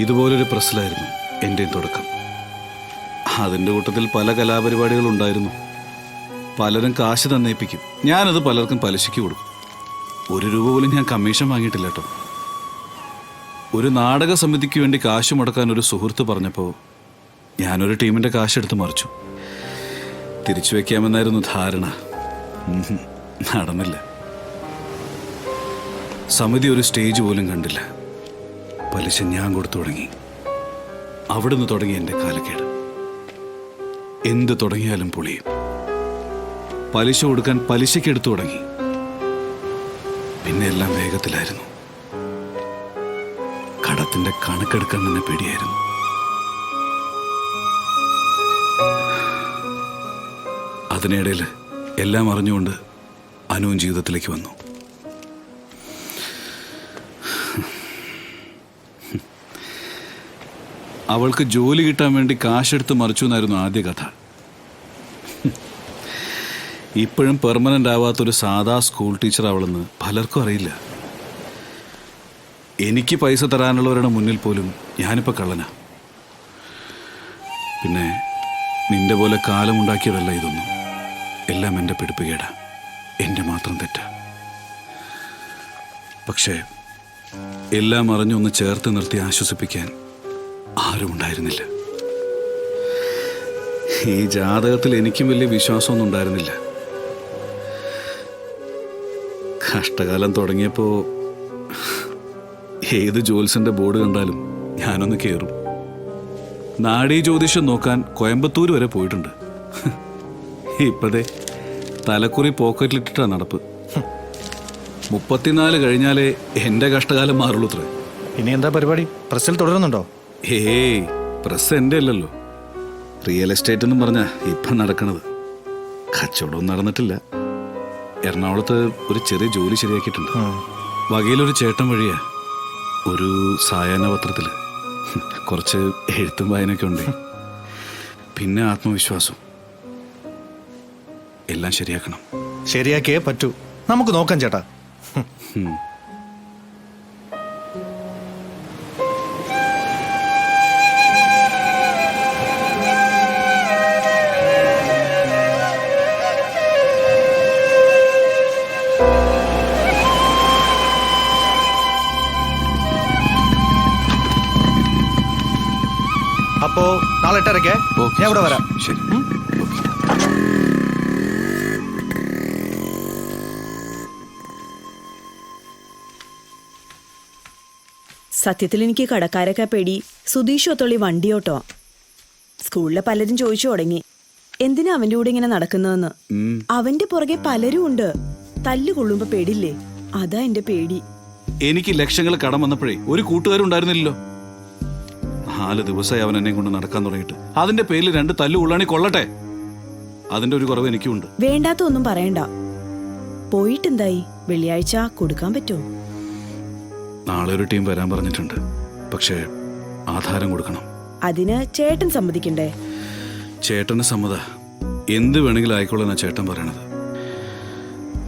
S12: ഇതുപോലൊരു പ്രസ്സിലായിരുന്നു എൻ്റെ തുടക്കം. അതിൻ്റെ കൂട്ടത്തിൽ പല കലാപരിപാടികളുണ്ടായിരുന്നു. പലരും കാശ് തന്നേപ്പിക്കും, ഞാനത് പലർക്കും പലിശയ്ക്ക് കൊടുക്കും. 1 രൂപ പോലും ഞാൻ കമ്മീഷൻ വാങ്ങിയിട്ടില്ല കേട്ടോ. ഒരു നാടക സമിതിക്ക് വേണ്ടി കാശ് മുടക്കാൻ ഒരു സുഹൃത്ത് പറഞ്ഞപ്പോൾ ഞാനൊരു ടീമിൻ്റെ കാശെടുത്ത് മറിച്ചു. തിരിച്ചു വയ്ക്കാമെന്നായിരുന്നു ധാരണ. നടന്നില്ല. സമിതി ഒരു സ്റ്റേജ് പോലും കണ്ടില്ല. പലിശ ഞാൻ കൊടുത്തു തുടങ്ങി. അവിടുന്ന് തുടങ്ങി എൻ്റെ കാലക്കേട്. എന്ത് തുടങ്ങിയാലും പൊളിയും. പലിശ കൊടുക്കാൻ പലിശയ്ക്ക് എടുത്തു തുടങ്ങി. പിന്നെ എല്ലാം വേഗത്തിലായിരുന്നു. കടത്തിന്റെ കണക്കെടുക്കാൻ തന്നെ പേടിയായിരുന്നു. അതിനിടയിൽ എല്ലാം അറിഞ്ഞുകൊണ്ട് അനുവും ജീവിതത്തിലേക്ക് വന്നു. അവൾക്ക് ജോലി കിട്ടാൻ വേണ്ടി കാശെടുത്ത് മറിച്ചു എന്നായിരുന്നു ആദ്യ കഥ. ഇപ്പോഴും പെർമനന്റ് ആവാത്തൊരു സാധാ സ്കൂൾ ടീച്ചർ അവളെന്ന് പലർക്കും അറിയില്ല. എനിക്ക് പൈസ തരാനുള്ളവരുടെ മുന്നിൽ പോലും ഞാനിപ്പോൾ കള്ളനാ. പിന്നെ നിന്റെ പോലെ കാലമുണ്ടാക്കിയതല്ല ഇതൊന്നും. എല്ലാം എൻ്റെ പിടിപ്പുകേടാ, എൻ്റെ മാത്രം തെറ്റാ. പക്ഷേ എല്ലാം അറിഞ്ഞൊന്ന് ചേർത്ത് നിർത്തി ആശ്വസിപ്പിക്കാൻ ആരും ഉണ്ടായിരുന്നില്ല. ഈ ജാതകത്തിൽ എനിക്കും വലിയ വിശ്വാസമൊന്നും ഉണ്ടായിരുന്നില്ല. കഷ്ടകാലം തുടങ്ങിയപ്പോൾ ഏത് ജ്യോത്സ്യന്റെ ബോർഡ് കണ്ടാലും ഞാനൊന്ന് കയറും. നാഡീ ജ്യോതിഷം നോക്കാൻ കോയമ്പത്തൂർ വരെ പോയിട്ടുണ്ട്. ഇപ്പതേ തലക്കുറി പോക്കറ്റിലിട്ടിട്ടാ നടപ്പ്. 34 കഴിഞ്ഞാലേ എൻ്റെ കഷ്ടകാലം മാറുള്ളൂ. അത്രേ.
S17: ഇനി എന്താ പരിപാടി? പ്രസ്സിൽ തുടരുന്നുണ്ടോ?
S12: ഏയ്, പ്രസ് എൻ്റെ അല്ലല്ലോ. റിയൽ എസ്റ്റേറ്റ് എന്നും പറഞ്ഞാ ഇപ്പം നടക്കണത്. കച്ചവടവും നടന്നിട്ടില്ല. എറണാകുളത്ത് ഒരു ചെറിയ ജോലി ശരിയാക്കിയിട്ടുണ്ട്. വകയിലൊരു ചേട്ടൻ വഴിയാ ഒരു സായാഹ്ന പത്രത്തിൽ കുറച്ച് എഴുത്തും വായനയൊക്കെ ഉണ്ട്. പിന്നെ ആത്മവിശ്വാസം. എല്ലാം ശരിയാക്കണം.
S17: ശരിയാക്കിയേ പറ്റൂ. നമുക്ക് നോക്കാം ചേട്ടാ. അപ്പോ നാളെ 8:30 ഞാൻ ഇവിടെ വരാം.
S12: ശരി.
S1: സത്യത്തിൽ എനിക്ക് കടക്കാരൊക്കെ പേടി സുധീഷ് ഒത്തുള്ളി വണ്ടിയോട്ടോ. സ്കൂളിലെ പലരും ചോദിച്ചു തുടങ്ങി എന്തിനാ അവന്റെ കൂടെ ഇങ്ങനെ നടക്കുന്നതെന്ന്. അവന്റെ പുറകെ പലരും ഉണ്ട്. തല്ലുകൊള്ളുമ്പോ പേടില്ലേ? അതാ എന്റെ പേടി.
S12: എനിക്ക് ലക്ഷങ്ങൾ കടം വന്നപ്പോഴേ ഒരു കൂട്ടുകാരും ഉണ്ടായിരുന്നില്ലല്ലോ. 4 ദിവസമായി അവൻ എന്നെ കൊണ്ട് നടക്കാൻ തുടങ്ങിയിട്ട്. അതിന്റെ പേരിൽ 2 തല്ലു ഉള്ളാണി കൊള്ളട്ടെ. അതിന്റെ ഒരു കുറവ് എനിക്കുണ്ട്.
S1: വേണ്ടാത്ത ഒന്നും പറയണ്ട. പോയിട്ടെന്തായി? വെള്ളിയാഴ്ച കൊടുക്കാൻ പറ്റുമോ?
S12: നാളെ ഒരു ടീം വരാൻ പറഞ്ഞിട്ടുണ്ട്. പക്ഷേ ആധാരം കൊടുക്കണം.
S1: അതിന് ചേട്ടൻ സമ്മതിക്കണ്ടേ?
S12: ചേട്ടന് സമ്മത. എന്ത് വേണമെങ്കിലും ആയിക്കോളെന്നാ ചേട്ടൻ പറയണത്.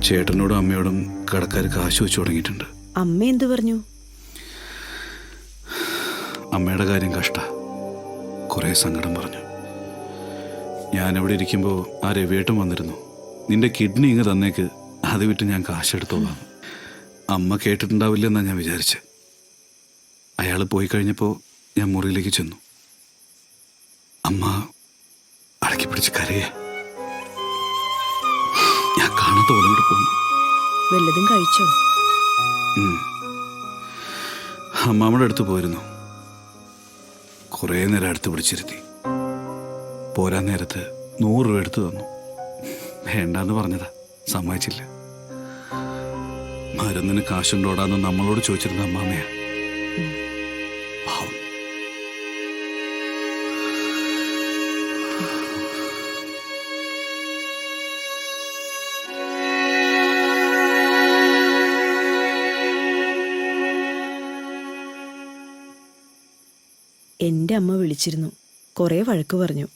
S12: ചേട്ടനോടും അമ്മയോടും കടക്കാർ കാശ് വെച്ച് തുടങ്ങിയിട്ടുണ്ട്.
S1: അമ്മ എന്തു പറഞ്ഞു?
S12: അമ്മയുടെ കാര്യം കഷ്ട. കുറേ സങ്കടം പറഞ്ഞു. ഞാനിവിടെ ഇരിക്കുമ്പോൾ ആ രവിയേട്ടൻ വന്നിരുന്നു. നിന്റെ കിഡ്നി ഇങ്ങ് തന്നേക്ക്, അത് വിട്ട് ഞാൻ കാശെടുത്തോളാം. അമ്മ കേട്ടിട്ടുണ്ടാവില്ലെന്നാ ഞാൻ വിചാരിച്ച്. അയാൾ പോയി കഴിഞ്ഞപ്പോൾ ഞാൻ മുറിയിലേക്ക് ചെന്നു. അമ്മ അടക്കി പിടിച്ച് കരയെ. ഞാൻ കാണാത്ത പോലെ ഇങ്ങോട്ട് പോന്നു.
S1: വല്ലതും കഴിച്ചോ?
S12: അമ്മാമ്മയുടെ അടുത്ത് പോയിരുന്നു. കുറേ നേരം അടുത്ത് പിടിച്ചിരുത്തി. പോരാൻ നേരത്ത് 100 രൂപ എടുത്തു തന്നു. വേണ്ടാന്ന് പറഞ്ഞതാ, സമ്മതിച്ചില്ല. മരുന്നിന് കാശുണ്ടോടാന്ന് നമ്മളോട് ചോദിച്ചിരുന്ന അമ്മാമ്മയാ. പാവം.
S1: എൻ്റെ അമ്മ വിളിച്ചിരുന്നു. കുറേ വഴക്ക് പറഞ്ഞു.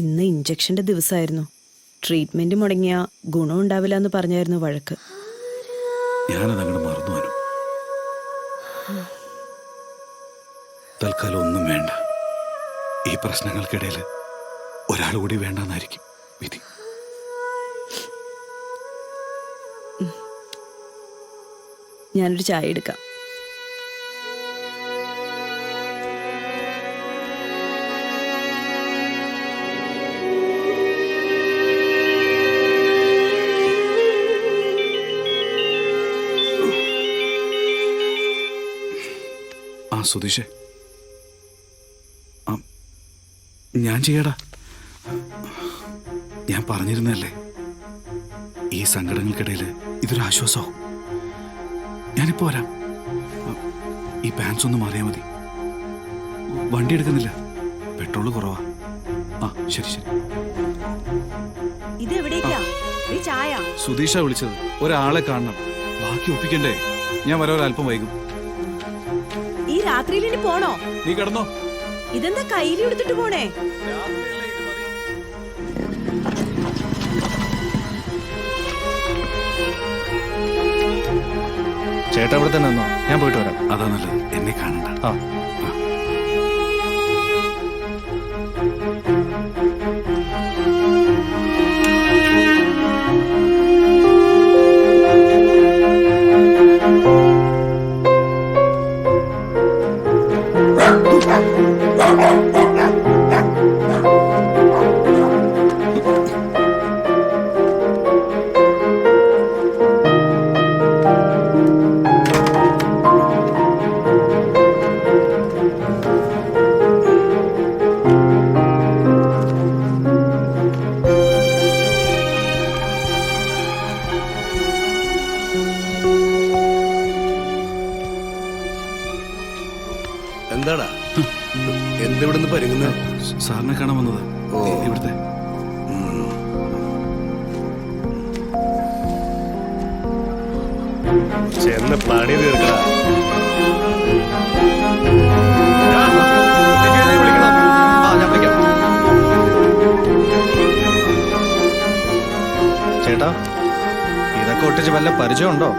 S1: ഇന്ന് ഇഞ്ചക്ഷൻ്റെ ദിവസമായിരുന്നു. ട്രീറ്റ്മെന്റ് മുടങ്ങിയ ഗുണം ഉണ്ടാവില്ല എന്ന് പറഞ്ഞായിരുന്നു വഴക്ക്.
S12: ഞാനതങ്ങോട്ട് മറന്നു. അനു, തൽക്കാലം ഒന്നും വേണ്ട. ഈ പ്രശ്നങ്ങൾക്കിടയിൽ ഒരാൾ കൂടി വേണ്ടെന്നായിരിക്കും വിധി.
S1: ഞാനൊരു ചായ എടുക്കാം.
S12: സുധീഷേ, ഞാൻ ചെയ്യടാ. ഞാൻ പറഞ്ഞിരുന്നല്ലേ ഈ സങ്കടങ്ങൾക്കിടയിൽ ഇതൊരു ആശ്വാസമാവും. ഞാനിപ്പോ വരാം. ഈ പാൻസ് ഒന്ന് മാറിയാൽ മതി. വണ്ടി എടുക്കുന്നില്ല, പെട്രോള് കുറവാ. ആ ശരി ശരി. സുധീഷ വിളിച്ചത്, ഒരാളെ കാണണം. ബാക്കി ഒപ്പിക്കണ്ടേ? ഞാൻ വരാൻ അല്പം വൈകും.
S1: ഈ രാത്രിയിൽ ഇനി പോണോ?
S12: നീ കിടന്നോ.
S1: ഇതെന്താ കയ്യിൽ എടുത്തിട്ട് പോണേ?
S13: ചേട്ടാ ഇവിടെ തന്നെ നിന്നോ, ഞാൻ പോയിട്ട് വരാം.
S12: അതാ നല്ലത്, എന്നെ കാണണ്ട.
S13: ആ
S18: എന്താടാ എന്തിവിടുന്ന് പരിങ്ങുന്നത്?
S12: സാറിനെ കാണാൻ വന്നത്. ഇവിടുത്തെ
S20: ചെന്ന് പ്ലാൻ ചെയ്ത് തീർക്കടാ.
S13: ചേട്ടാ, ഇതൊക്കെ ഒട്ടിച്ച് വല്ല പരിചയമുണ്ടോ?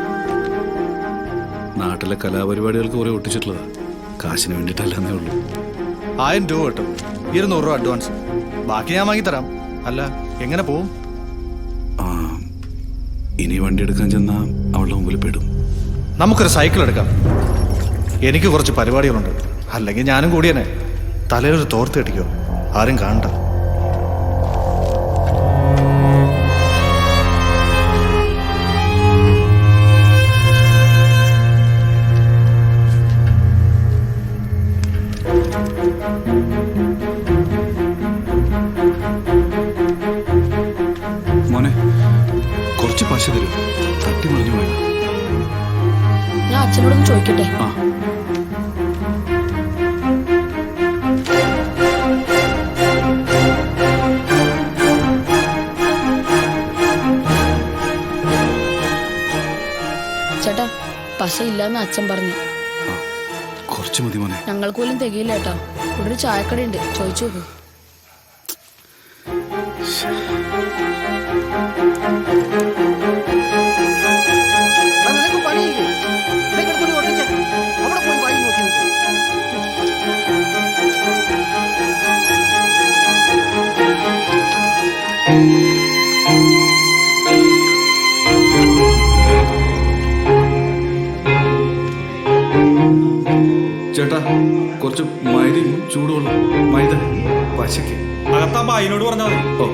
S12: നാട്ടിലെ കലാപരിപാടികൾക്ക് കുറെ ഒട്ടിച്ചിട്ടുള്ളതാ. കാശിന് വേണ്ടിയിട്ടല്ലെന്നേ ഉള്ളൂ.
S13: 1000 രൂപ കിട്ടും, 200 രൂപ അഡ്വാൻസ്, ബാക്കി ഞാൻ വാങ്ങിത്തരാം. അല്ല, എങ്ങനെ പോവും?
S12: ഇനി വണ്ടി എടുക്കാൻ ചെന്നാ അവളുടെ മുമ്പിൽ പെടും.
S13: നമുക്കൊരു സൈക്കിൾ എടുക്കാം. എനിക്ക് കുറച്ച് പരിപാടികളുണ്ട്, അല്ലെങ്കിൽ ഞാനും കൂടിയനെ. തലയിലൊരു തോർത്ത് കെട്ടിക്കോ, ആരും കാണണ്ട.
S12: മോനെ, കുറച്ച് പശ തരും, തട്ടി മറിഞ്ഞു വേണം.
S2: ഞാൻ അച്ഛനോടൊന്ന് ചോദിക്കട്ടെ. ചേട്ടാ, പശ ഇല്ലാന്ന് അച്ഛൻ പറഞ്ഞു.
S12: കുറച്ച് മതി മോനെ.
S2: ഞങ്ങൾക്ക് പോലും തികയില്ല കേട്ടോ. ഇവിടെ ഒരു ചായക്കടയുണ്ട്, ചോദിച്ചു നോക്കൂ.
S12: ചേട്ടാ, കുറച്ച് മൈദയും ചൂടുവെള്ളം. മൈദ പശയ്ക്ക്
S18: അകത്താകുമ്പോ അതിനോട് പറഞ്ഞാൽ മതി.
S12: ഓ.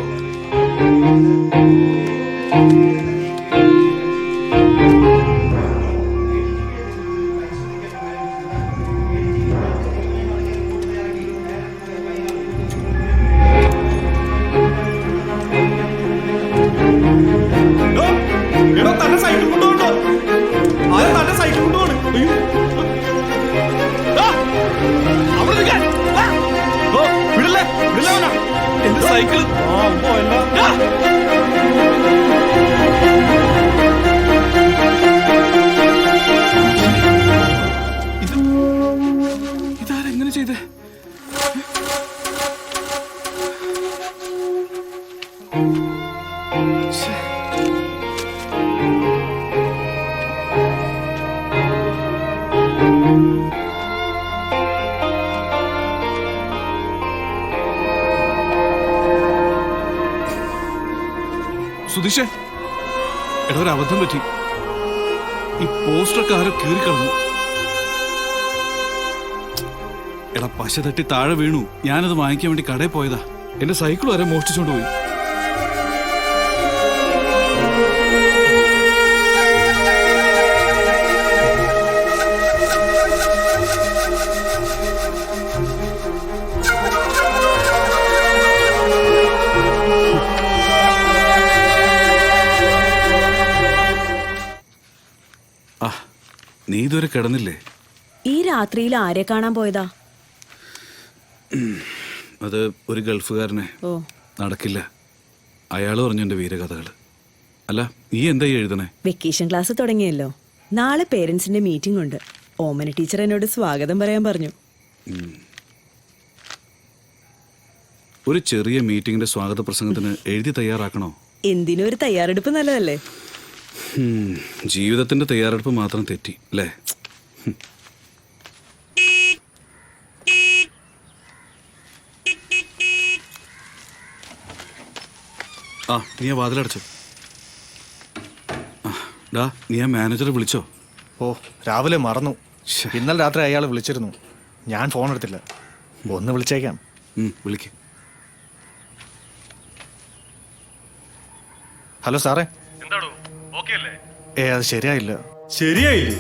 S18: തന്നെ സൈക്കിൾ കൊണ്ടുപോകണ്ടോ? ആരും തന്നെ സൈക്കിൾ കൊണ്ടുപോകണം. വിടല്ലേ വിടല്ലേ എന്റെ സൈക്കിൾ.
S12: ഇതാരെങ്ങനെ ചെയ്തേ? സുധീഷേ, എടാ ഒരു അബദ്ധം പറ്റി. ഈ പോസ്റ്ററൊക്കെ ആരോ കീറിക്കളഞ്ഞു. എടാ, പശ തട്ടി താഴെ വീണു. ഞാനത് വാങ്ങിക്കാൻ വേണ്ടി കടയിൽ പോയതാ. എന്റെ സൈക്കിൾ വരെ മോഷ്ടിച്ചോണ്ട് പോയി. നീ ഇതുവരെ കിടന്നില്ലേ?
S1: ഈ രാത്രിയിൽ ആരെ കാണാൻ പോയതാ?
S12: അത് ഒരു ഗൾഫുകാരനെ.
S1: ഓ,
S12: നടക്കില്ല. അയാൾ പറഞ്ഞു എൻ്റെ വീരകഥകൾ. അല്ല, നീ എന്താ എഴുതണേ?
S1: വെക്കേഷൻ ക്ലാസ് തുടങ്ങിയല്ലോ. നാളെ പേരൻസിന്റെ മീറ്റിംഗ് ഉണ്ട്. ഓമന ടീച്ചർ എന്നോട് സ്വാഗതം പറയാൻ പറഞ്ഞു.
S12: ഒരു ചെറിയ മീറ്റിംഗിന്റെ സ്വാഗത പ്രസംഗത്തിന് എഴുതി തയ്യാറാക്കണോ?
S1: എന്തിനും ഒരു തയ്യാറെടുപ്പ് നല്ലതല്ലേ?
S12: ജീവിതത്തിന്റെ തയ്യാറെടുപ്പ് മാത്രം തെറ്റി അല്ലേ? ആ, നീ ആ വാതിലടച്ചോ. നീ ആ മാനേജറെ വിളിച്ചോ?
S13: ഓ, രാവിലെ മറന്നു. ഇന്നലെ രാത്രി അയാൾ വിളിച്ചിരുന്നു. ഞാൻ ഫോൺ എടുത്തില്ല. ഒന്ന് വിളിച്ചേക്കാം.
S12: വിളിക്ക്.
S13: ഹലോ സാറേ.
S20: എന്താടോ, ഓക്കേ അല്ലേ?
S13: അത് ശരിയായില്ല.
S20: ശരിയായില്ലേ?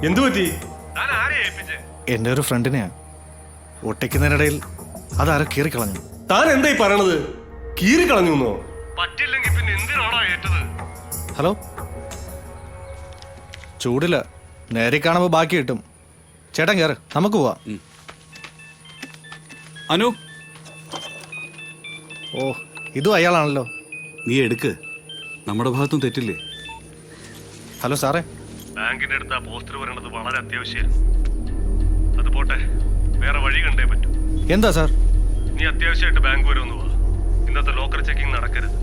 S20: എന്തു പറ്റി?
S13: എൻ്റെ ഒരു ഫ്രണ്ടിനെയാ. ഒട്ടിക്കുന്നതിനിടയിൽ അതാരോ കീറിക്കളഞ്ഞു.
S20: താൻ എന്തായി പറയണത്? കീറിക്കളഞ്ഞു? പറ്റില്ലെങ്കിൽ പിന്നെ എന്തിനാണോ ഏറ്റത്?
S13: ഹലോ, ചൂടില്ല. നേരെ കാണുമ്പോൾ ബാക്കി കിട്ടും. ചേട്ടൻ കയറ്, നമുക്ക് പോവാം.
S12: അനു.
S13: ഓ, ഇതും അയാളാണല്ലോ.
S12: നീ എടുക്ക്, നമ്മുടെ ഭാഗത്തും തെറ്റില്ലേ?
S13: ഹലോ സാറേ.
S20: ബാങ്കിന്റെ അടുത്ത് ആ പോസ്റ്റർ വരേണ്ടത് വളരെ അത്യാവശ്യമായിരുന്നു. അത് പോട്ടെ, വേറെ വഴി കണ്ടേ പറ്റൂ.
S13: എന്താ സാർ?
S20: നീ അത്യാവശ്യമായിട്ട് ബാങ്ക് വരെ ഒന്ന് വാ. ഇന്നത്തെ ലോക്കർ ചെക്കിംഗ് നടക്കരുത്.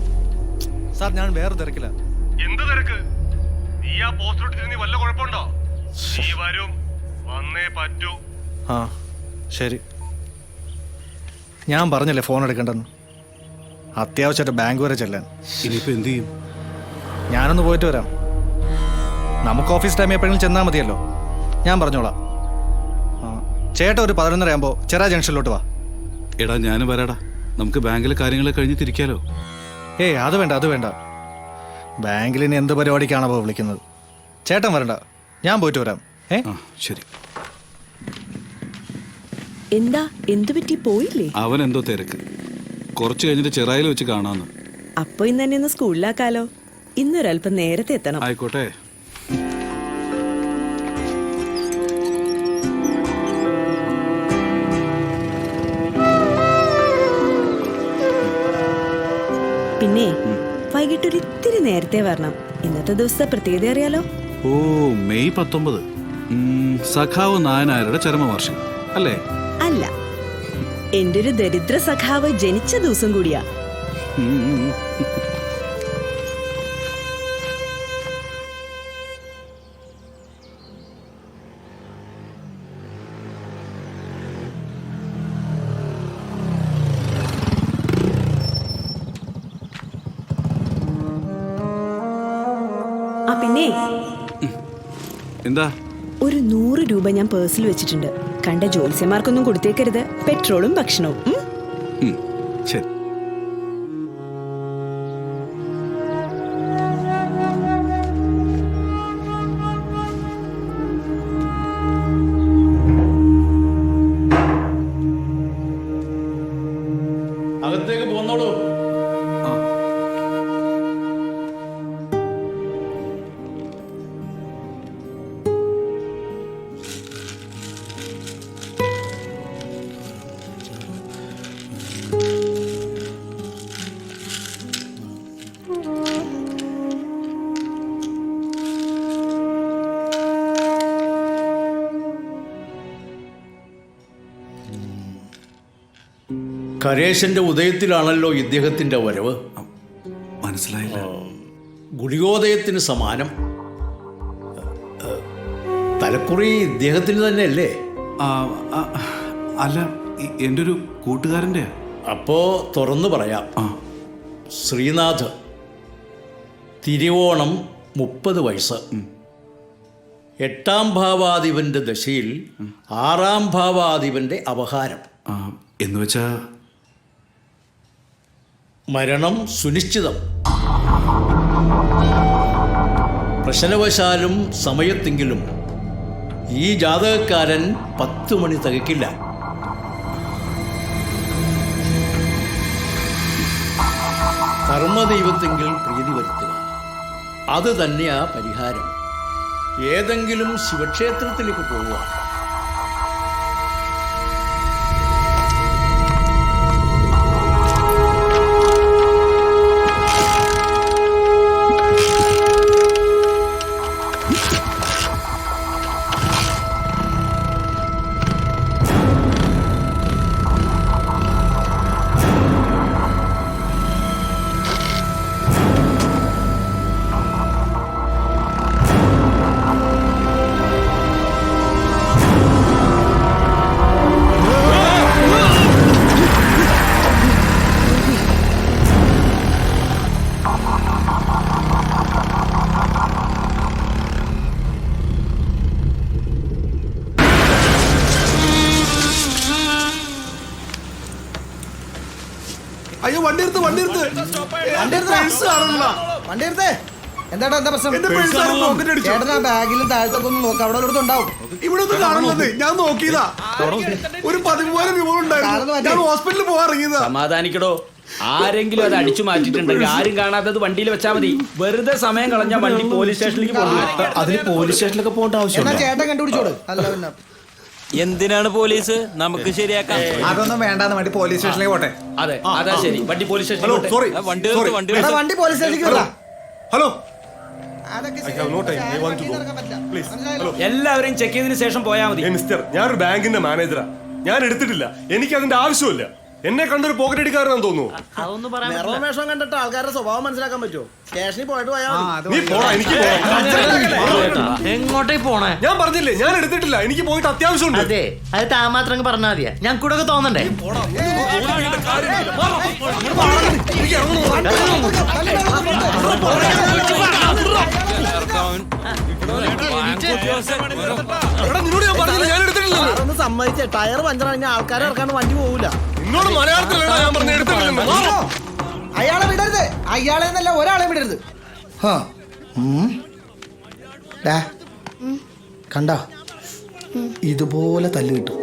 S13: സാർ, ഞാൻ വേറെ തിരക്കില്ല.
S20: എന്ത് തിരക്ക്? നീ ആ പോസ്റ്റർ ഇട്ടിട്ട് നീ വല്ല കുഴപ്പമുണ്ടോ? നീ വരും, വന്നേ പറ്റൂ.
S13: ആ, ശരി. ഞാൻ പറഞ്ഞല്ലേ ഫോൺ എടുക്കണ്ടെന്ന്. അത്യാവശ്യമായിട്ട് ബാങ്ക് വരെ ചെല്ലാൻ.
S12: ഇനിയിപ്പോൾ എന്ത് ചെയ്യും?
S13: ഞാനൊന്ന് പോയിട്ട് വരാം. നമുക്ക് ഓഫീസ് ടൈം എപ്പോഴെങ്കിലും ചെന്നാൽ മതിയല്ലോ. ഞാൻ പറഞ്ഞോളാം. ചേട്ടാ ഒരു 11:30 ആകുമ്പോൾ ചെറാ ജംഗ്ഷനിലോട്ട് വാ.
S12: എടാ, ഞാനും വരാടാ. നമുക്ക് ബാങ്കിലെ കാര്യങ്ങൾ കഴിഞ്ഞ് തിരിക്കാലോ.
S13: അത് വേണ്ട, അത് വേണ്ട. ബാങ്കിൽ ഇനി എന്ത് പരിപാടിക്കാണോ വിളിക്കുന്നത്? ചേട്ടൻ വരണ്ട, ഞാൻ പോയിട്ട് വരാം.
S12: ശരി.
S1: എന്താ, എന്തു പറ്റി? പോയില്ലേ?
S12: അവൻ എന്തോ തിരക്ക്. കുറച്ച് കഴിഞ്ഞിട്ട് ചെറായിൽ വെച്ച് കാണാന്ന്.
S1: അപ്പൊ ഇന്ന് തന്നെ ഒന്ന് സ്കൂളിലാക്കാലോ. ഇന്നൊരല്പം നേരത്തെ എത്തണം.
S12: ആയിക്കോട്ടെ.
S1: പിന്നെ വൈകിട്ടൊരു ഇത്തിരി നേരത്തെ വരണം. ഇന്നത്തെ ദിവസത്തെ പ്രത്യേകത അറിയാലോ?
S12: ഓ, മെയ് 19. സഖാവ് നായനാരുടെ ചരമവാർഷികം അല്ലേ?
S1: അല്ല, എന്റെ ഒരു ദരിദ്ര സഖാവ് ജനിച്ച ദിവസം കൂടിയാ. പിന്നെ
S12: എന്താ?
S1: ഒരു 100 രൂപ ഞാൻ പേഴ്സിൽ വെച്ചിട്ടുണ്ട്. കണ്ട ജോത്സ്യന്മാർക്കൊന്നും കൊടുത്തേക്കരുത്. പെട്രോളും ഭക്ഷണവും.
S12: ശരി.
S11: അകത്തേക്ക് പോന്നോളൂ.
S21: കരേശന്റെ ഉദയത്തിലാണല്ലോ ഇദ്ദേഹത്തിന്റെ വരവ്.
S12: മനസ്സിലായില്ല.
S21: ഗുളികോദയത്തിന് സമാനം. തലക്കുറി ഇദ്ദേഹത്തിന് തന്നെയല്ലേ?
S12: അല്ല, എൻ്റെ ഒരു കൂട്ടുകാരൻ്റെ.
S21: അപ്പോ തുറന്നു പറയാം. ശ്രീനാഥ്, തിരുവോണം 30 വയസ്സ്. 8ാം ഭാവാധിപന്റെ ദശയിൽ 6ാം ഭാവാധിപന്റെ അപഹാരം.
S12: എന്നുവെച്ചാ
S21: മരണം സുനിശ്ചിതം. പ്രശ്നവശാലും സമയത്തെങ്കിലും ഈ ജാതകക്കാരൻ 10 മണി തികക്കില്ല. കർമ്മദൈവത്തെങ്കിൽ പ്രീതി വരുത്തുക, അത് തന്നെയാ പരിഹാരം. ഏതെങ്കിലും ശിവക്ഷേത്രത്തിലേക്ക് പോവുക.
S17: അയ്യോ വണ്ടി എടുത്ത് എന്താ പ്രശ്നം? ചേട്ടൻ ആ ബാഗിലും താഴത്തൊക്കെ ഒന്ന് നോക്കാം, അവിടെ ഒരിടത്ത് ഉണ്ടാവും.
S6: ഇവിടെ ഒന്നും കാണുന്നത് ഞാൻ നോക്കിയതാ. ഒരു 13,000 രൂപ ഉണ്ടായിരുന്നു. ഞാൻ ഹോസ്പിറ്റലിൽ പോകാൻ ഇറങ്ങിയതാ.
S9: സമാധാനിക്കടോ. ആരെങ്കിലും അത് അടിച്ചു മാറ്റിയിട്ടുണ്ടെങ്കിൽ ആരും കാണാത്തത് വണ്ടിയിൽ വെച്ചാൽ മതി. വെറുതെ സമയം കളഞ്ഞ വണ്ടി പോലീസ് സ്റ്റേഷനിലേക്ക് പോകും.
S18: അതിന് പോലീസ് സ്റ്റേഷനിലൊക്കെ പോകേണ്ട ആവശ്യം
S17: ചേട്ടൻ കണ്ടുപിടിച്ചോട്. അല്ല പിന്നെ
S18: എന്തിനാണ് പോലീസ്? നമുക്ക് ശരിയാക്കാം.
S17: അതൊന്നും വേണ്ടെന്ന് വണ്ടി പോലീസ് സ്റ്റേഷനിലേക്ക് പോട്ടെ.
S9: അതെ അതാ ശരി. വണ്ടി പോലീസ് സ്റ്റേഷനിലേക്ക്
S17: വണ്ടി പോലീസ് സ്റ്റേഷനിലേക്ക് വിടാം.
S20: ഹലോ,
S9: എല്ലാവരും ചെക്ക് ചെയ്തതിനു ശേഷം പോയാൽ മതി.
S20: മിസ്റ്റർ, ഞാനൊരു ബാങ്കിന്റെ മാനേജറാ. ഞാൻ എടുത്തിട്ടില്ല. എനിക്ക് അതിന്റെ ആവശ്യമില്ല. എന്നെ കണ്ടൊരു പോക്കറ്റ് അടിക്കാരനാന്ന് തോന്നുന്നു.
S17: നിറവേഷം കണ്ടിട്ട് ആൾക്കാരുടെ സ്വഭാവം മനസ്സിലാക്കാൻ പറ്റുമോ? സ്റ്റേഷനിൽ പോയിട്ട്
S20: നീ പോടാ, എനിക്ക് പോകാം.
S18: എങ്ങോട്ടേ പോണേ?
S20: ഞാൻ പറഞ്ഞില്ലേ, ഞാൻ എടുത്തിട്ടില്ല. എനിക്ക് പോയിട്ട് അത്യാവശ്യമുണ്ട്.
S18: അതെ, അത് താ മാത്രം പറഞ്ഞാൽ മതിയാ. ഞാൻ കൂടെ ഒക്കെ തോന്നണ്ടേ?
S17: സമ്മതിച്ചേ, ടയർ പഞ്ചർ കഴിഞ്ഞാൽ ആൾക്കാരെ ഇറക്കാണ്ട് വണ്ടി പോകൂല. അയാളെ വിടരുത്. അയാളെ എന്നല്ല, ഒരാളെ വിടരുത്. കണ്ട ഇതുപോലെ തല്ല് കിട്ടും.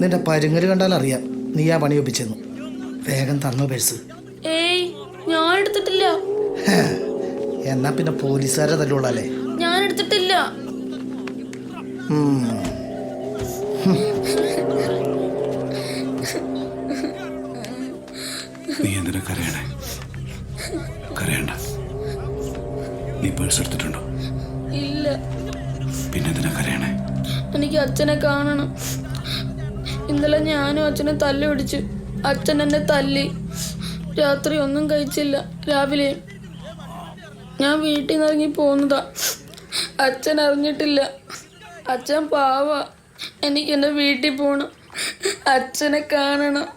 S17: നിന്റെ പരുങ്ങല് കണ്ടാൽ അറിയാം നീ ആ പണി ഒപ്പിച്ചെന്നു. വേഗം തന്നോ പേഴ്സ്.
S2: ഏയ് ഞാൻ എടുത്തിട്ടില്ല.
S17: എന്നാ പിന്നെ പോലീസുകാരെ തല്ലുള്ളല്ലേ?
S2: ഞാൻ എടുത്തിട്ടില്ല.
S12: നീ എന്തിനാ കരയണേ? കരയണ്ട. നീ പേഴ്സ് എടുത്തിട്ടുണ്ടോ?
S2: ഇല്ല.
S12: പിന്നെ എന്തിനാ കരയണേ?
S2: എനിക്ക് അച്ഛനെ കാണണം. ഇന്നലെ ഞാനും അച്ഛനെ തല്ലി പിടിച്ചു. അച്ഛൻ എന്നെ തല്ലി. രാത്രി ഒന്നും കഴിച്ചില്ല. രാവിലെ ഞാൻ വീട്ടിൽ നിന്ന് ഇറങ്ങി പോകുന്നതാ. അച്ഛൻ അറിഞ്ഞിട്ടില്ല. അച്ഛൻ പാവ. എനിക്ക് എൻ്റെ വീട്ടിൽ പോകണം. അച്ഛനെ കാണണം.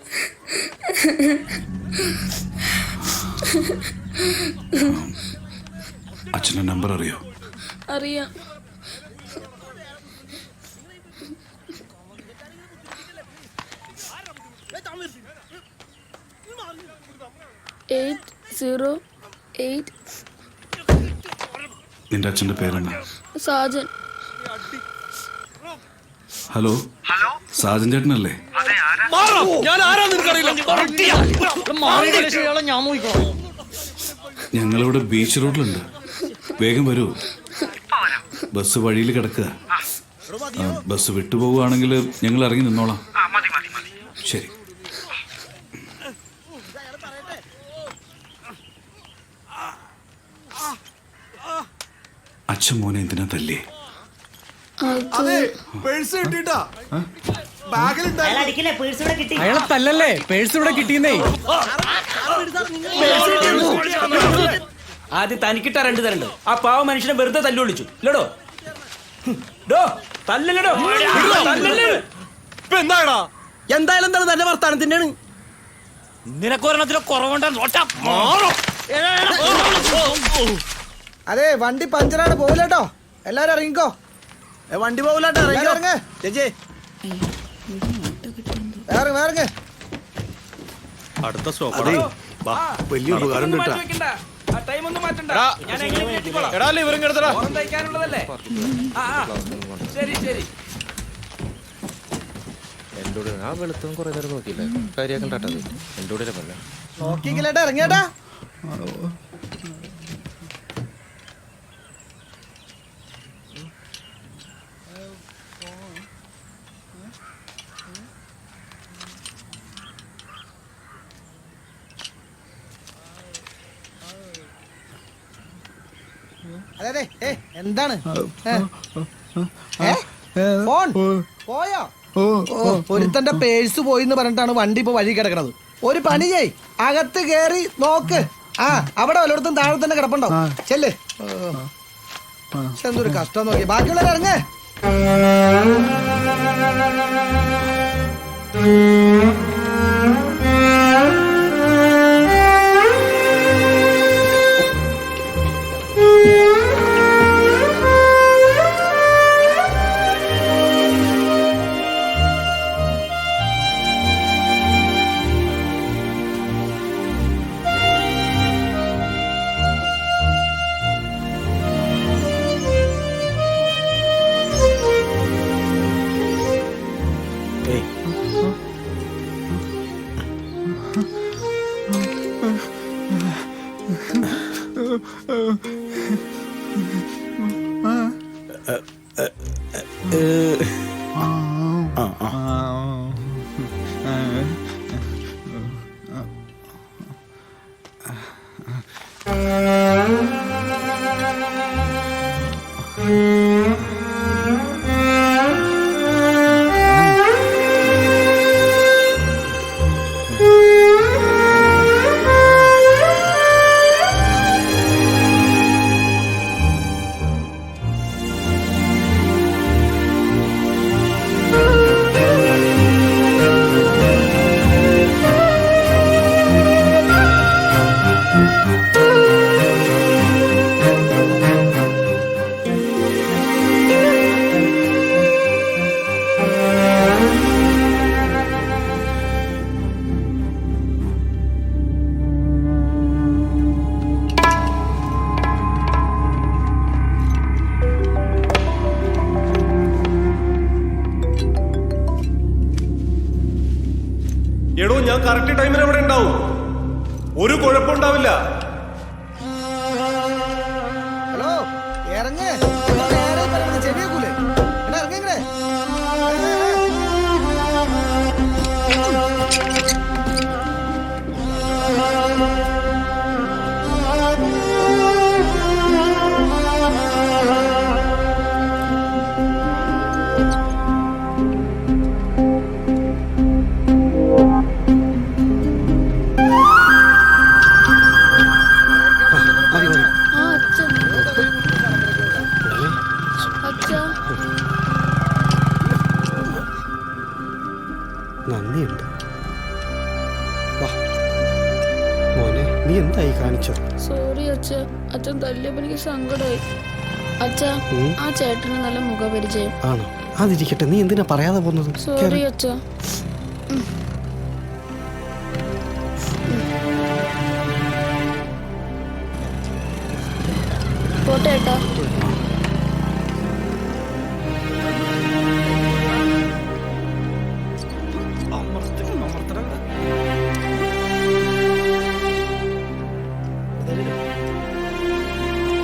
S12: അച്ഛൻ്റെ നമ്പർ അറിയോ?
S2: അറിയാം.
S12: നിന്റെ അച്ഛൻ്റെ പേരെന്താ?
S2: സാജൻ.
S12: ഹലോ, സാജൻ ചേട്ടനല്ലേ? ഞങ്ങളിവിടെ ബീച്ച് റോഡിലുണ്ട്. വേഗം വരൂ. ബസ് വഴിയിൽ കിടക്കുക. ബസ് വിട്ടുപോവുകയാണെങ്കിൽ ഞങ്ങൾ ഇറങ്ങി നിന്നോളാം. ശരി. അച്ഛൻ മോനെ എന്തിനാ തല്ലേ?
S6: അയാളെ തല്ലല്ലേ, പേഴ്സ് ഇവിടെ കിട്ടിയെന്നേ.
S9: ആദ്യം തനിക്കിട്ട 2 തരണ്ട്. ആ പാവ മനുഷ്യനെ വെറുതെ തല്ലു വിളിച്ചു ഇല്ലടോ. തല്ലല്ലോ.
S18: എന്തായാലും എന്താണ് തന്റെ വർത്താനത്തിന്റെയാണ്. നിനക്കൊരെണ്ണത്തിലെ കുറവുണ്ട.
S17: അതെ, വണ്ടി പഞ്ചറാണ്, പോവില്ലട്ടോ. എല്ലാരും ഇറങ്ങിക്കോ. വണ്ടി പോവില്ലാട്ടോ. ഇറങ്ങ് ചേച്ചി, ഇറങ്ങ്.
S18: അടുത്ത സ്റ്റോപ്പ് വലിയ ഉപകാരം കിട്ടാ.
S17: ആ വെളുത്തും കുറെ നേരം നോക്കിയില്ലേ? കാര്യാക്കണ്ടത് എന്റെ കൂടെ നോക്കിക്കല്ലേട്ടാ. ഇറങ്ങിയേട്ടാ. അതെ എന്താണ് ഫോൺ പോയോ? ഒരുത്തന്റെ പേഴ്സ് പോയി എന്ന് പറഞ്ഞിട്ടാണ് വണ്ടി ഇപ്പൊ വഴി കിടക്കണത്. ഒരു പണി ചെയ്, അകത്ത് കേറി നോക്ക്. ആ അവിടെ വല്ലയിടത്തും താഴെ തന്നെ കിടപ്പുണ്ടോ? ചെല്ല്. എന്തൊരു കഷ്ടം നോക്കി. ബാക്കിയുള്ളവർ ഇറങ്ങ്.
S20: എടോ, ഞാൻ കറക്റ്റ് ടൈമിന് അവിടെ ഉണ്ടാവും. ഒരു കുഴപ്പമുണ്ടാവില്ല.
S17: ഹലോ, ഇറങ്ങ്. ചെവിയേക്കൂലേ? ഇറങ്ങേ.
S10: നന്ദിയുണ്ട്. മോനെ, നീ എന്തായി കാണിച്ചോ?
S2: സോറി അച്ഛ, അച്ഛൻ തല്ലിയപ്പോ എനിക്ക് സങ്കടമായി. അച്ഛ, ആ ചേട്ടന് നല്ല മുഖപരിചയം.
S10: ആണോ? അതിരിക്കട്ടെ, നീ എന്തിനാ പറയാതെ പോകുന്നത്?
S2: സോറി അച്ഛ. പോട്ടെ ഏട്ടാ.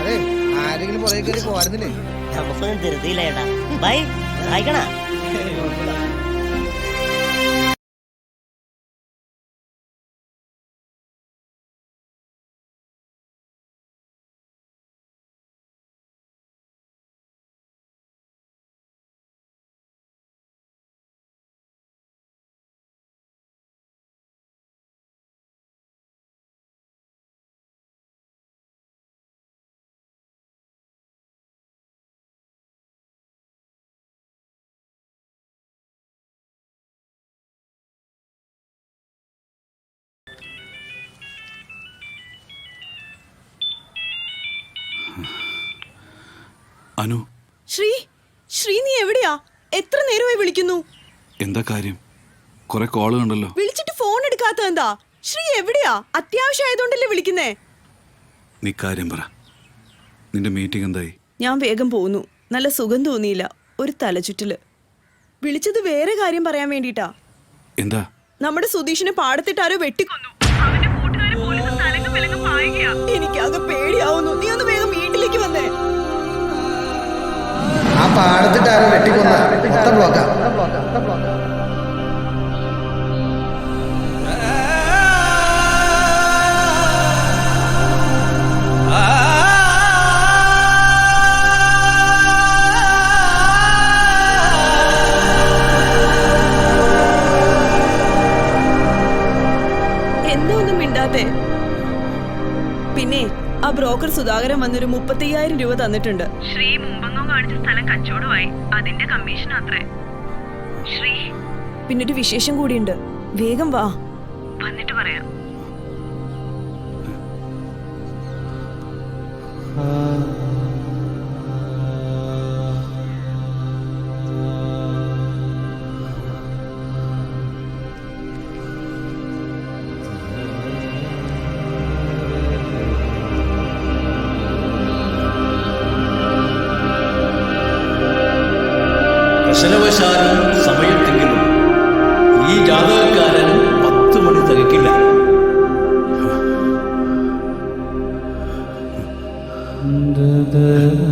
S17: അതെ, ആരെങ്കിലും പുറകെ കയറി പോവായിരുന്നില്ലേ?
S16: നമുക്കൊന്നും ധൃതിയില്ല ഏട്ടാ. ബൈ, സഹായിക്കണ.
S12: അനു,
S1: ശ്രീ നീ എവിടെയാ? എത്ര നേരമായി വിളിക്കുന്നു.
S12: എന്താ കാര്യം? കുറെ കോള് കണ്ടല്ലോ.
S1: വിളിച്ചിട്ട് ഫോൺ എടുക്കാത്ത എന്താ? ശ്രീ എവിടെയാ? അത്യാവശ്യമായതുകൊണ്ടല്ലേ വിളിക്കുന്നേ.
S12: നീ കാര്യം പറ. നിന്റെ മീറ്റിംഗ് എന്തായി?
S1: ഞാൻ വേഗം പോന്നു. നല്ല സുഖം തോന്നിയില്ല. ഒരു തലചുറ്റല്. വിളിച്ചത് വേറെ കാര്യം പറയാൻ വേണ്ടിട്ടാ.
S12: എന്താ?
S1: നമ്മുടെ സുധീഷിനെ പാടത്തിട്ടാരോ വെട്ടിക്കൊന്നു. എനിക്കാകെ പേടിയാവുന്നു. നീ ഒന്ന് വേഗം വീട്ടിലേക്ക് വന്നേ.
S17: ആ പാടത്തിട്ട് ആരോ വെട്ടിക്കൊന്ന മൊത്തം ബ്ലോക്കാ.
S1: സുധാകരൻ വന്നൊരു 35,000 രൂപ തന്നിട്ടുണ്ട്.
S14: ശ്രീ മുമ്പങ്ങോ കാണിച്ച സ്ഥലം കച്ചവടമായി. അതിന്റെ കമ്മീഷൻ അത്രേ. ശ്രീ
S1: പിന്നൊരു വിശേഷം കൂടിയുണ്ട്. വേഗം വാ.
S14: വന്നിട്ട് പറയാം.
S9: പ്രശ്നവശാലും സമയത്തെങ്കിലും ഈ ജാതകക്കാരൻ 10 മണി തികക്കില്ല.
S5: da